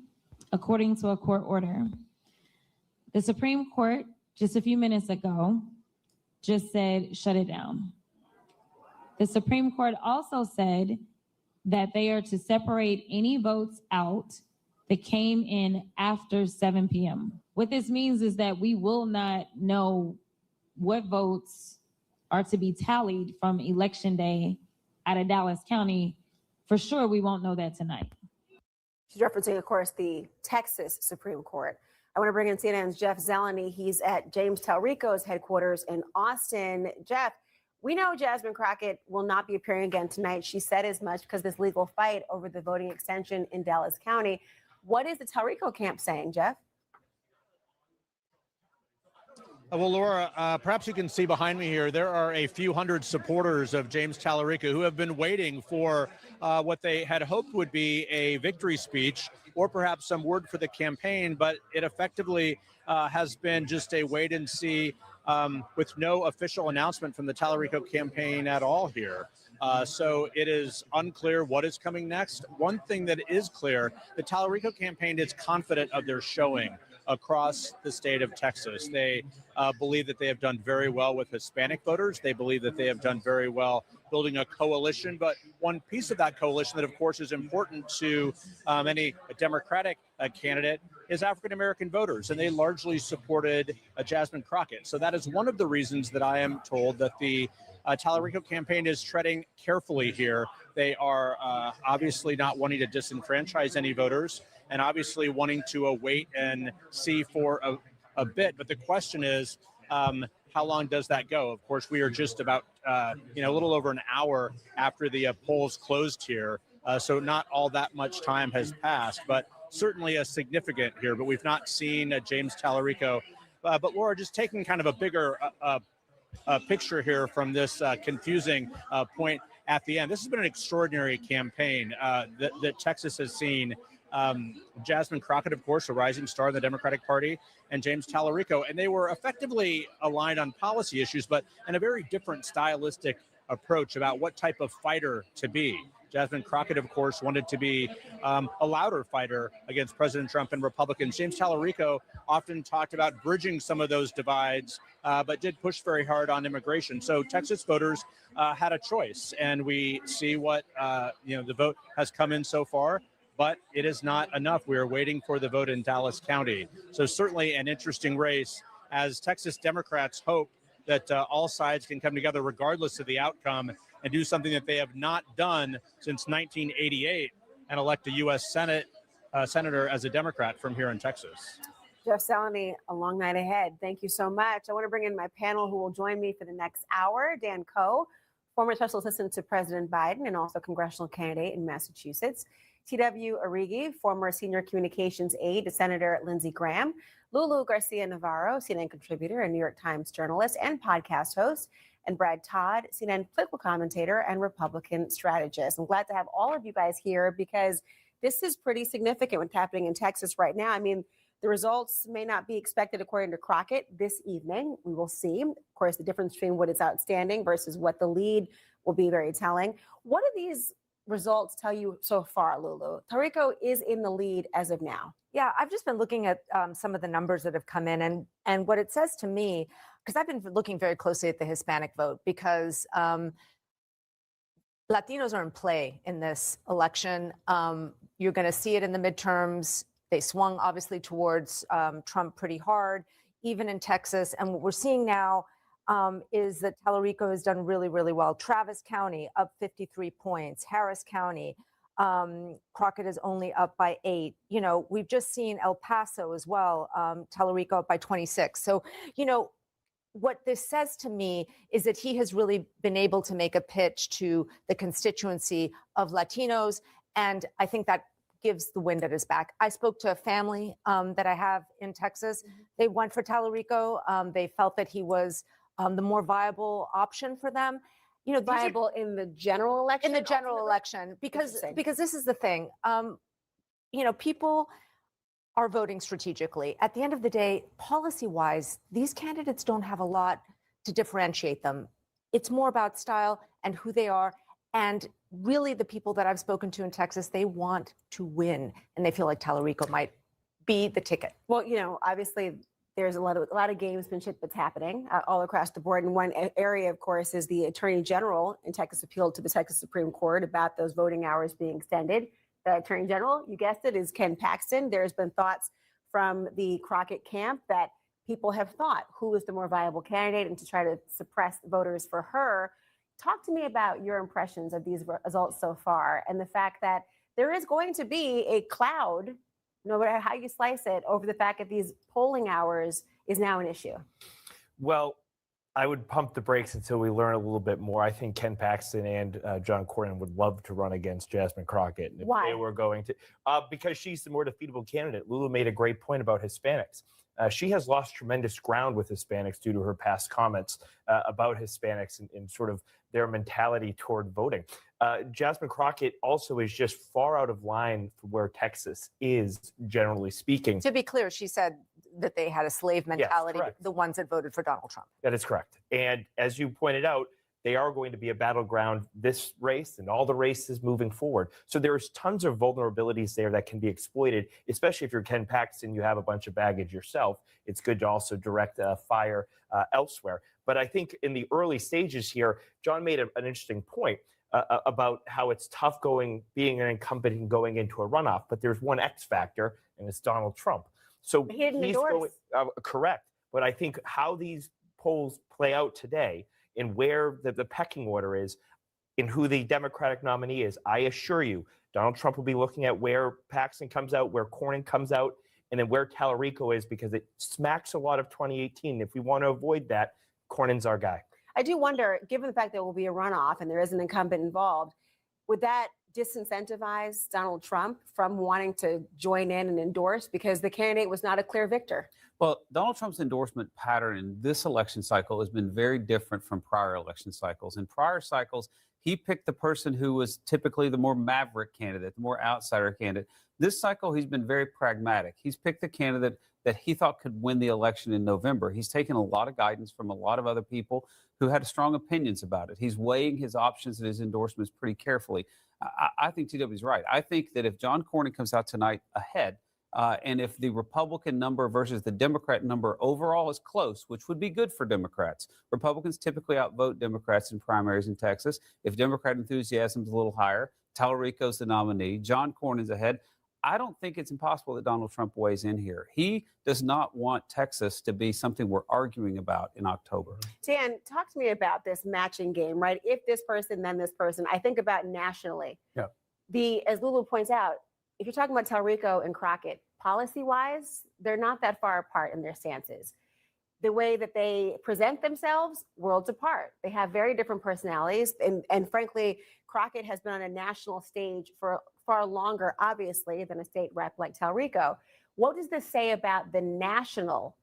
According to a court order. The Supreme Court, just a few minutes ago, just said, shut it down. The Supreme Court also said that they are to separate any votes out that came in after 7 p.m. What this means is that we will not know what votes are to be tallied from Election Day out of Dallas County. For sure, we won't know that tonight. She's referencing, of course, the Texas Supreme Court. I want to bring in CNN's Jeff Zeleny. He's at James Talrico's headquarters in Austin. Jeff, we know Jasmine Crockett will not be appearing again tonight. She said as much because this legal fight over the voting extension in Dallas County. What is the Talrico camp saying, Jeff? Well, Laura, perhaps you can see behind me here, there are a few hundred supporters of James Talarico who have been waiting for what they had hoped would be a victory speech or perhaps some word for the campaign, but it effectively has been just a wait and see with no official announcement from the Talarico campaign at all here. So it is unclear what is coming next. One thing that is clear, the Tallarico campaign is confident of their showing across the state of Texas. They believe that they have done very well with Hispanic voters. They believe that they have done very well building a coalition. But one piece of that coalition that, of course, is important to any Democratic candidate is African-American voters, and they largely supported Jasmine Crockett. So that is one of the reasons that I am told that the Tallarico campaign is treading carefully here. They are obviously not wanting to disenfranchise any voters and obviously wanting to wait and see for a bit. But the question is, how long does that go? Of course, we are just about, a little over an hour after the polls closed here. So not all that much time has passed, but certainly a significant here. But we've not seen James Tallarico. But Laura, just taking kind of a bigger picture here from this confusing point at the end. This has been an extraordinary campaign that Texas has seen. Jasmine Crockett, of course, a rising star in the Democratic Party, and James Tallarico, and they were effectively aligned on policy issues, but in a very different stylistic approach about what type of fighter to be. Jasmine Crockett, of course, wanted to be a louder fighter against President Trump and Republicans. James Tallarico often talked about bridging some of those divides, but did push very hard on immigration. So Texas voters had a choice, and we see what the vote has come in so far. But it is not enough. We are waiting for the vote in Dallas County. So certainly an interesting race as Texas Democrats hope that all sides can come together regardless of the outcome and do something that they have not done since 1988 and elect a U.S. senator as a Democrat from here in Texas. Jeff Salami, a long night ahead. Thank you so much. I want to bring in my panel who will join me for the next hour. Dan Coe, former special assistant to President Biden and also congressional candidate in Massachusetts. T.W. Arrighi, former senior communications aide to Senator Lindsey Graham. Lulu Garcia-Navarro, CNN contributor and New York Times journalist and podcast host. And Brad Todd, CNN political commentator and Republican strategist. I'm glad to have all of you guys here because this is pretty significant what's happening in Texas right now. I mean, the results may not be expected according to Crockett this evening. We will see. Of course, the difference between what is outstanding versus what the lead will be very telling. What do these results tell you so far, Lulu? Tallarico is in the lead as of now. Yeah, I've just been looking at some of the numbers that have come in, and what it says to me, because I've been looking very closely at the Hispanic vote, because Latinos are in play in this election. You're going to see it in the midterms. They swung obviously towards Trump pretty hard, even in Texas. And what we're seeing now is that Tallarico has done really, really well. Travis County up 53 points. Harris County, Crockett is only up by 8. You know, we've just seen El Paso as well. Tallarico up by 26. So, you know, what this says to me is that he has really been able to make a pitch to the constituency of Latinos. And I think that gives the wind at his back. I spoke to a family that I have in Texas. They went for Tallarico. They felt that he was the more viable option for them. You know, viable in the general election? In the general election, because this is the thing. You know, people are voting strategically. At the end of the day, policy-wise, these candidates don't have a lot to differentiate them. It's more about style and who they are. And really, the people that I've spoken to in Texas, they want to win, and they feel like Tallarico might be the ticket. Well, you know, obviously, there's a lot of gamesmanship that's happening all across the board. And one area, of course, is the Attorney General in Texas appealed to the Texas Supreme Court about those voting hours being extended. The Attorney General, you guessed it, is Ken Paxton. There's been thoughts from the Crockett camp that people have thought who is the more viable candidate and to try to suppress voters for her. Talk to me about your impressions of these results so far and the fact that there is going to be a cloud, no matter how you slice it, over the fact that these polling hours is now an issue. Well, I would pump the brakes until we learn a little bit more. I think Ken Paxton and John Cornyn would love to run against Jasmine Crockett. If Why? They were going to, because she's the more defeatable candidate. Lulu made a great point about Hispanics. She has lost tremendous ground with Hispanics due to her past comments about Hispanics and sort of their mentality toward voting. Jasmine Crockett also is just far out of line for where Texas is, generally speaking. To be clear, she said that they had a slave mentality, correct. the ones that voted for Donald Trump. That is correct. And as you pointed out, they are going to be a battleground this race and all the races moving forward. So there's tons of vulnerabilities there that can be exploited, especially if you're Ken Paxton, you have a bunch of baggage yourself. It's good to also direct fire elsewhere. But I think in the early stages here, John made an interesting point about how it's tough being an incumbent and going into a runoff. But there's one X factor, and it's Donald Trump. So he didn't endorse. Correct. But I think how these polls play out today and where the pecking order is in who the Democratic nominee is, I assure you, Donald Trump will be looking at where Paxton comes out, where Cornyn comes out, and then where Tallarico is, because it smacks a lot of 2018. If we want to avoid that, Cornyn's our guy. I do wonder, given the fact there will be a runoff and there is an incumbent involved, would that disincentivize Donald Trump from wanting to join in and endorse because the candidate was not a clear victor? Well, Donald Trump's endorsement pattern in this election cycle has been very different from prior election cycles. In prior cycles, he picked the person who was typically the more maverick candidate, the more outsider candidate. This cycle, he's been very pragmatic. He's picked the candidate that he thought could win the election in November. He's taken a lot of guidance from a lot of other people who had strong opinions about it. He's weighing his options and his endorsements pretty carefully. I think TW's right. I think that if John Cornyn comes out tonight ahead, and if the Republican number versus the Democrat number overall is close, which would be good for Democrats. Republicans typically outvote Democrats in primaries in Texas. If Democrat enthusiasm is a little higher, Tallarico's the nominee, John Cornyn's ahead. I don't think it's impossible that Donald Trump weighs in here. He does not want Texas to be something we're arguing about in October. Dan, talk to me about this matching game, right? If this person, then this person. I think about nationally. Yeah. As Lulu points out, if you're talking about Tallarico and Crockett, policy-wise, they're not that far apart in their stances. The way that they present themselves, worlds apart. They have very different personalities. And frankly, Crockett has been on a national stage for far longer, obviously, than a state rep like Tallarico. What does this say about the national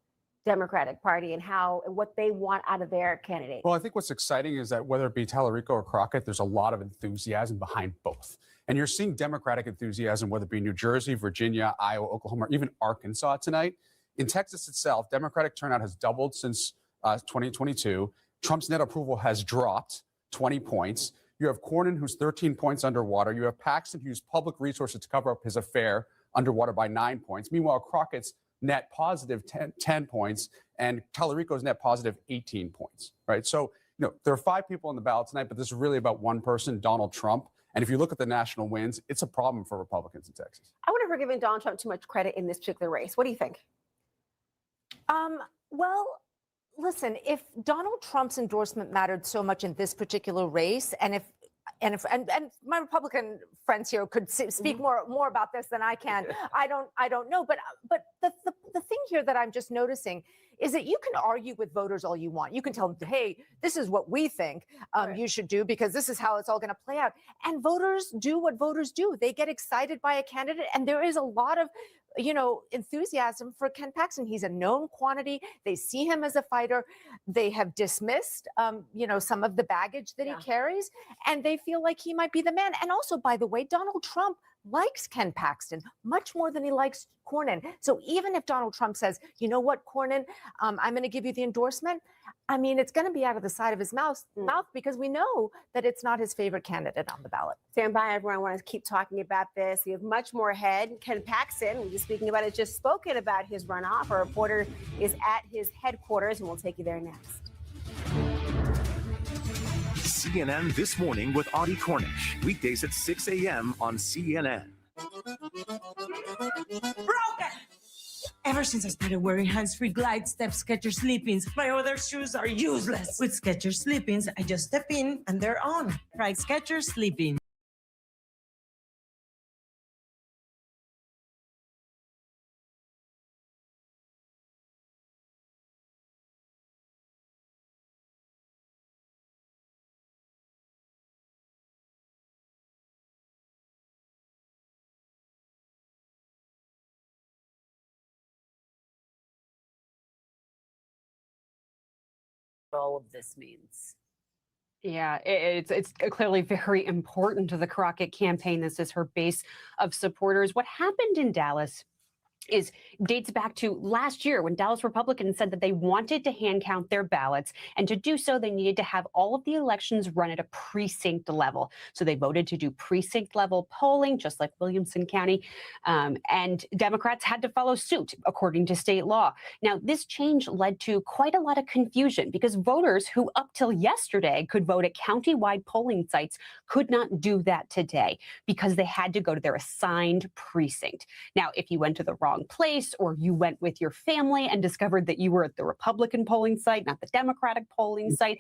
Democratic Party and what they want out of their candidate? Well, I think what's exciting is that whether it be Tallarico or Crockett, there's a lot of enthusiasm behind both. And you're seeing Democratic enthusiasm, whether it be New Jersey, Virginia, Iowa, Oklahoma, or even Arkansas tonight. In Texas itself, Democratic turnout has doubled since 2022. Trump's net approval has dropped 20 points. You have Cornyn, who's 13 points underwater. You have Paxton, who used public resources to cover up his affair, underwater by 9 points. Meanwhile, Crockett's net positive 10 points, and Tallarico's net positive 18 points, right? So, there are 5 people on the ballot tonight, but this is really about one person, Donald Trump. And if you look at the national wins, it's a problem for Republicans in Texas. I wonder if we're giving Donald Trump too much credit in this particular race. What do you think? Well, listen, if Donald Trump's endorsement mattered so much in this particular race, and my Republican friends here could speak more about this than I can. I don't know, but the thing here that I'm just noticing is that you can argue with voters all you want. You can tell them, hey, this is what we think you should do because this is how it's all going to play out. And voters do what voters do. They get excited by a candidate, and there is a lot of enthusiasm for Ken Paxton. He's a known quantity. They see him as a fighter. They have dismissed, some of the baggage that he carries, and they feel like he might be the man. And also, by the way, Donald Trump likes Ken Paxton much more than he likes Cornyn. So even if Donald Trump says, you know what, Cornyn, I'm going to give you the endorsement, I mean, it's going to be out of the side of his mouth because we know that it's not his favorite candidate on the ballot. Stand by, everyone. I want to keep talking about this. We have much more ahead. Ken Paxton, we're just speaking about it, just spoken about his runoff. Our reporter is at his headquarters, and we'll take you there next. CNN This Morning with Audie Cornish. Weekdays at 6 a.m. on CNN. Broken! Ever since I started wearing hands-free Glide Step Skechers Sleep-ins, my other shoes are useless. With Skechers Sleep-ins, I just step in and they're on. Try Skechers Sleep-ins. All of this means. Yeah, it's clearly very important to the Crockett campaign. This is her base of supporters. What happened in Dallas dates back to last year when Dallas Republicans said that they wanted to hand count their ballots, and to do so they needed to have all of the elections run at a precinct level. So they voted to do precinct level polling, just like Williamson County, and Democrats had to follow suit according to state law. Now, this change led to quite a lot of confusion because voters who up till yesterday could vote at county-wide polling sites could not do that today because they had to go to their assigned precinct. Now, if you went to the wrong place, or you went with your family and discovered that you were at the Republican polling site, not the Democratic polling site,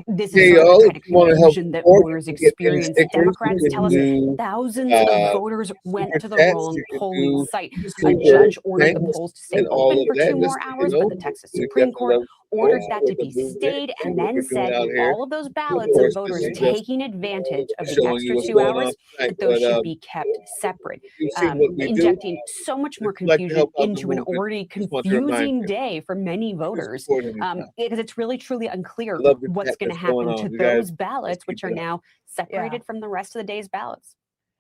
this is sort of the kind of confusion that voters experience. Democrats tell us thousands of voters went to the wrong polling site. A judge ordered the polls to stay open for 2 more hours, but the Texas Supreme Court ordered that to be stayed and then said all of those ballots of voters taking advantage of the extra 2 hours, that those should be kept separate, injecting so much more confusion into an already confusing day for many voters, because it's really truly unclear what's going to happen to those ballots, which are now separated from the rest of the day's ballots.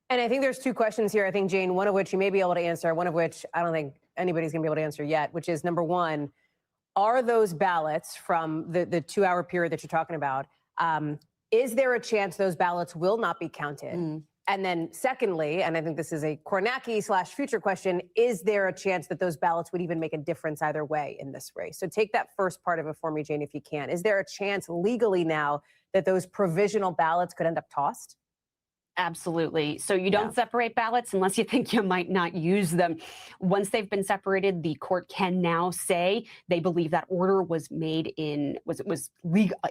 And I think there's 2 questions here, I think, Jane, one of which you may be able to answer, one of which I don't think anybody's going to be able to answer yet, which is, number one, are those ballots from the 2-hour period that you're talking about, is there a chance those ballots will not be counted? And then secondly, and I think this is a Kornacki/future question, is there a chance that those ballots would even make a difference either way in this race? So take that first part of it for me, Jane, if you can. Is there a chance legally now that those provisional ballots could end up tossed? Absolutely. So you don't separate ballots unless you think you might not use them. Once they've been separated, the court can now say they believe that order was made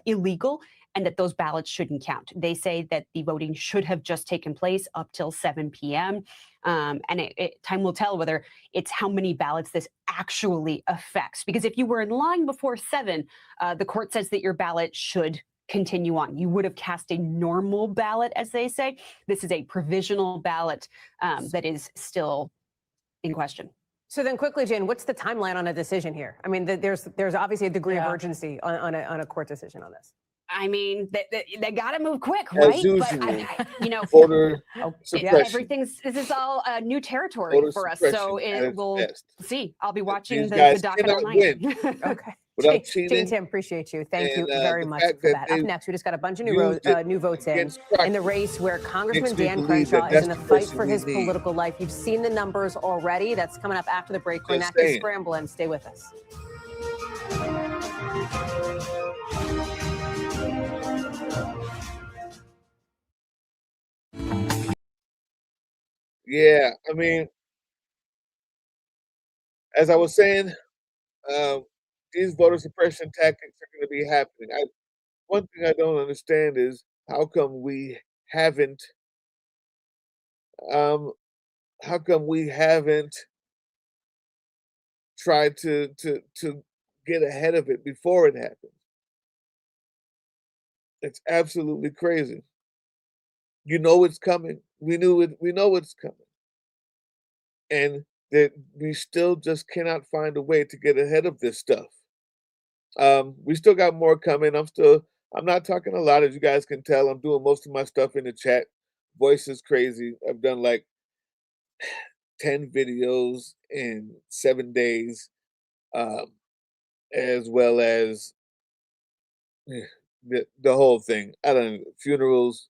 illegal and that those ballots shouldn't count. They say that the voting should have just taken place up till 7 p.m. And time will tell whether it's how many ballots this actually affects. Because if you were in line before 7, the court says that your ballot should continue on. You would have cast a normal ballot, as they say. This is a provisional ballot that is still in question. So then quickly, Jane, what's the timeline on a decision here? I mean, there's obviously a degree of urgency on a court decision on this. I mean, they got to move quick, right? As usual, but you know, voter suppression. this is all new territory Voter for us. suppression So at we'll its best. see. I'll be watching These the guys docket cannot online. win Okay. without Jane, cheating. Tim, appreciate you. Thank you And, very the much fact for that that. Up they next, we just got a bunch of new used it new votes in against Crockett the race where Congressman makes me Dan believe Crenshaw that is in the that's the fight person for we his need. political life. You've seen the numbers already. That's coming up after the break. Just Kornacki saying. Scramble and stay with us. Yeah, I mean, as I was saying, these voter suppression tactics are going to be happening. One thing I don't understand is how come we haven't, um, how come we haven't tried to get ahead of it before it happens? It's absolutely crazy. You know it's coming. We knew it. We know it's coming, and that we still just cannot find a way to get ahead of this stuff. We still got more coming. I'm not talking a lot, as you guys can tell. I'm doing most of my stuff in the chat. Voice is crazy. I've done like 10 videos in 7 days, as well as the whole thing. I don't know, funerals,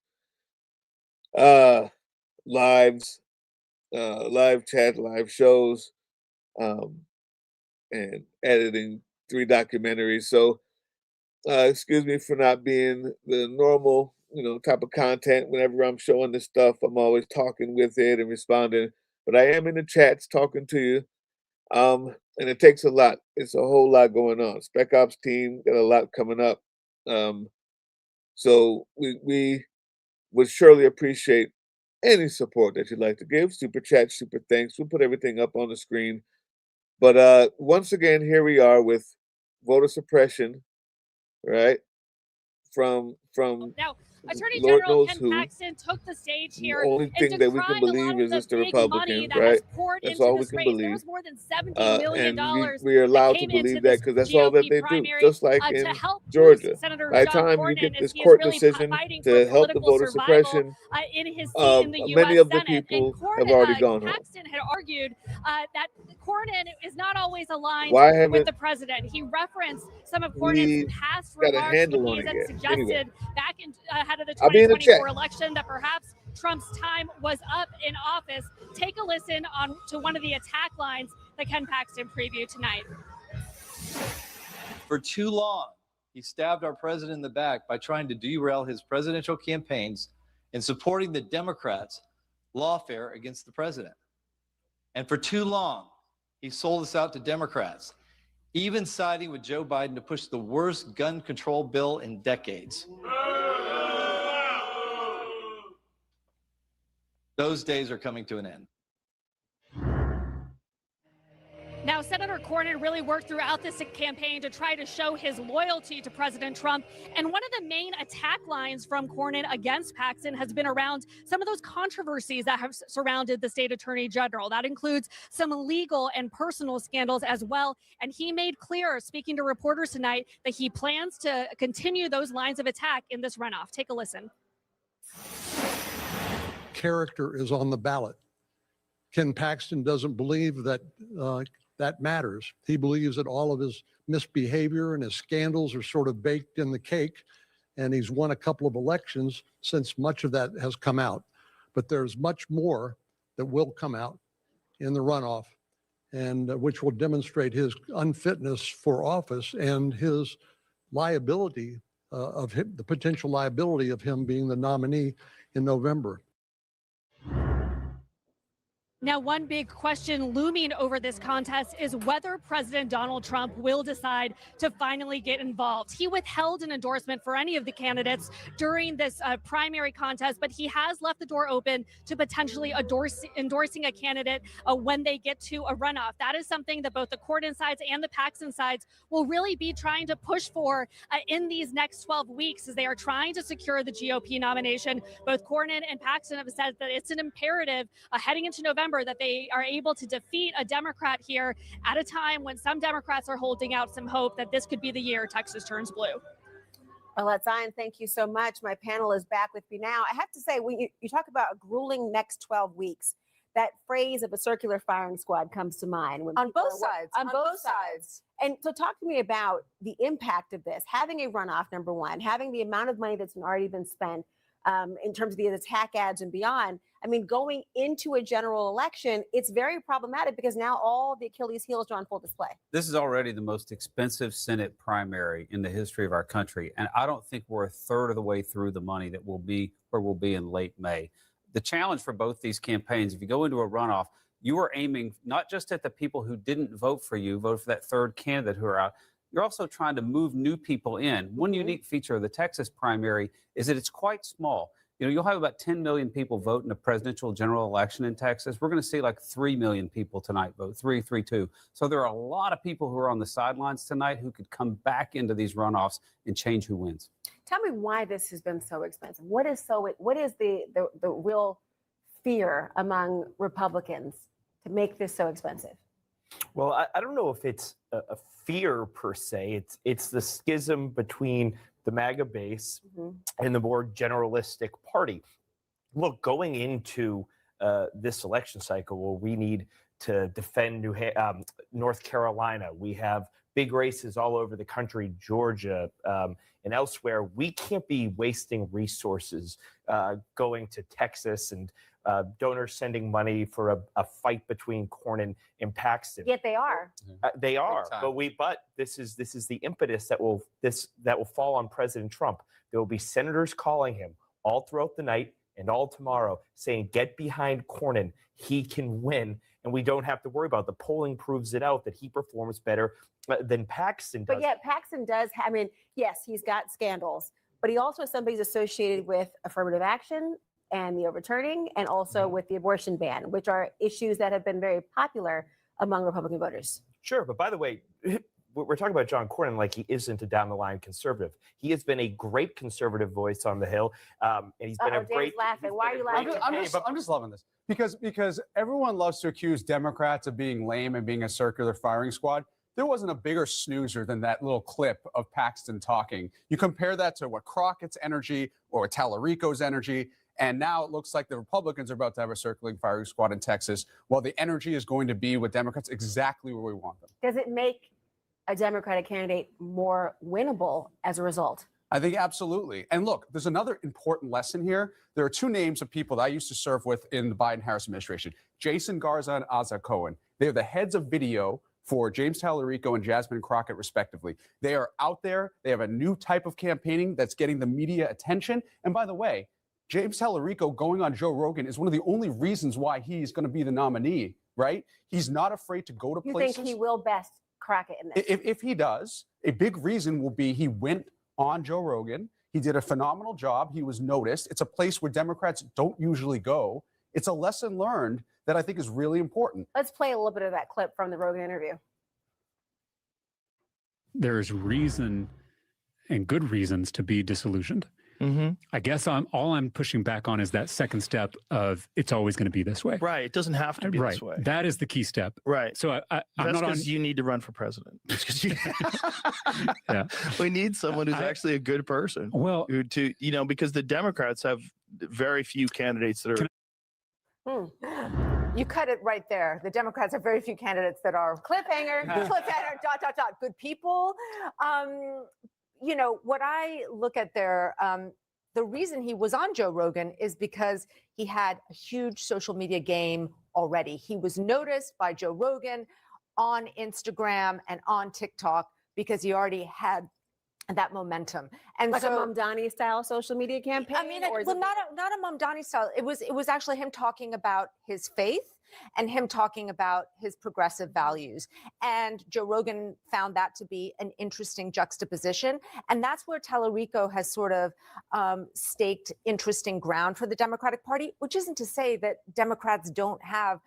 lives, live chat, live shows, and editing 3 documentaries. So, excuse me for not being the normal, type of content. Whenever I'm showing this stuff, I'm always talking with it and responding. But I am in the chats talking to you. And it takes a lot. It's a whole lot going on. Spec Ops team got a lot coming up. So we would surely appreciate any support that you'd like to give. Super chat, super thanks. We'll put everything up on the screen. But once again, here we are with voter suppression, right? From now, Attorney Lord General knows Ken who. Paxton took the stage The here only thing and that we can decried a lot believe of is the it's the big money Republicans, that right? has poured That's into all we this can race. There believe. was more than $70 million And we are allowed that to came into believe that this because that's all that GOP they do. primary Just like to in help Georgia. boost Senator By the John time you Cornyn get as this he is court really decision fighting to for help the political voter survival suppression, in his seat in the U.S. many of the Senate. And people have already gone home. Paxton had argued that Cornyn is not always aligned Why with haven't the president. He referenced some of we Cornyn's past got a remarks handle when on he it had yet? suggested Anyway, back in ahead of the I'll be in the chat. 2024 election that perhaps Trump's time was up in office. Take a listen on to one of the attack lines that Ken Paxton previewed tonight. For too long, he stabbed our president in the back by trying to derail his presidential campaigns and supporting the Democrats' lawfare against the president. And for too long, he sold us out to Democrats, even siding with Joe Biden to push the worst gun control bill in decades. Those days are coming to an end. Now, Senator Cornyn really worked throughout this campaign to try to show his loyalty to President Trump. And one of the main attack lines from Cornyn against Paxton has been around some of those controversies that have surrounded the state attorney general. That includes some legal and personal scandals as well. And he made clear, speaking to reporters tonight, that he plans to continue those lines of attack in this runoff. Take a listen. Character is on the ballot. Ken Paxton doesn't believe that that matters. He believes that all of his misbehavior and his scandals are sort of baked in the cake, and he's won a couple of elections since much of that has come out. But there's much more that will come out in the runoff, and which will demonstrate his unfitness for office and his liability of him, the potential liability of him being the nominee in November. Now, one big question looming over this contest is whether President Donald Trump will decide to finally get involved. He withheld an endorsement for any of the candidates during this primary contest, but he has left the door open to potentially endorsing a candidate when they get to a runoff. That is something that both the Cornyn sides and the Paxton sides will really be trying to push for in these next 12 weeks as they are trying to secure the GOP nomination. Both Cornyn and Paxton have said that it's an imperative heading into November that they are able to defeat a Democrat here at a time when some Democrats are holding out some hope that this could be the year Texas turns blue. Well, Zion, thank you so much. My panel is back with me now. I have to say, when you talk about a grueling next 12 weeks, that phrase of a circular firing squad comes to mind. When On both sides. On both sides. And so talk to me about the impact of this, having a runoff, number one, having the amount of money that's already been spent in terms of the attack ads and beyond. I mean, going into a general election, it's very problematic because now all the Achilles heels are on full display. This is already the most expensive Senate primary in the history of our country. And I don't think we're a third of the way through the money that will be where we'll be in late May. The challenge for both these campaigns, if you go into a runoff, you are aiming not just at the people who didn't vote for you, vote for that third candidate who are out. You're also trying to move new people in. One unique feature of the Texas primary is that it's quite small. You know, you'll have about 10 million people vote in a presidential general election in Texas. We're going to see like 3 million people tonight vote, 3.32. So there are a lot of people who are on the sidelines tonight who could come back into these runoffs and change who wins. Tell me why this has been so expensive. What is the real fear among Republicans to make this so expensive? Well, I don't know if it's a fear per se. It's the schism between the MAGA base and the more generalistic party. Look, going into this election cycle, where we need to defend North Carolina, we have big races all over the country, Georgia and elsewhere. We can't be wasting resources going to Texas and donors sending money for a fight between Cornyn and Paxton. Yet they are. They are, but this is the impetus that will fall on President Trump. There will be senators calling him all throughout the night and all tomorrow, saying, "Get behind Cornyn. He can win." And we don't have to worry about it. The polling proves it out that he performs better than Paxton does. But yet Paxton does. I mean, yes, he's got scandals, but he also is somebody who's associated with affirmative action and the overturning, and also with the abortion ban, which are issues that have been very popular among Republican voters. Sure, but by the way, we're talking about John Cornyn like he isn't a down-the-line conservative. He has been a great conservative voice on the Hill, and he's been a great. Laughing. Why are you laughing? I'm just loving this because everyone loves to accuse Democrats of being lame and being a circular firing squad. There wasn't a bigger snoozer than that little clip of Paxton talking. You compare that to what Crockett's energy or Tallarico's energy, And now it looks like the Republicans are about to have a circling firing squad in Texas, while the energy is going to be with Democrats exactly where we want them. Does it make a Democratic candidate more winnable as a result? I think absolutely. And look, there's another important lesson here. There are two names of people that I used to serve with in the Biden-Harris administration, Jason Garza and Asa Cohen. They are the heads of video for James Tallarico and Jasmine Crockett, respectively. They are out there. They have a new type of campaigning that's getting the media attention. And by the way, James Tallarico going on Joe Rogan is one of the only reasons why he's going to be the nominee, right? He's not afraid to go to You places. think he will best crack it in this? If he does, a big reason will be he went on Joe Rogan. He did a phenomenal job. He was noticed. It's a place where Democrats don't usually go. It's a lesson learned that I think is really important. Let's play a little bit of that clip from the Rogan interview. There is reason and good reasons to be disillusioned. I guess all I'm pushing back on is that second step of it's always going to be this way. Right. It doesn't have to be Right. this way. That is the key step. Right. So I'm That's not on. because you need to run for president. It's 'cause you Yeah. we need someone who's actually a good person. Well, because the Democrats have very few candidates that are. You cut it right there. The Democrats have very few candidates that are cliffhanger, cliffhanger, good people. What I look at there, the reason he was on Joe Rogan is because he had a huge social media game already. He was noticed by Joe Rogan on Instagram and on TikTok because he already had that momentum. And Like so, a Mamdani style social media campaign? I mean, or is well, it- not a Mamdani style. It was actually him talking about his faith and him talking about his progressive values. And Joe Rogan found that to be an interesting juxtaposition. And that's where Tallarico has sort of staked interesting ground for the Democratic Party, which isn't to say that Democrats don't have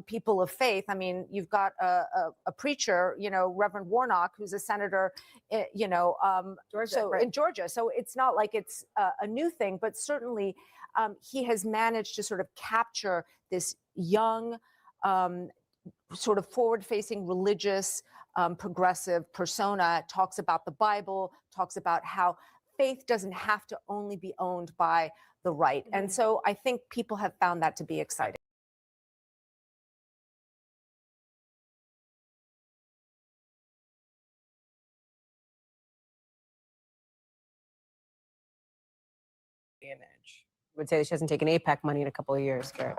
people of faith. I mean, you've got a preacher, Reverend Warnock, who's a senator, Georgia, in Georgia. So it's not like it's a new thing, but certainly he has managed to sort of capture this young, sort of forward-facing, religious, progressive persona, talks about the Bible, talks about how faith doesn't have to only be owned by the right. And so I think people have found that to be exciting. advantage. I would say she hasn't taken APAC money in a couple of years, Garrett.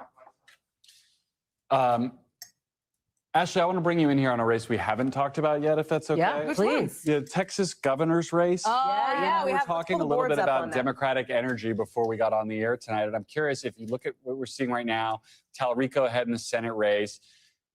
Ashley, I want to bring you in here on a race we haven't talked about yet, if that's okay. Yeah, please. The Texas governor's race. Yeah, we We're have talking a pull the little boards bit up on about that. Democratic energy before we got on the air tonight. And I'm curious if you look at what we're seeing right now, Tallarico ahead in the Senate race,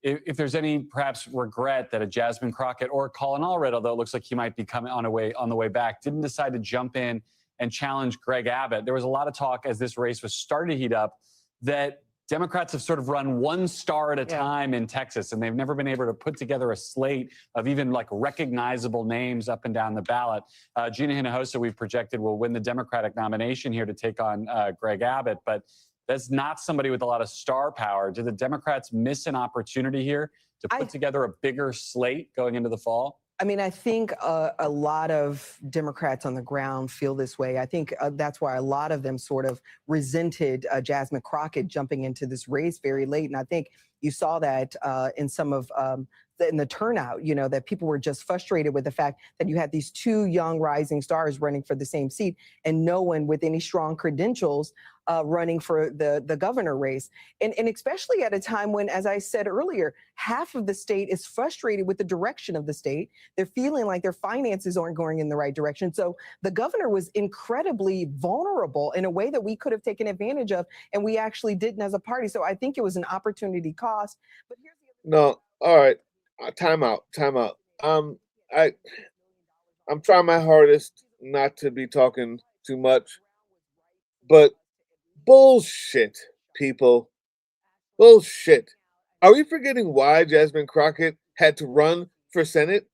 if there's any perhaps regret that a Jasmine Crockett or Colin Allred, although it looks like he might be coming on the way back, didn't decide to jump in and challenge Greg Abbott. There was a lot of talk as this race was starting to heat up that Democrats have sort of run one star at a time in Texas, and they've never been able to put together a slate of even like recognizable names up and down the ballot. Gina Hinojosa, we've projected, will win the Democratic nomination here to take on Greg Abbott, but that's not somebody with a lot of star power. Do the Democrats miss an opportunity here to put together a bigger slate going into the fall? I mean, I think a lot of Democrats on the ground feel this way. I think that's why a lot of them sort of resented Jasmine Crockett jumping into this race very late. And I think you saw that in some of in the turnout, that people were just frustrated with the fact that you had these two young rising stars running for the same seat and no one with any strong credentials running for the governor race. And especially at a time when, as I said earlier, half of the state is frustrated with the direction of the state. They're feeling like their finances aren't going in the right direction. So the governor was incredibly vulnerable in a way that we could have taken advantage of, and we actually didn't as a party. So I think it was an opportunity cost. But here's No, all right. Time out. I'm trying my hardest not to be talking too much, but bullshit, people. Bullshit. Are we forgetting why Jasmine Crockett had to run for Senate?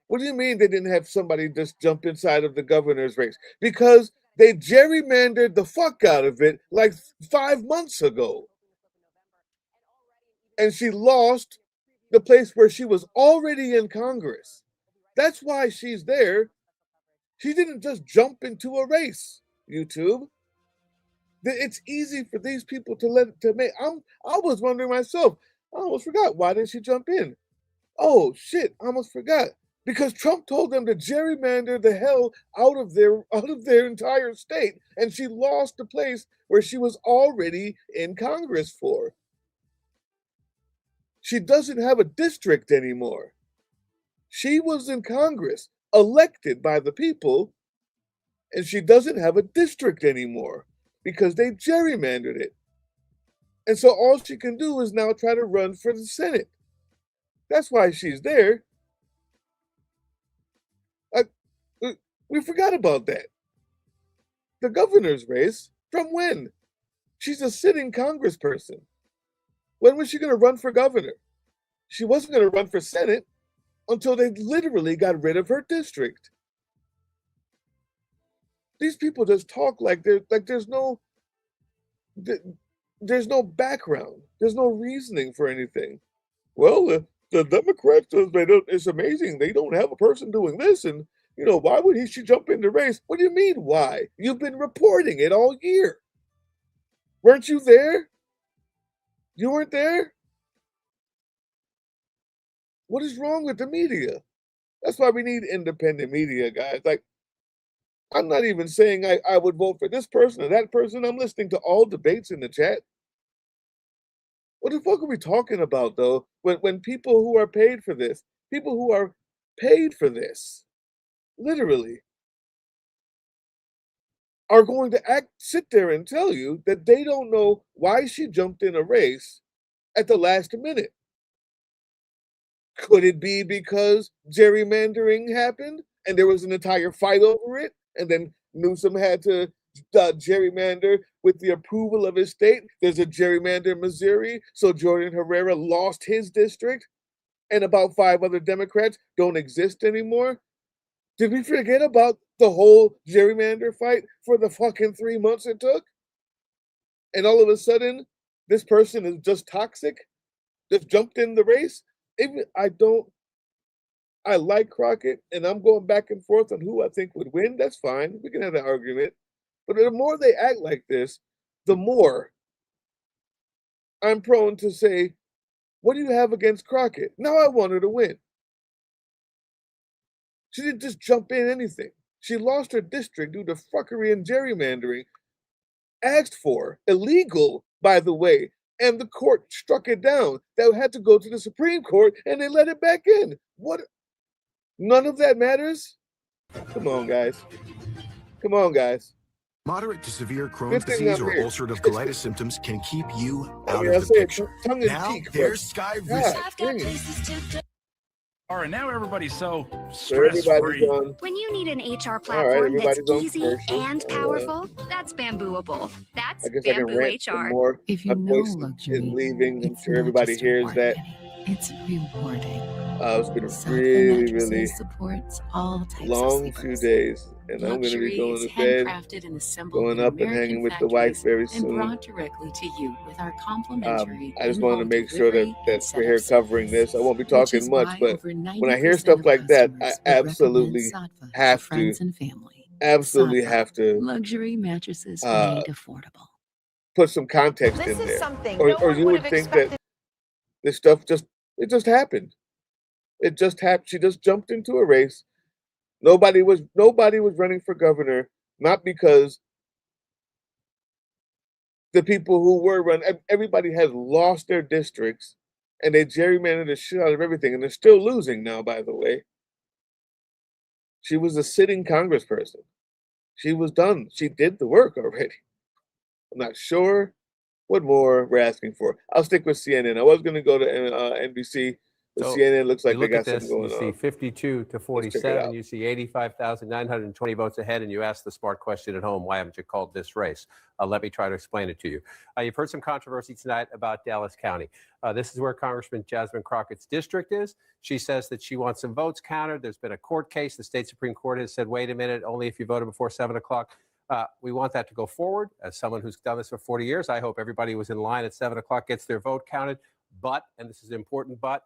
What do you mean they didn't have somebody just jump inside of the governor's race? Because they gerrymandered the fuck out of it like 5 months ago. And she lost the place where she was already in Congress. That's why she's there. She didn't just jump into a race, YouTube. It's easy for these people to make. I was wondering myself. I almost forgot. Why didn't she jump in? Oh shit! I almost forgot. Because Trump told them to gerrymander the hell out of their entire state, and she lost the place where she was already in Congress for. She doesn't have a district anymore. She was in Congress, elected by the people, and she doesn't have a district anymore because they gerrymandered it. And so all she can do is now try to run for the Senate. That's why she's there. We forgot about that. The governor's race, from when? She's a sitting congressperson. When was she going to run for governor? She wasn't going to run for Senate until they literally got rid of her district. These people just talk like there's no background. There's no reasoning for anything. Well, the Democrats, it's amazing. They don't have a person doing this, and why would she jump in the race? What do you mean, why? You've been reporting it all year. Weren't you there? You weren't there? What is wrong with the media? That's why we need independent media, guys. Like, I'm not even saying I would vote for this person or that person. I'm listening to all debates in the chat. What the fuck are we talking about, though, when people who are paid for this, literally, are going to sit there and tell you that they don't know why she jumped in a race at the last minute? Could it be because gerrymandering happened and there was an entire fight over it, and then Newsom had to gerrymander with the approval of his state? There's a gerrymander in Missouri, so Jordan Herrera lost his district, and about 5 other Democrats don't exist anymore. Did we forget about the whole gerrymander fight for the fucking 3 months it took? And all of a sudden, this person is just toxic, just jumped in the race? I like Crockett, and I'm going back and forth on who I think would win. That's fine. We can have that argument. But the more they act like this, the more I'm prone to say, what do you have against Crockett? Now I want her to win. She didn't just jump in anything. She lost her district due to fuckery and gerrymandering. Asked for, illegal, by the way, and the court struck it down. That had to go to the Supreme Court, and they let it back in. What? None of that matters? Come on, guys. Come on, guys. Moderate to severe Crohn's disease or ulcerative colitis symptoms can keep you out of the picture. Now, there's Sky Visit. All right, now everybody's so stress-free. When you need an HR platform that's easy and powerful, that's Bambooable. That's Bamboo HR. If you know luxury, leaving, I'm sure everybody hears that. It's rewarding. It's been a really long few days, and I'm going to be going to bed, going up and hanging with the wife very soon. Brought directly to you with our complimentary. I just want to make sure that we're here covering this. I won't be talking much, but when I hear stuff like that, I absolutely have to. Absolutely have to. Luxury mattresses made affordable. Put some context in there, or you would think that this stuff just happened. It just happened. She just jumped into a race. Nobody was running for governor, not because the people who were running, everybody has lost their districts, and they gerrymandered the shit out of everything, and they're still losing now, by the way. She was a sitting congressperson. She was done. She did the work already. I'm not sure what more we're asking for. I'll stick with CNN. I was going to go to NBC. But CNN looks like they got something going on. You see 52 to 47. You see 85,920 votes ahead, and you ask the smart question at home, why haven't you called this race? Let me try to explain it to you. You've heard some controversy tonight about Dallas County. This is where Congressman Jasmine Crockett's district is. She says that she wants some votes counted. There's been a court case. The state Supreme Court has said, wait a minute, only if you voted before 7 o'clock. We want that to go forward. As someone who's done this for 40 years, I hope everybody who was in line at 7 o'clock gets their vote counted. But, and this is an important but,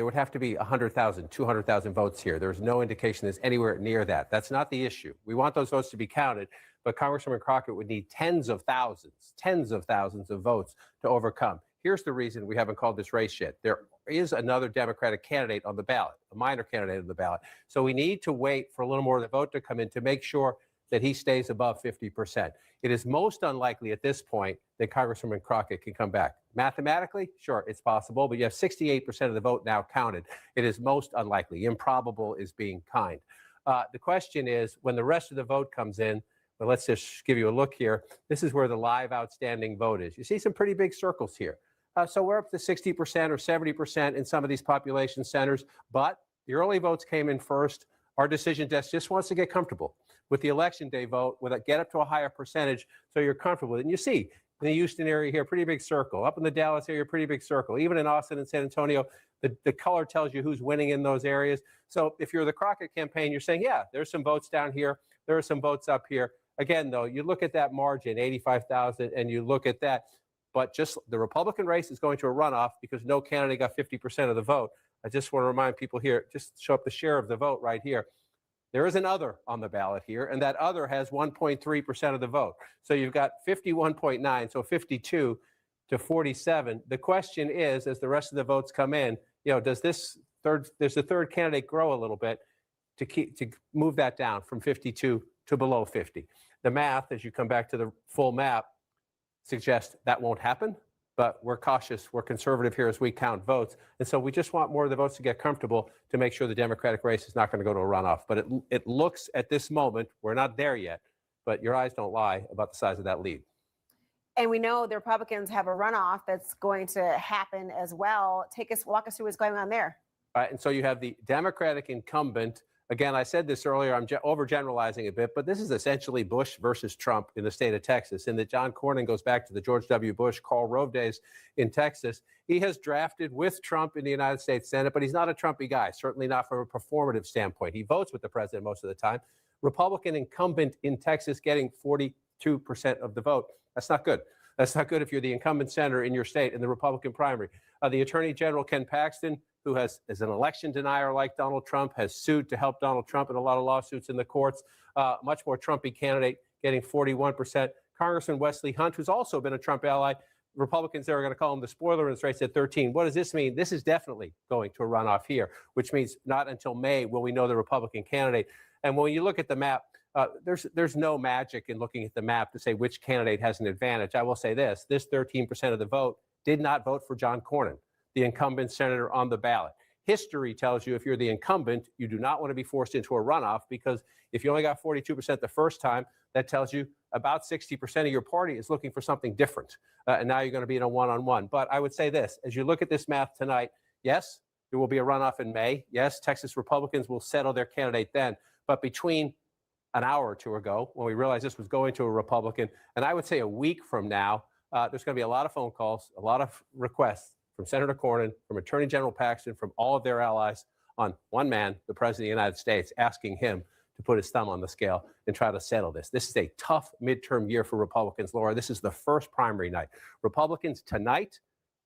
there would have to be 100,000, 200,000 votes here. There's no indication there's anywhere near that. That's not the issue. We want those votes to be counted, but Congresswoman Crockett would need tens of thousands of votes to overcome. Here's the reason we haven't called this race yet. There is another Democratic candidate on the ballot, a minor candidate on the ballot. So we need to wait for a little more of the vote to come in to make sure that he stays above 50%. It is most unlikely at this point that Congresswoman Crockett can come back. Mathematically, sure, it's possible, but you have 68% of the vote now counted. It is most unlikely. Improbable is being kind. The question is, when the rest of the vote comes in, well, let's just give you a look here. This is where the live outstanding vote is. You see some pretty big circles here. So we're up to 60% or 70% in some of these population centers, but the early votes came in first. Our decision desk just wants to get comfortable with the election day vote, get up to a higher percentage so you're comfortable. And you see in the Houston area here, pretty big circle. Up in the Dallas area, pretty big circle. Even in Austin and San Antonio, the color tells you who's winning in those areas. So if you're the Crockett campaign, you're saying, yeah, there's some votes down here. There are some votes up here. Again, though, you look at that margin, 85,000, and you look at that. But just the Republican race is going to a runoff because no candidate got 50% of the vote. I just want to remind people here, just show up the share of the vote right here. There is an other on the ballot here, and that other has 1.3% of the vote. So you've got 51.9, so 52 to 47. The question is, as the rest of the votes come in, does does the third candidate grow a little bit to move that down from 52 to below 50? The math, as you come back to the full map, suggests that won't happen, but we're cautious, we're conservative here as we count votes. And so we just want more of the votes to get comfortable to make sure the Democratic race is not going to go to a runoff. But it looks at this moment, we're not there yet, but your eyes don't lie about the size of that lead. And we know the Republicans have a runoff that's going to happen as well. Walk us through what's going on there. All right, and so you have the Democratic incumbent. Again, I said this earlier, I'm overgeneralizing a bit, but this is essentially Bush versus Trump in the state of Texas, in that John Cornyn goes back to the George W. Bush, Karl Rove days in Texas. He has drafted with Trump in the United States Senate, but he's not a Trumpy guy, certainly not from a performative standpoint. He votes with the president most of the time. Republican incumbent in Texas getting 42% of the vote. That's not good. That's not good if you're the incumbent senator in your state in the Republican primary. The Attorney General, Ken Paxton, who is an election denier like Donald Trump, has sued to help Donald Trump in a lot of lawsuits in the courts. Much more Trumpy candidate getting 41%. Congressman Wesley Hunt, who's also been a Trump ally. Republicans there are going to call him the spoiler in this race at 13. What does this mean? This is definitely going to a runoff here, which means not until May will we know the Republican candidate. And when you look at the map, there's no magic in looking at the map to say which candidate has an advantage. I will say this 13% of the vote did not vote for John Cornyn, the incumbent senator on the ballot. History tells you if you're the incumbent, you do not want to be forced into a runoff, because if you only got 42% the first time, that tells you about 60% of your party is looking for something different. And now you're going to be in a one-on-one. But I would say this, as you look at this math tonight, yes, there will be a runoff in May. Yes, Texas Republicans will settle their candidate then. But between an hour or two ago, when we realized this was going to a Republican, and I would say a week from now, there's going to be a lot of phone calls, a lot of requests from Senator Cornyn, from Attorney General Paxton, from all of their allies on one man, the President of the United States, asking him to put his thumb on the scale and try to settle this. This is a tough midterm year for Republicans, Laura. This is the first primary night. Republicans tonight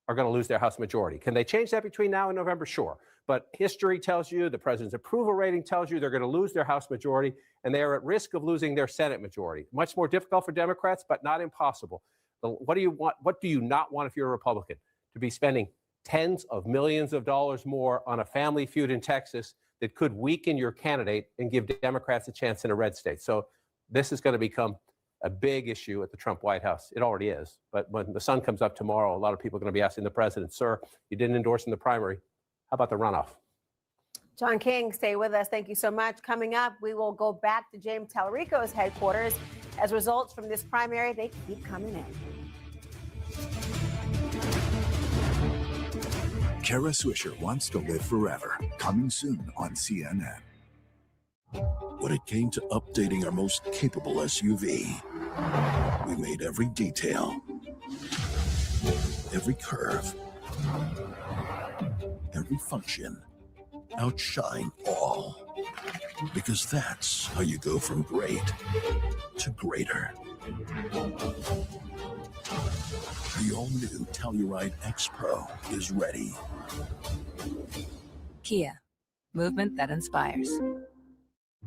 are going to lose their House majority. Can they change that between now and November? Sure. But history tells you, the president's approval rating tells you they're going to lose their House majority, and they are at risk of losing their Senate majority. Much more difficult for Democrats, but not impossible. What do you want? What do you not want if you're a Republican? To be spending tens of millions of dollars more on a family feud in Texas that could weaken your candidate and give Democrats a chance in a red state. So this is going to become a big issue at the Trump White House. It already is. But when the sun comes up tomorrow, a lot of people are going to be asking the president, sir, you didn't endorse in the primary. How about the runoff? John King, stay with us. Thank you so much. Coming up, we will go back to James Tallarico's headquarters as results from this primary, they keep coming in. Kara Swisher wants to live forever. Coming soon on CNN. When it came to updating our most capable SUV, we made every detail, every curve, every function outshine all. Because that's how you go from great to greater. The all-new Telluride X Pro is ready. Kia, movement that inspires.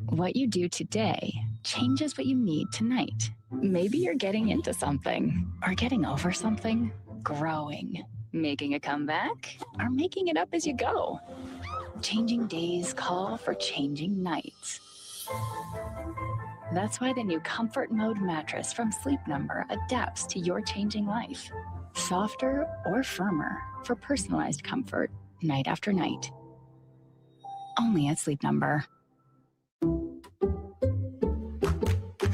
What you do today changes what you need tonight. Maybe you're getting into something, or getting over something, growing, making a comeback, or making it up as you go. Changing days call for changing nights. That's why the new Comfort Mode mattress from Sleep Number adapts to your changing life. Softer or firmer for personalized comfort, night after night. Only at Sleep Number. I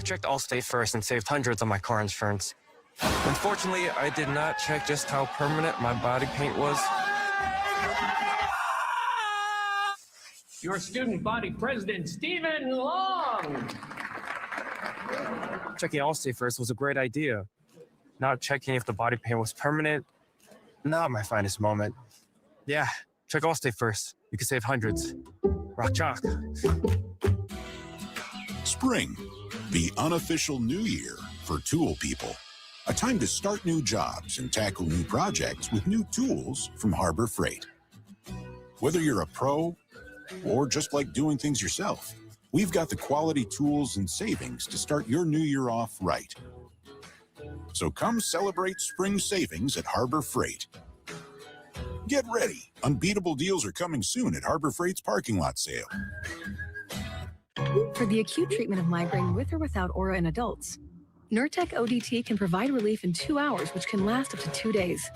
checked Allstate first and saved hundreds on my car insurance. Unfortunately, I did not check just how permanent my body paint was. Your student body president, Stephen Long. Checking Allstate first was a great idea. Not checking if the body paint was permanent, not my finest moment. Yeah, check Allstate first. You can save hundreds. Rock chalk. Spring, the unofficial new year for tool people. A time to start new jobs and tackle new projects with new tools from Harbor Freight. Whether you're a pro or just like doing things yourself, we've got the quality tools and savings to start your new year off right. So come celebrate spring savings at Harbor Freight. Get ready. Unbeatable deals are coming soon at Harbor Freight's parking lot sale. For the acute treatment of migraine with or without aura in adults, Nurtec ODT can provide relief in 2 hours, which can last up to 2 days.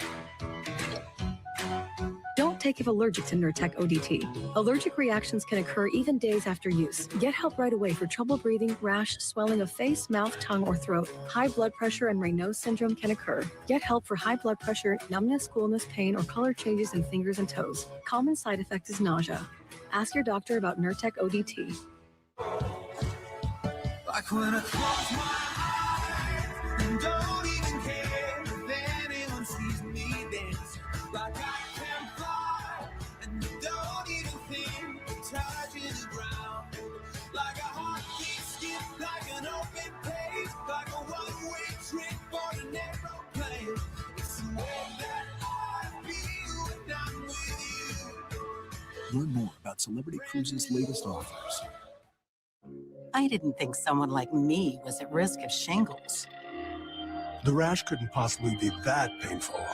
Don't take if allergic to Nurtec ODT. Allergic reactions can occur even days after use. Get help right away for trouble breathing, rash, swelling of face, mouth, tongue, or throat. High blood pressure and Raynaud's syndrome can occur. Get help for high blood pressure, numbness, coolness, pain, or color changes in fingers and toes. Common side effect is nausea. Ask your doctor about Nurtec ODT. Like when I close my eyes and don't even care if anyone sees me dance. Like I can fly and don't even think touching the ground. Like a heartbeat skip, like an open page, like a one-way trip on an aeroplane. It's the way that I feel when I'm with you. Learn more about Celebrity Cruises' latest offers. I didn't think someone like me was at risk of shingles. The rash couldn't possibly be that painful.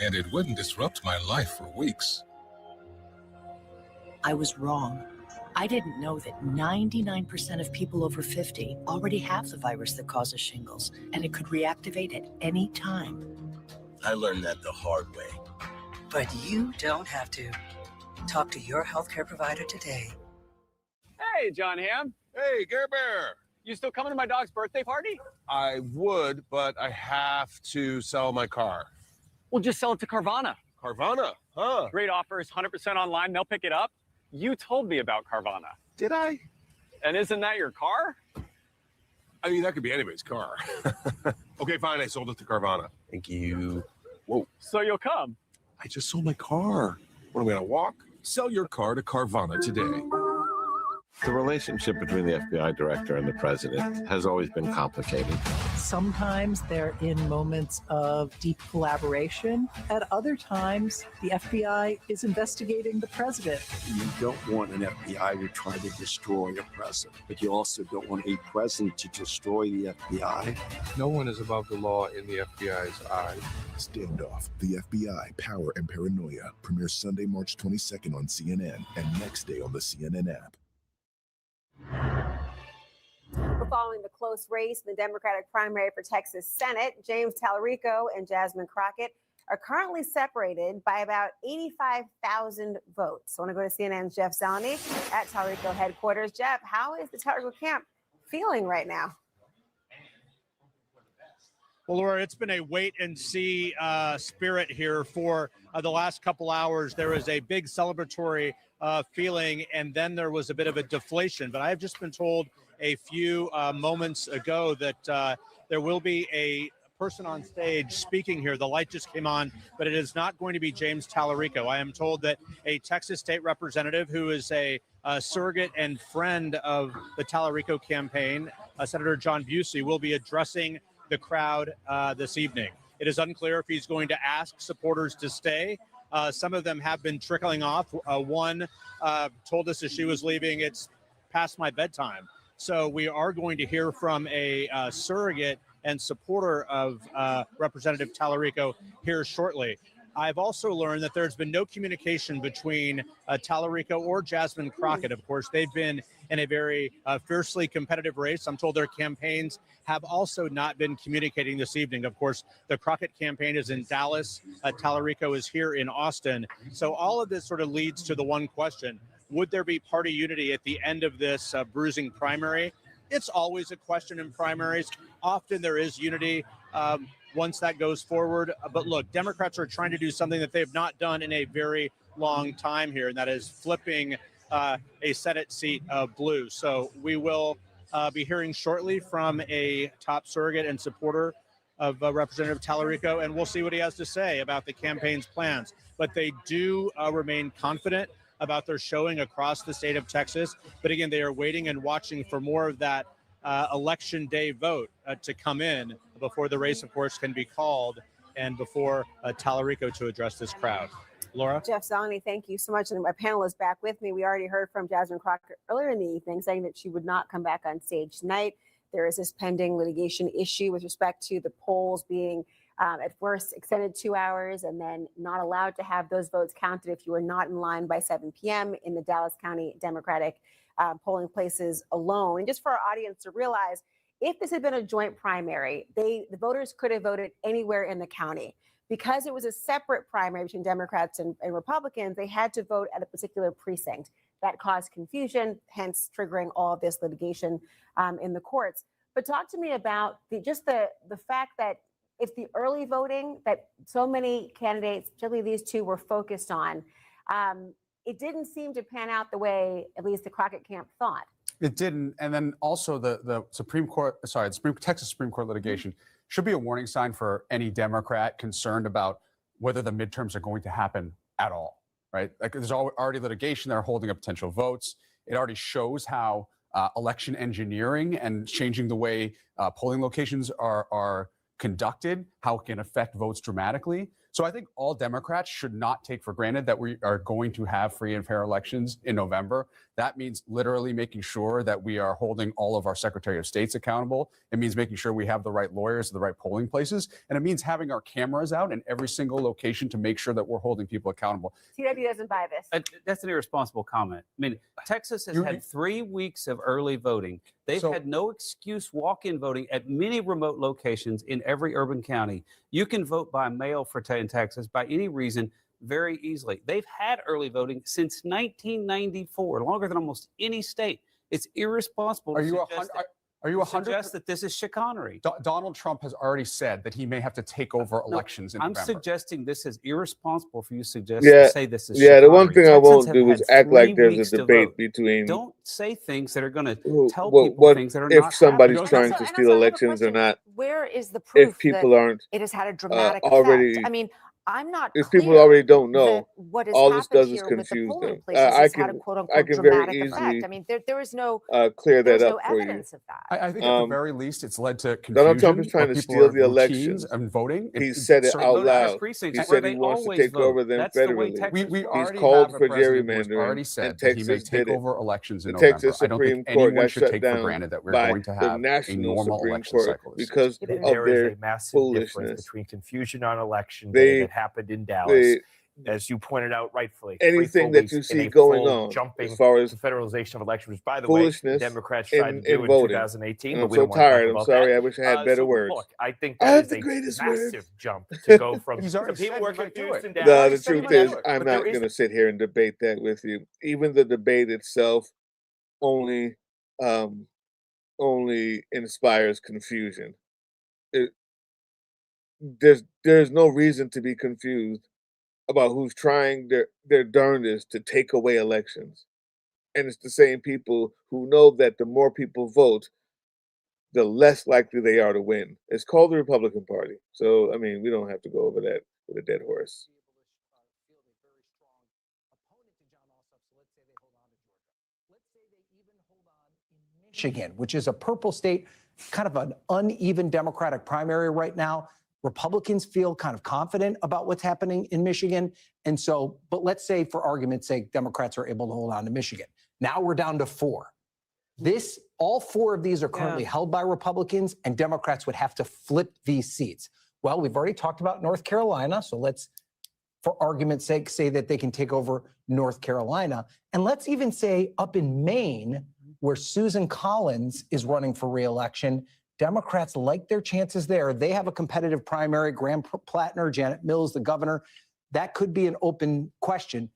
And it wouldn't disrupt my life for weeks. I was wrong. I didn't know that 99% of people over 50 already have the virus that causes shingles, and it could reactivate at any time. I learned that the hard way. But you don't have to. Talk to your healthcare provider today. Hey, John Hamm. Hey, Gare Bear. You still coming to my dog's birthday party? I would, but I have to sell my car. Well, just sell it to Carvana. Carvana? Huh? Great offers, 100% online. They'll pick it up. You told me about Carvana. Did I? And isn't that your car? I mean, that could be anybody's car. Okay, fine. I sold it to Carvana. Thank you. Whoa. So you'll come? I just sold my car. What, am I going to walk? Sell your car to Carvana today. The relationship between the FBI director and the president has always been complicated. Sometimes they're in moments of deep collaboration. At other times, the FBI is investigating the president. You don't want an FBI to try to destroy a president, but you also don't want a president to destroy the FBI. No one is above the law in the FBI's eyes. Standoff, the FBI, Power and Paranoia premieres Sunday, March 22nd on CNN and next day on the CNN app. We're following the close race in the Democratic primary for Texas Senate. James Tallarico and Jasmine Crockett are currently separated by about 85,000 votes. So I want to go to CNN's Jeff Zeleny at Tallarico headquarters. Jeff, how is the Tallarico camp feeling right now? Well, Laura, it's been a wait and see spirit here for the last couple hours. There was a big celebratory feeling, and then there was a bit of a deflation. But I have just been told a few moments ago that there will be a person on stage speaking here. The light just came on, but it is not going to be James Tallarico. I am told that a Texas state representative who is a surrogate and friend of the Tallarico campaign, Senator John Busey, will be addressing the crowd this evening. It is unclear if he's going to ask supporters to stay Some of them have been trickling off. One told us as she was leaving, it's past my bedtime. So we are going to hear from a surrogate and supporter of Representative Tallarico here shortly. I've also learned that there's been no communication between Tallarico or Jasmine Crockett. Of course, they've been in a very fiercely competitive race. I'm told their campaigns have also not been communicating this evening. Of course, the Crockett campaign is in Dallas. Tallarico is here in Austin. So all of this sort of leads to the one question: would there be party unity at the end of this bruising primary? It's always a question in primaries. Often there is unity once that goes forward. But look, Democrats are trying to do something that they've not done in a very long time here, and that is flipping a Senate seat blue. So we will be hearing shortly from a top surrogate and supporter of Representative Tallarico, and we'll see what he has to say about the campaign's plans. But they do remain confident about their showing across the state of Texas. But again, they are waiting and watching for more of that election day vote to come in before the race, of course, can be called and before Tallarico to address this crowd. Laura? Jeff Zongni, thank you so much. And my panel is back with me. We already heard from Jasmine Crockett earlier in the evening saying that she would not come back on stage tonight. There is this pending litigation issue with respect to the polls being at first extended 2 hours and then not allowed to have those votes counted if you were not in line by 7 p.m. in the Dallas County Democratic polling places alone. And just for our audience to realize, if this had been a joint primary, the voters could have voted anywhere in the county. Because it was a separate primary between Democrats and Republicans, they had to vote at a particular precinct. That caused confusion, hence triggering all of this litigation in the courts. But talk to me about the fact that if the early voting that so many candidates, particularly these two, were focused on, it didn't seem to pan out the way at least the Crockett camp thought. It didn't. And then also the Texas Supreme Court litigation should be a warning sign for any Democrat concerned about whether the midterms are going to happen at all, right? Like there's already litigation. They're holding up potential votes. It already shows how election engineering and changing the way polling locations are conducted, how it can affect votes dramatically. So I think all Democrats should not take for granted that we are going to have free and fair elections in November. That means literally making sure that we are holding all of our Secretary of States accountable. It means making sure we have the right lawyers at the right polling places. And it means having our cameras out in every single location to make sure that we're holding people accountable. TW doesn't buy this. That's an irresponsible comment. I mean, Texas has had 3 weeks of early voting. They've had no excuse walk-in voting at many remote locations in every urban county. You can vote by mail in Texas by any reason very easily. They've had early voting since 1994, longer than almost any state. It's irresponsible to suggest that this is chicanery. Donald Trump has already said that he may have to take over elections in November. I'm suggesting this is irresponsible for you to say this is chicanery. The one thing I won't do is act like there's a debate between. Don't say things that are going to tell people things that are not. If somebody's trying to steal elections or not? Where is the proof if people that aren't it has had a dramatic already effect? I mean, I'm not if clear people already don't know, what all this does is confuse them. I can very easily I mean, there is no clear that up for you. Evidence of that. I think at the very least, it's led to confusion. Donald Trump is trying to steal the elections and voting. He said it out loud. He said he wants to take over them federally. He's called for gerrymandering, and Texas did it. The Texas Supreme Court got shut down by the national Supreme Court because of their foolishness. Between confusion on election day that happened in Dallas, as you pointed out rightfully. Anything that you see going on jumping as far as the federalization of elections, which, by the way, Democrats tried to do in 2018. I'm so tired. I'm sorry. I wish I had better words. Look, I think that is a massive jump to go from people were confused in Dallas. The truth is, I'm not going to sit here and debate that with you. Even the debate itself only inspires confusion. There's no reason to be confused about who's trying their darndest to take away elections. And it's the same people who know that the more people vote, the less likely they are to win. It's called the Republican Party. So, I mean, we don't have to go over that with a dead horse. Michigan, which is a purple state, kind of an uneven Democratic primary right now. Republicans feel kind of confident about what's happening in Michigan. And so, but let's say for argument's sake, Democrats are able to hold on to Michigan. Now we're down to 4. All 4 of these are currently held by Republicans, and Democrats would have to flip these seats. Well, we've already talked about North Carolina, so let's, for argument's sake, say that they can take over North Carolina. And let's even say up in Maine, where Susan Collins is running for re-election, Democrats like their chances there. They have a competitive primary, Graham Plattner, Janet Mills, the governor. That could be an open question,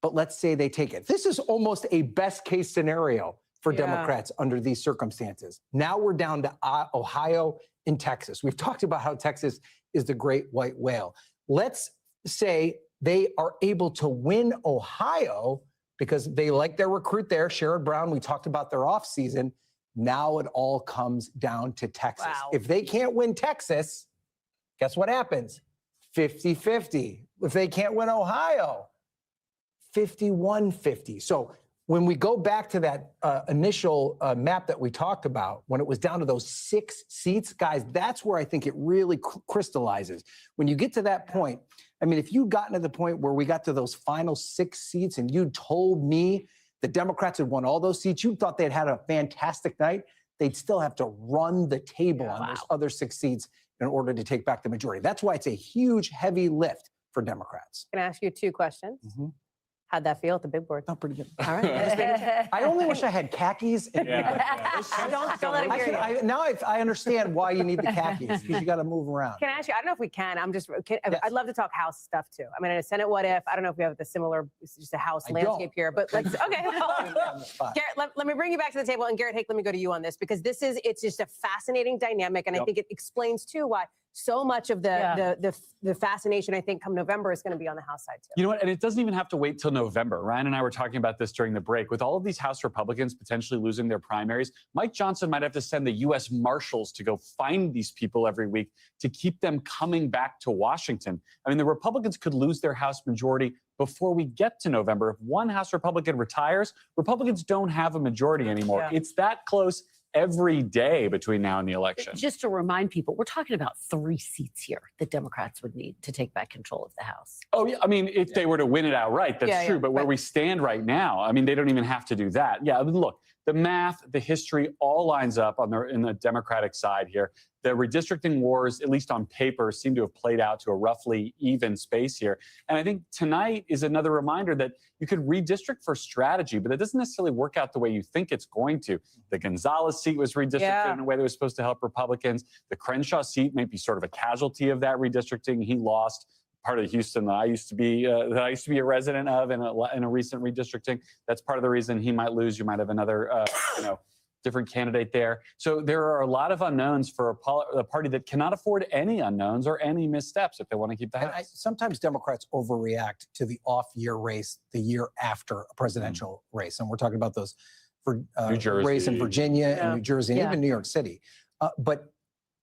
but let's say they take it. This is almost a best case scenario for Democrats under these circumstances. Now we're down to Ohio and Texas. We've talked about how Texas is the great white whale. Let's say they are able to win Ohio because they like their recruit there, Sherrod Brown. We talked about their offseason. Now it all comes down to Texas. Wow. If they can't win Texas, guess what happens? 50-50. If they can't win Ohio, 51-50. So when we go back to that initial map that we talked about, when it was down to those 6 seats, guys, that's where I think it really crystallizes. When you get to that point, I mean, if you'd gotten to the point where we got to those final 6 seats and you told me the Democrats had won all those seats, you thought they'd had a fantastic night, they'd still have to run the table on those other 6 seats in order to take back the majority. That's why it's a huge, heavy lift for Democrats. Can I ask you 2 questions? How'd that feel at the big board? Not pretty good. All right. I only wish I had khakis. And Don't let him hear you. now I understand why you need the khakis, because you got to move around. Can I ask you, I don't know if we can, I'd love to talk House stuff too. I mean, a Senate what if, I don't know if we have the similar, just a House landscape here, but let's, okay. Garrett, let me bring you back to the table. And Garrett Hake, let me go to you on this, because it's just a fascinating dynamic. And I think it explains too why so much of the fascination, I think, come November is going to be on the House side too. You know what? And it doesn't even have to wait till November. Ryan and I were talking about this during the break. With all of these House Republicans potentially losing their primaries, Mike Johnson might have to send the U.S. Marshals to go find these people every week to keep them coming back to Washington. I mean, the Republicans could lose their House majority before we get to November. If one House Republican retires, Republicans don't have a majority anymore. It's that close every day between now and the election. Just to remind people, we're talking about 3 seats here that Democrats would need to take back control of the House. Oh, yeah. I mean, if they were to win it outright, that's true. But where we stand right now, I mean, they don't even have to do that. Yeah, I mean, look, the math, the history all lines up in the Democratic side here. The redistricting wars, at least on paper, seem to have played out to a roughly even space here. And I think tonight is another reminder that you could redistrict for strategy, but it doesn't necessarily work out the way you think it's going to. The Gonzalez seat was redistricted in a way that was supposed to help Republicans. The Crenshaw seat may be sort of a casualty of that redistricting. He lost part of Houston that I used to be a resident of in a recent redistricting. That's part of the reason he might lose. You might have another, different candidate there. So there are a lot of unknowns for a party that cannot afford any unknowns or any missteps if they want to keep the House. Sometimes Democrats overreact to the off-year race the year after a presidential race. And we're talking about those race in Virginia and New Jersey and even New York City. But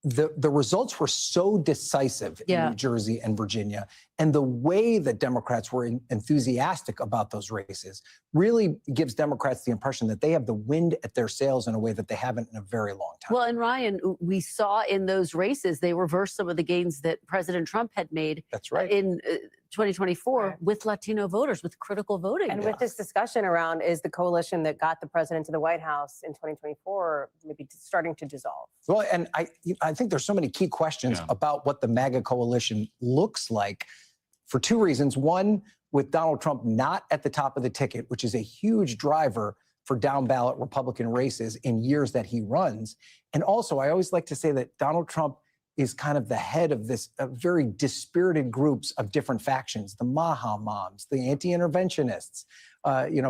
the results were so decisive in New Jersey and Virginia, and the way that Democrats were enthusiastic about those races really gives Democrats the impression that they have the wind at their sails in a way that they haven't in a very long time. Well, and Ryan, we saw in those races, they reversed some of the gains that President Trump had made in 2024 with Latino voters, with critical voting. And with this discussion around, is the coalition that got the president to the White House in 2024 maybe starting to dissolve? Well, and I think there's so many key questions about what the MAGA coalition looks like for 2 reasons. One, with Donald Trump not at the top of the ticket, which is a huge driver for down ballot Republican races in years that he runs. And also, I always like to say that Donald Trump is kind of the head of this very dispirited groups of different factions, the Maha moms, the anti-interventionists,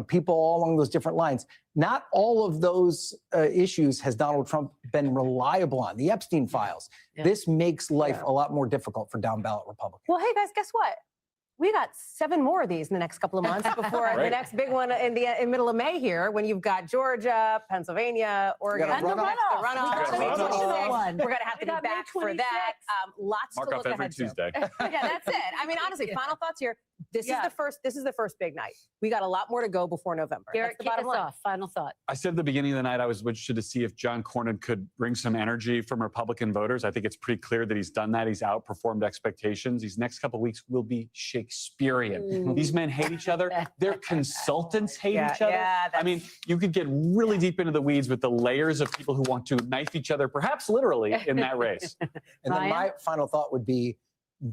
people all along those different lines. Not all of those issues has Donald Trump been reliable on. The Epstein files. This makes life a lot more difficult for down ballot Republicans. Well, hey guys, guess what? We got 7 more of these in the next couple of months before the next big one in the middle of May here, when you've got Georgia, Pennsylvania, Oregon, and the runoff. We're going to have to be back for that. Lots Mark to off look every ahead Tuesday. to. Yeah, that's it. I mean, honestly, final thoughts here. This is the first big night. We got a lot more to go before November. Garrett, That's the kick bottom us line. off. Final thought. I said at the beginning of the night I was interested to see if John Cornyn could bring some energy from Republican voters. I think it's pretty clear that he's done that. He's outperformed expectations. These next couple of weeks will be Shakespearean. These men hate each other. Their consultants hate each other. I mean, you could get really deep into the weeds with the layers of people who want to knife each other, perhaps literally, in that race. And then my final thought would be,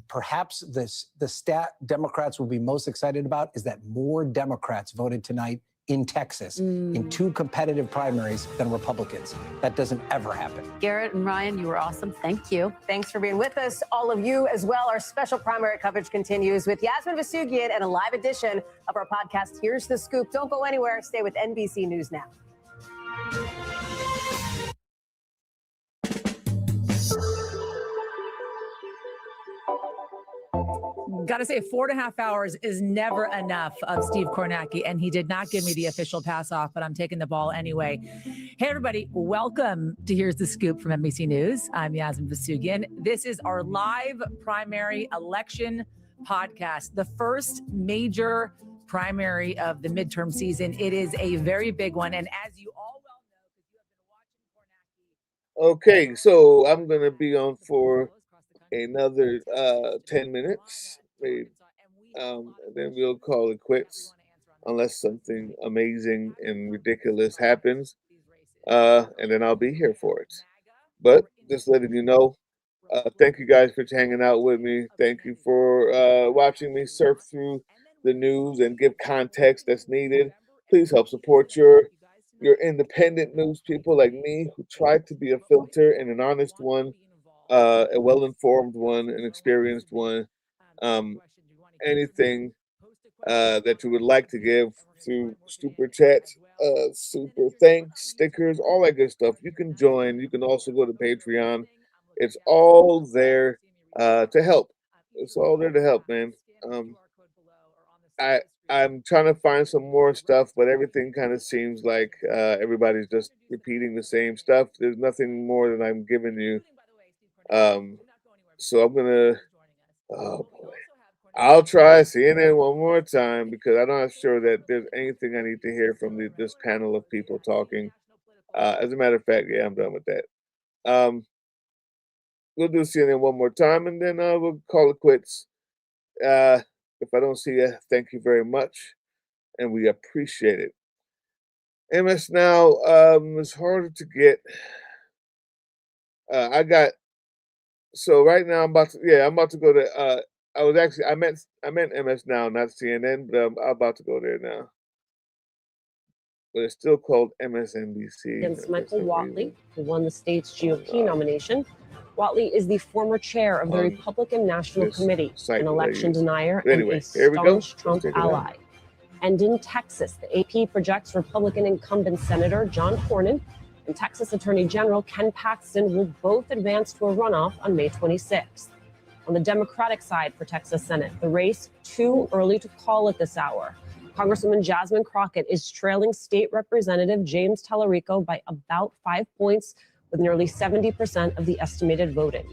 perhaps the stat Democrats will be most excited about is that more Democrats voted tonight in Texas in 2 competitive primaries than Republicans. That doesn't ever happen. Garrett and Ryan, you were awesome. Thank you. Thanks for being with us, all of you as well. Our special primary coverage continues with Yasmin Vasugian and a live edition of our podcast, Here's the Scoop. Don't go anywhere. Stay with NBC News Now. Got to say, 4.5 hours is never enough of Steve Kornacki, and he did not give me the official pass off, but I'm taking the ball anyway. Hey, everybody, welcome to Here's the Scoop from NBC News. I'm Yasmin Vasugian. This is our live primary election podcast, the first major primary of the midterm season. It is a very big one, and as you all well know, Okay, so I'm going to be on for another 10 minutes, maybe, and then we'll call it quits unless something amazing and ridiculous happens, and then I'll be here for it. But just letting you know, thank you guys for hanging out with me. Thank you for watching me surf through the news and give context that's needed. Please help support your independent news people like me who try to be a filter and an honest one, a well-informed one, an experienced one. Anything that you would like to give through super chat, super thanks, stickers, all that good stuff, you can join. You can also go to Patreon. It's all there to help. It's all there to help, man. I'm trying to find some more stuff, but everything kind of seems like everybody's just repeating the same stuff. There's nothing more than I'm giving you. So I'm gonna, oh boy, I'll try CNN one more time because I'm not sure that there's anything I need to hear from this panel of people talking. As a matter of fact, yeah, I'm done with that. We'll do CNN one more time and then we'll call it quits. If I don't see you, thank you very much, and we appreciate it. MS Now is harder to get. So right now I'm about to go to I meant MS Now, not CNN, but I'm about to go there now. But it's still called MSNBC. Against Michael Whatley, who won the state's GOP nomination. Whatley is the former chair of the Republican National Committee, an election denier and a staunch Trump ally. And in Texas, the AP projects Republican incumbent Senator John Cornyn and Texas Attorney General Ken Paxton will both advance to a runoff on May 26th. On the Democratic side for Texas Senate, the race too early to call at this hour. Congresswoman Jasmine Crockett is trailing State Representative James Tallarico by about 5 points, with nearly 70% of the estimated voting.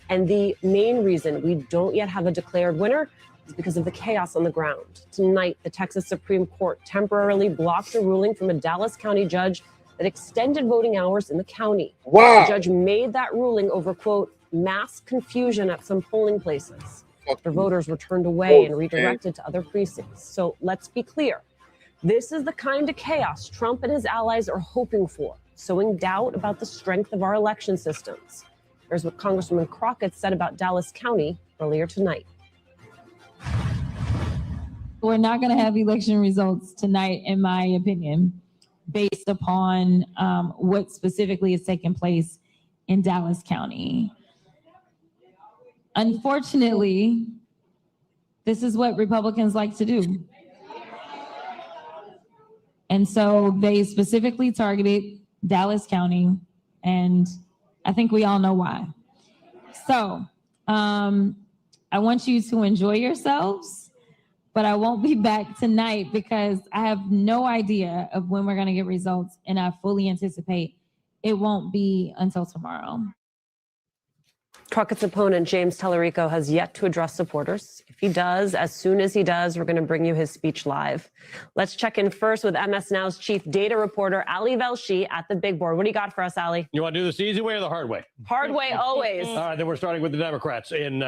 And the main reason we don't yet have a declared winner is because of the chaos on the ground. Tonight, the Texas Supreme Court temporarily blocked a ruling from a Dallas County judge that extended voting hours in the county. Wow. The judge made that ruling over, quote, mass confusion at some polling places. After voters were turned away and redirected to other precincts. So let's be clear. This is the kind of chaos Trump and his allies are hoping for, sowing doubt about the strength of our election systems. Here's what Congresswoman Crockett said about Dallas County earlier tonight. We're not going to have election results tonight, in my opinion, based upon what specifically is taking place in Dallas County. Unfortunately, this is what Republicans like to do. And so they specifically targeted Dallas County, and I think we all know why. So I want you to enjoy yourselves, but I won't be back tonight because I have no idea of when we're going to get results, and I fully anticipate it won't be until tomorrow. Crockett's opponent, James Tallarico, has yet to address supporters. If he does, as soon as he does, we're going to bring you his speech live. Let's check in first with MS Now's chief data reporter, Ali Velshi at the big board. What do you got for us, Ali? You want to do this the easy way or the hard way? Hard way always. All right, then we're starting with the Democrats in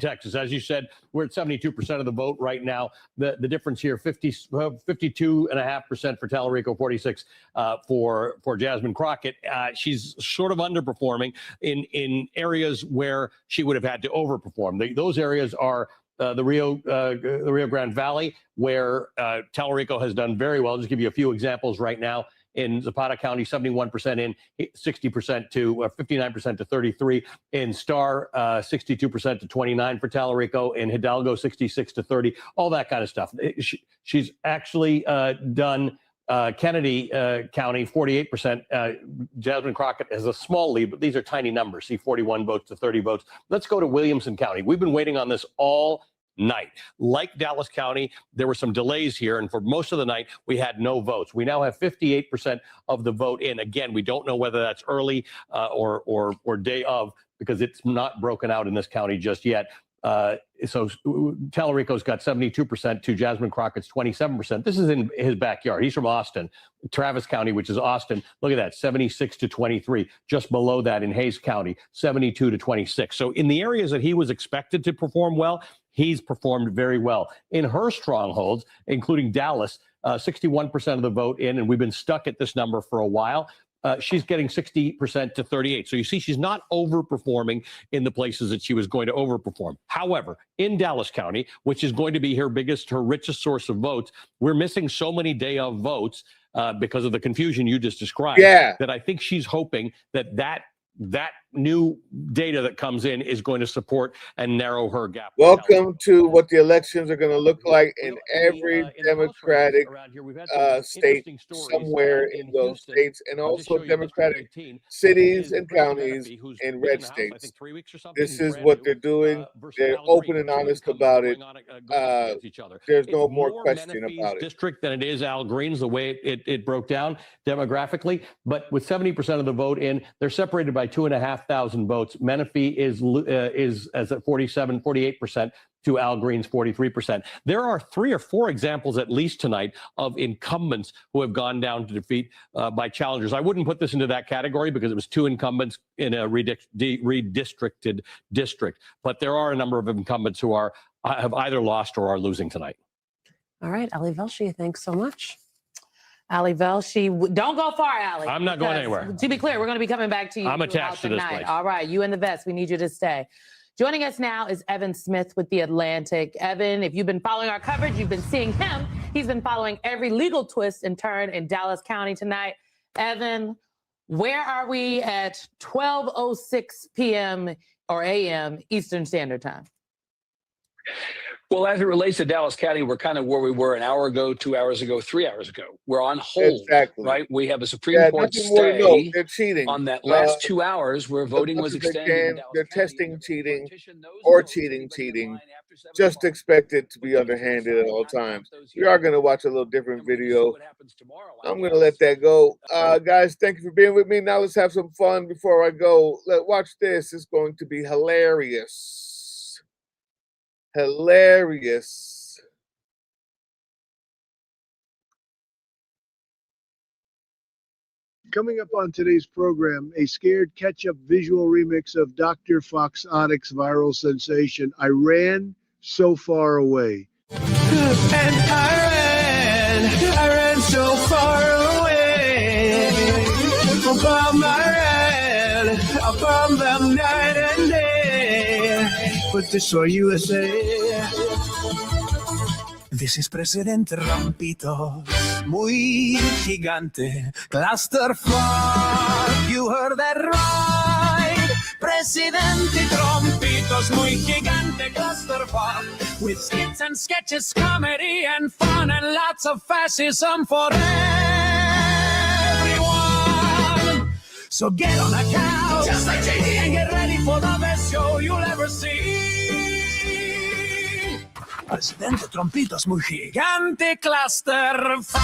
Texas. As you said, we're at 72% of the vote right now. The difference here, 52.5% for Tallarico, 46 for Jasmine Crockett. She's sort of underperforming in areas where she would have had to overperform. Those areas are the Rio Grande Valley, where Tallarico has done very well. I'll just give you a few examples right now. In Zapata County, 71% in, 60% to 59% to 33. In Star, 62% to 29 for Tallarico. In Hidalgo, 66 to 30. All that kind of stuff. She's actually done Kennedy County, 48%. Jasmine Crockett has a small lead, but these are tiny numbers. See, 41 votes to 30 votes. Let's go to Williamson County. We've been waiting on this all night. Like Dallas County, there were some delays here, and for most of the night, we had no votes. We now have 58% of the vote in. Again, we don't know whether that's early or day of, because it's not broken out in this county just yet. So Tallarico's got 72% to Jasmine Crockett's 27%. This is in his backyard. He's from Austin. Travis County, which is Austin, look at that, 76 to 23. Just below that in Hayes County, 72 to 26. So in the areas that he was expected to perform well, he's performed very well. In her strongholds, including Dallas, 61% of the vote in, and we've been stuck at this number for a while. She's getting 60% to 38. So you see, she's not overperforming in the places that she was going to overperform. However, in Dallas County, which is going to be her richest source of votes, we're missing so many day of votes because of the confusion you just described, that I think she's hoping that new data that comes in is going to support and narrow her gap. Welcome to what the elections are going to look like in every Democratic state somewhere in those states, and also Democratic cities and counties in red states. This is what they're doing. They're open and honest about it. There's no more question about it. District than it is Al Green's, the way it broke down demographically. But with 70% of the vote in, they're separated by 2,500 votes. Menifee is as at 48% to Al Green's 43%. There are 3 or 4 examples at least tonight of incumbents who have gone down to defeat by challengers. I wouldn't put this into that category because it was 2 incumbents in a redistricted district. But there are a number of incumbents who have either lost or are losing tonight. All right, Ali Velshi, thanks so much. Ali Velshi, don't go far, Ali. I'm not going anywhere. To be clear, we're going to be coming back to you. I'm attached to this place. All right, you and the vest. We need you to stay. Joining us now is Evan Smith with The Atlantic. Evan, if you've been following our coverage, you've been seeing him. He's been following every legal twist and turn in Dallas County tonight. Evan, where are we at 12:06 p.m. or a.m. Eastern Standard Time? Well, as it relates to Dallas County, we're kind of where we were an hour ago, 2 hours ago, 3 hours ago. We're on hold, right? We have a Supreme Court stay on that last 2 hours where voting was extended. They're testing cheating or cheating. Just expect it to be underhanded at all times. We are going to watch a little different video. I'm going to let that go. Guys, thank you for being with me. Now let's have some fun before I go. Watch this. It's going to be hilarious. Hilarious. Coming up on today's program, a scared catch-up visual remix of Dr. Foxotic's viral sensation, I Ran So Far Away. And I ran so far away. From them night and day. But this for USA. This is Presidente Rampito, muy gigante, clusterfuck, you heard that right. Presidente Trompitos, muy gigante, clusterfuck, with skits and sketches, comedy and fun, and lots of fascism for everyone. So get on a couch, just like JD, and get ready for the best show you'll ever see. Presidente Trompitos, muy gigante, clusterfuck.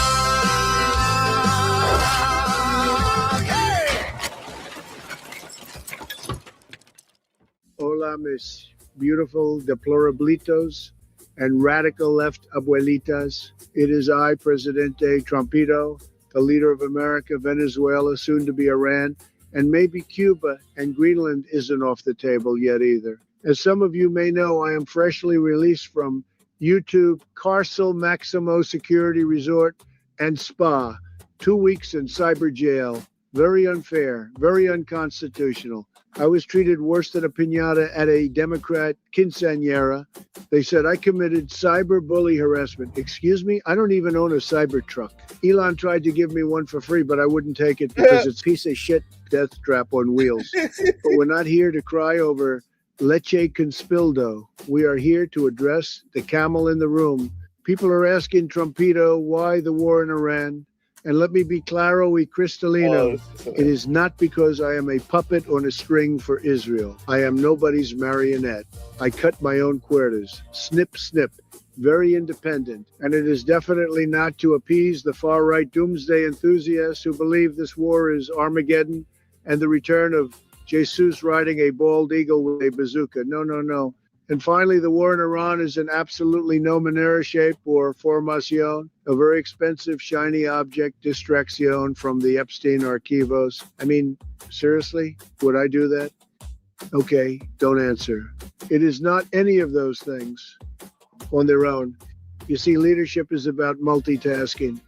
Hola, mis beautiful deplorablitos and radical left abuelitas. It is I, Presidente Trumpito, the leader of America, Venezuela, soon to be Iran, and maybe Cuba, and Greenland isn't off the table yet either. As some of you may know, I am freshly released from YouTube Carcel Maximo Security Resort and Spa. 2 weeks in cyber jail. Very unfair, very unconstitutional. I was treated worse than a piñata at a Democrat quinceañera. They said I committed cyber bully harassment. Excuse me? I don't even own a cyber truck. Elon tried to give me one for free, but I wouldn't take it because it's a piece of shit death trap on wheels. But we're not here to cry over leche conspildo. We are here to address the camel in the room. People are asking Trumpito why the war in Iran. And let me be claro y cristalino. It is not because I am a puppet on a string for Israel. I am nobody's marionette. I cut my own cuerdas. Snip, snip. Very independent. And it is definitely not to appease the far-right doomsday enthusiasts who believe this war is Armageddon and the return of Jesus riding a bald eagle with a bazooka. No, no, no. And finally, the war in Iran is an absolutely no manera shape or formación, a very expensive, shiny object, distracción from the Epstein archivos. I mean, seriously, would I do that? Okay, don't answer. It is not any of those things on their own. You see, leadership is about multitasking.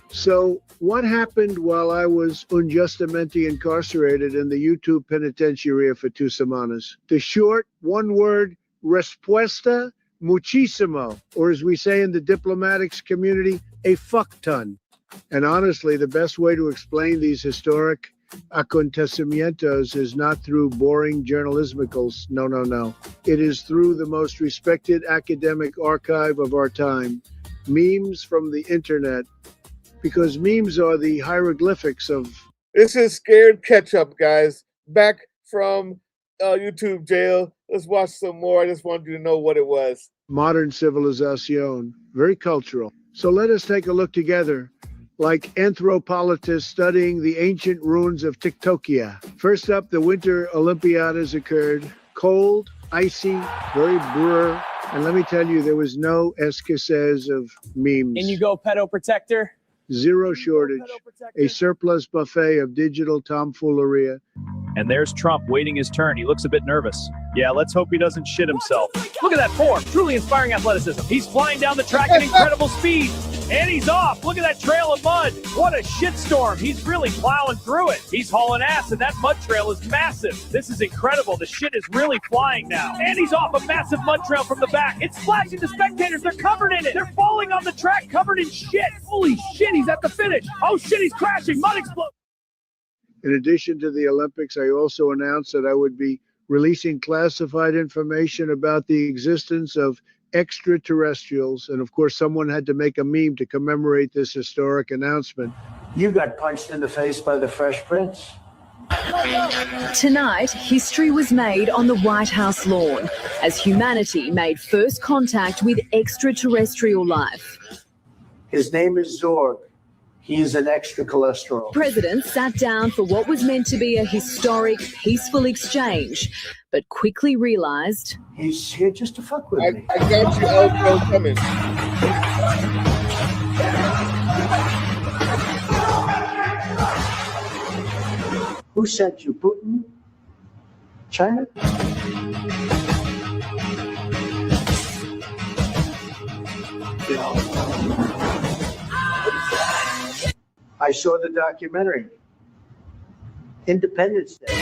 So what happened while I was unjustamente incarcerated in the YouTube penitentiary for 2 semanas? The short, one-word respuesta muchísimo, or as we say in the diplomatics community, a fuck ton. And honestly, the best way to explain these historic acontecimientos is not through boring journalismicals. No, no, no. It is through the most respected academic archive of our time, memes from the internet, because memes are the hieroglyphics of... This is Scared Ketchup, guys. Back from YouTube jail. Let's watch some more. I just wanted you to know what it was. Modern civilization, very cultural. So let us take a look together, like anthropologists studying the ancient ruins of Tiktokia. First up, the Winter Olympiadas occurred. Cold, icy, very brr. And let me tell you, there was no escasez of memes. In you go, pedo protector. Zero shortage. A surplus buffet of digital tomfoolery. And there's Trump waiting his turn. He looks a bit nervous. Yeah, let's hope he doesn't shit himself. Look at that form. Truly inspiring athleticism. He's flying down the track at incredible speed. And he's off. Look at that trail of mud. What a shitstorm. He's really plowing through it. He's hauling ass, and that mud trail is massive. This is incredible. The shit is really flying now. And he's off a massive mud trail from the back. It's splashing the spectators. They're covered in it. They're falling on the track covered in shit. Holy shit, he's at the finish. Oh shit, he's crashing. Mud explosion. In addition to the Olympics, I also announced that I would be releasing classified information about the existence of extraterrestrials. And of course, someone had to make a meme to commemorate this historic announcement. You got punched in the face by the Fresh Prince. Tonight, history was made on the White House lawn as humanity made first contact with extraterrestrial life. His name is Zorg. He is an extra cholesterol. President sat down for what was meant to be a historic, peaceful exchange, but quickly realized... He's here just to fuck with me. I got you, Elko, coming. Who sent you, Putin? China? I saw the documentary, Independence Day.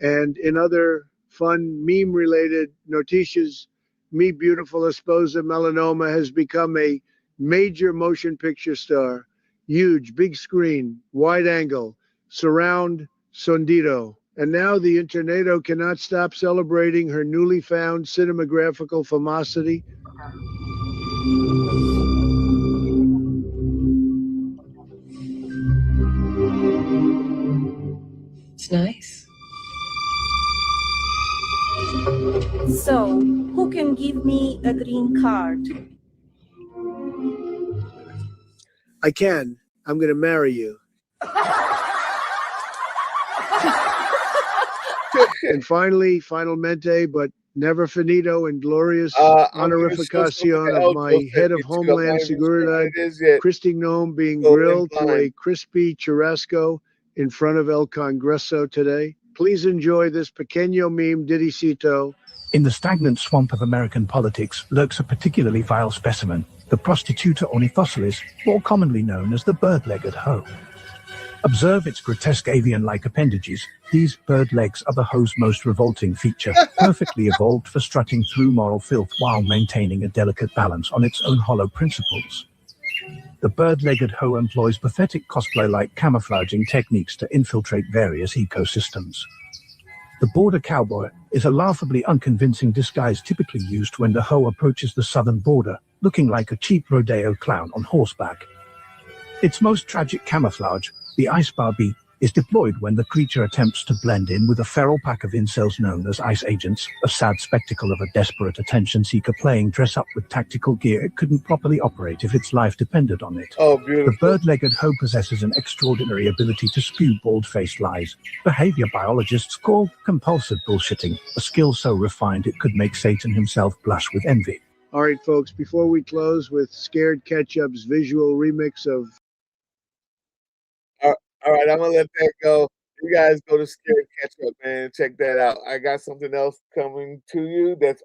And in other fun meme-related noticias, Mi Beautiful Esposa Melanoma has become a major motion picture star. Huge, big screen, wide angle, surround sondido. And now the Internado cannot stop celebrating her newly found cinematographical famosity. It's nice. So, who can give me a green card? I can. I'm going to marry you. And finally, finalmente, but never finito and glorious honorificación of my head of Homeland Seguridad, Kristi Noem, being grilled to a crispy churrasco in front of El Congreso today. Please enjoy this pequeño meme diddycito. In the stagnant swamp of American politics lurks a particularly vile specimen, the Prostituta ornithocelis, more commonly known as the bird-legged hoe. Observe its grotesque avian-like appendages. These bird legs are the hoe's most revolting feature, perfectly evolved for strutting through moral filth while maintaining a delicate balance on its own hollow principles. The bird-legged hoe employs pathetic cosplay-like camouflaging techniques to infiltrate various ecosystems. The border cowboy is a laughably unconvincing disguise typically used when the hoe approaches the southern border, looking like a cheap rodeo clown on horseback. Its most tragic camouflage, the ice barbie, is deployed when the creature attempts to blend in with a feral pack of incels known as ice agents, a sad spectacle of a desperate attention seeker playing dress-up with tactical gear it couldn't properly operate if its life depended on it. Oh, beautiful. The bird-legged hoe possesses an extraordinary ability to spew bald-faced lies. Behavior biologists call compulsive bullshitting, a skill so refined it could make Satan himself blush with envy. All right, folks, before we close with Scared Ketchup's visual remix of... All right, I'm going to let that go. You guys go to Scared Ketchup, man. Check that out. I got something else coming to you that's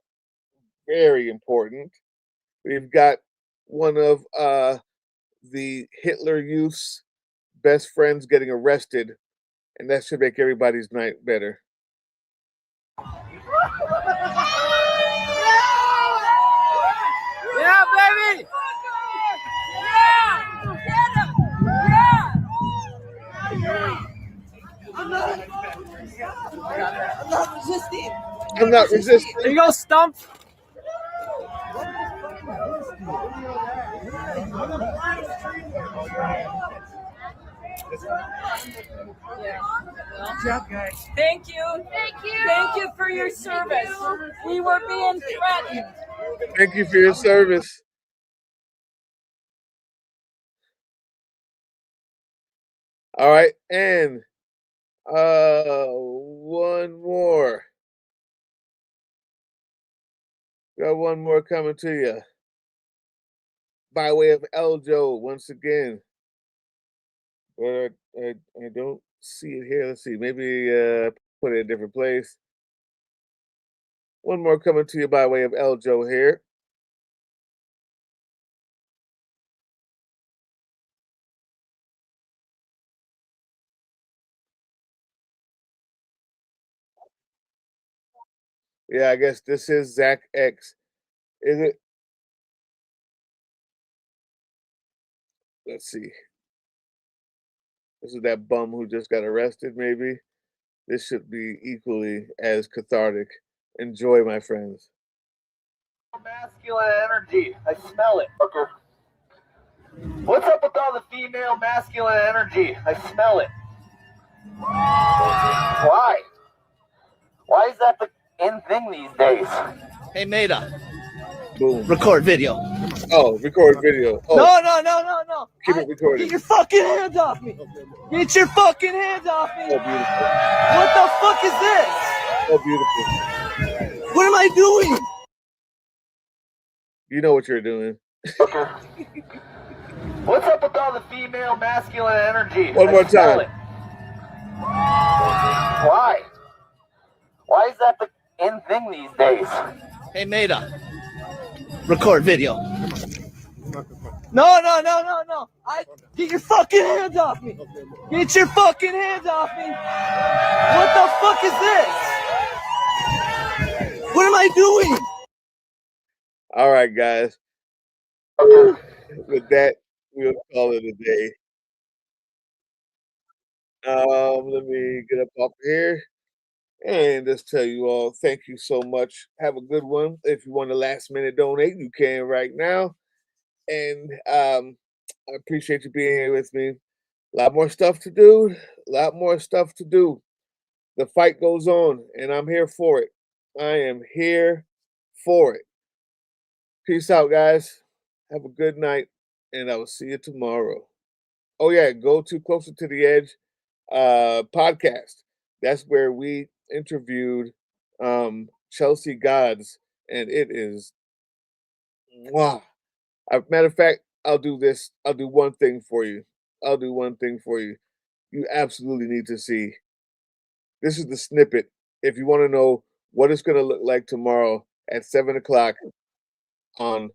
very important. We've got one of the Hitler Youth's best friends getting arrested, and that should make everybody's night better. Yeah, baby! Yeah! Get him! Yeah! I'm not resisting. I'm not resisting. There you go, Stump. Good job, guys. Thank you. Thank you. Thank you for your service. We were being threatened. Thank you for your service. All right, and one more. Got one more coming to you by way of Eljo once again. But I don't see it here. Let's see. Maybe put it in a different place. One more coming to you by way of Eljo here. Yeah, I guess this is Zach X. Is it? Let's see. This is that bum who just got arrested, maybe. This should be equally as cathartic. Enjoy, my friends. Masculine energy. I smell it. Okay. What's up with all the female masculine energy? I smell it. Why? Why is that the in thing these days? Hey, Maida. Boom. Record video. Oh, record video. Oh. No. Keep it recording. Get your fucking hands off me. Get your fucking hands off me. Oh, beautiful. What the fuck is this? Oh, beautiful. What am I doing? You know what you're doing. Okay. What's up with all the female masculine energy? One more time. It. Why? Why is that the in thing these days? Hey, Maida. Record video. No. Get your fucking hands off me. Get your fucking hands off me. What the fuck is this? What am I doing? All right, guys. With that, we'll call it a day. Let me get up off here and just tell you all, thank you so much. Have a good one. If you want to last minute donate, you can right now. And I appreciate you being here with me. A lot more stuff to do. The fight goes on, and I'm here for it. I am here for it. Peace out, guys. Have a good night, and I will see you tomorrow. Oh, yeah, go to Closer to the Edge podcast. That's where we interviewed Chelsea Gods, and it is wow. Matter of fact, I'll do this. I'll do one thing for you. I'll do one thing for you. You absolutely need to see. This is the snippet. If you want to know what it's going to look like tomorrow at 7 o'clock on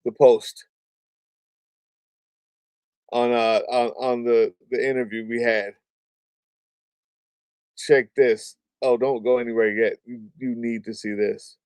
the Post, on the interview we had. Check this. Oh, don't go anywhere yet. You need to see this.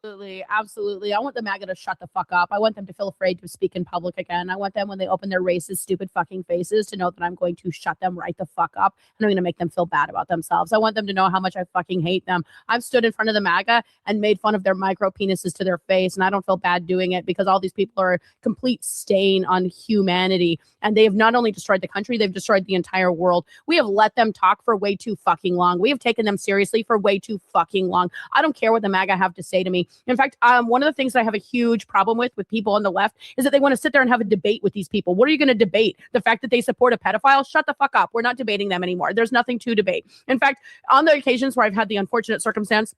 Absolutely, absolutely. I want the MAGA to shut the fuck up. I want them to feel afraid to speak in public again. I want them, when they open their racist, stupid fucking faces, to know that I'm going to shut them right the fuck up, and I'm going to make them feel bad about themselves. I want them to know how much I fucking hate them. I've stood in front of the MAGA and made fun of their micro penises to their face, and I don't feel bad doing it, because all these people are a complete stain on humanity, and they have not only destroyed the country, they've destroyed the entire world. We have let them talk for way too fucking long. We have taken them seriously for way too fucking long. I don't care what the MAGA have to say to me. In fact, one of the things that I have a huge problem with people on the left is that they want to sit there and have a debate with these people. What are you going to debate? The fact that they support a pedophile? Shut the fuck up. We're not debating them anymore. There's nothing to debate. In fact, on the occasions where I've had the unfortunate circumstance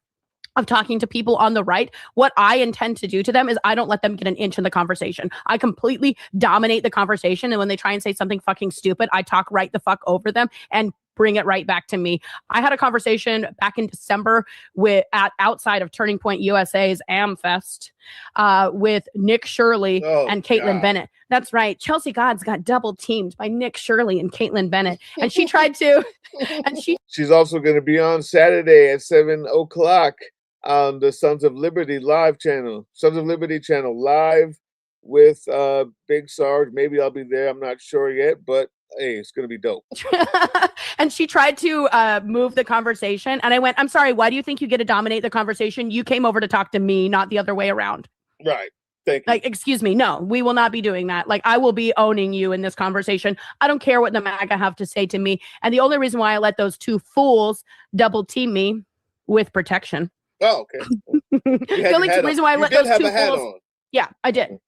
of talking to people on the right, what I intend to do to them is I don't let them get an inch in the conversation. I completely dominate the conversation. And when they try and say something fucking stupid, I talk right the fuck over them and bring it right back to me. I had a conversation back in December outside of Turning Point USA's AmFest with Nick Shirley and Caitlin Bennett. That's right. Chelsea Gods got double teamed by Nick Shirley and Caitlin Bennett. And she tried to, she's also going to be on Saturday at 7 o'clock on the Sons of Liberty live channel. Sons of Liberty channel live with Big Sarge. Maybe I'll be there. I'm not sure yet, but hey, it's going to be dope. And she tried to move the conversation. And I went, I'm sorry, why do you think you get to dominate the conversation? You came over to talk to me, not the other way around. Right. Thank you. Like, excuse me. No, we will not be doing that. Like, I will be owning you in this conversation. I don't care what the MAGA have to say to me. And the only reason why I let those two fools double team me with protection. Oh, okay. The only reason why I let those two fools. Yeah, I did.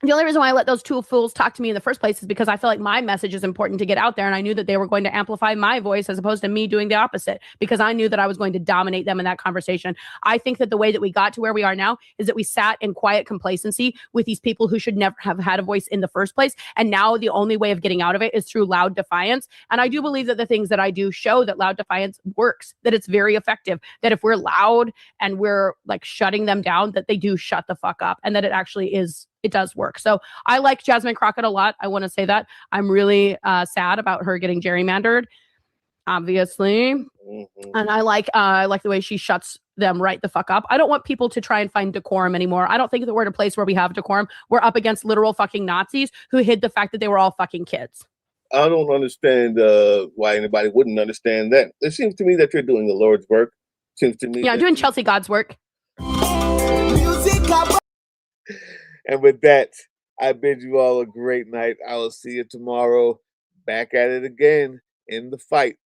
The only reason why I let those two fools talk to me in the first place is because I feel like my message is important to get out there. And I knew that they were going to amplify my voice as opposed to me doing the opposite, because I knew that I was going to dominate them in that conversation. I think that the way that we got to where we are now is that we sat in quiet complacency with these people who should never have had a voice in the first place. And now the only way of getting out of it is through loud defiance. And I do believe that the things that I do show that loud defiance works, that it's very effective, that if we're loud and we're like shutting them down, that they do shut the fuck up, and that it actually is. It does work. So I like Jasmine Crockett a lot. I want to say that. I'm really sad about her getting gerrymandered, obviously. Mm-hmm. And I like the way she shuts them right the fuck up. I don't want people to try and find decorum anymore. I don't think that we're at a place where we have decorum. We're up against literal fucking Nazis who hid the fact that they were all fucking kids. I don't understand why anybody wouldn't understand that. It seems to me that you're doing the Lord's work. Seems to me. Yeah, I'm doing Chelsea God's work. And with that, I bid you all a great night. I will see you tomorrow. Back at it again in the fight.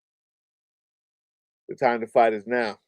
The time to fight is now.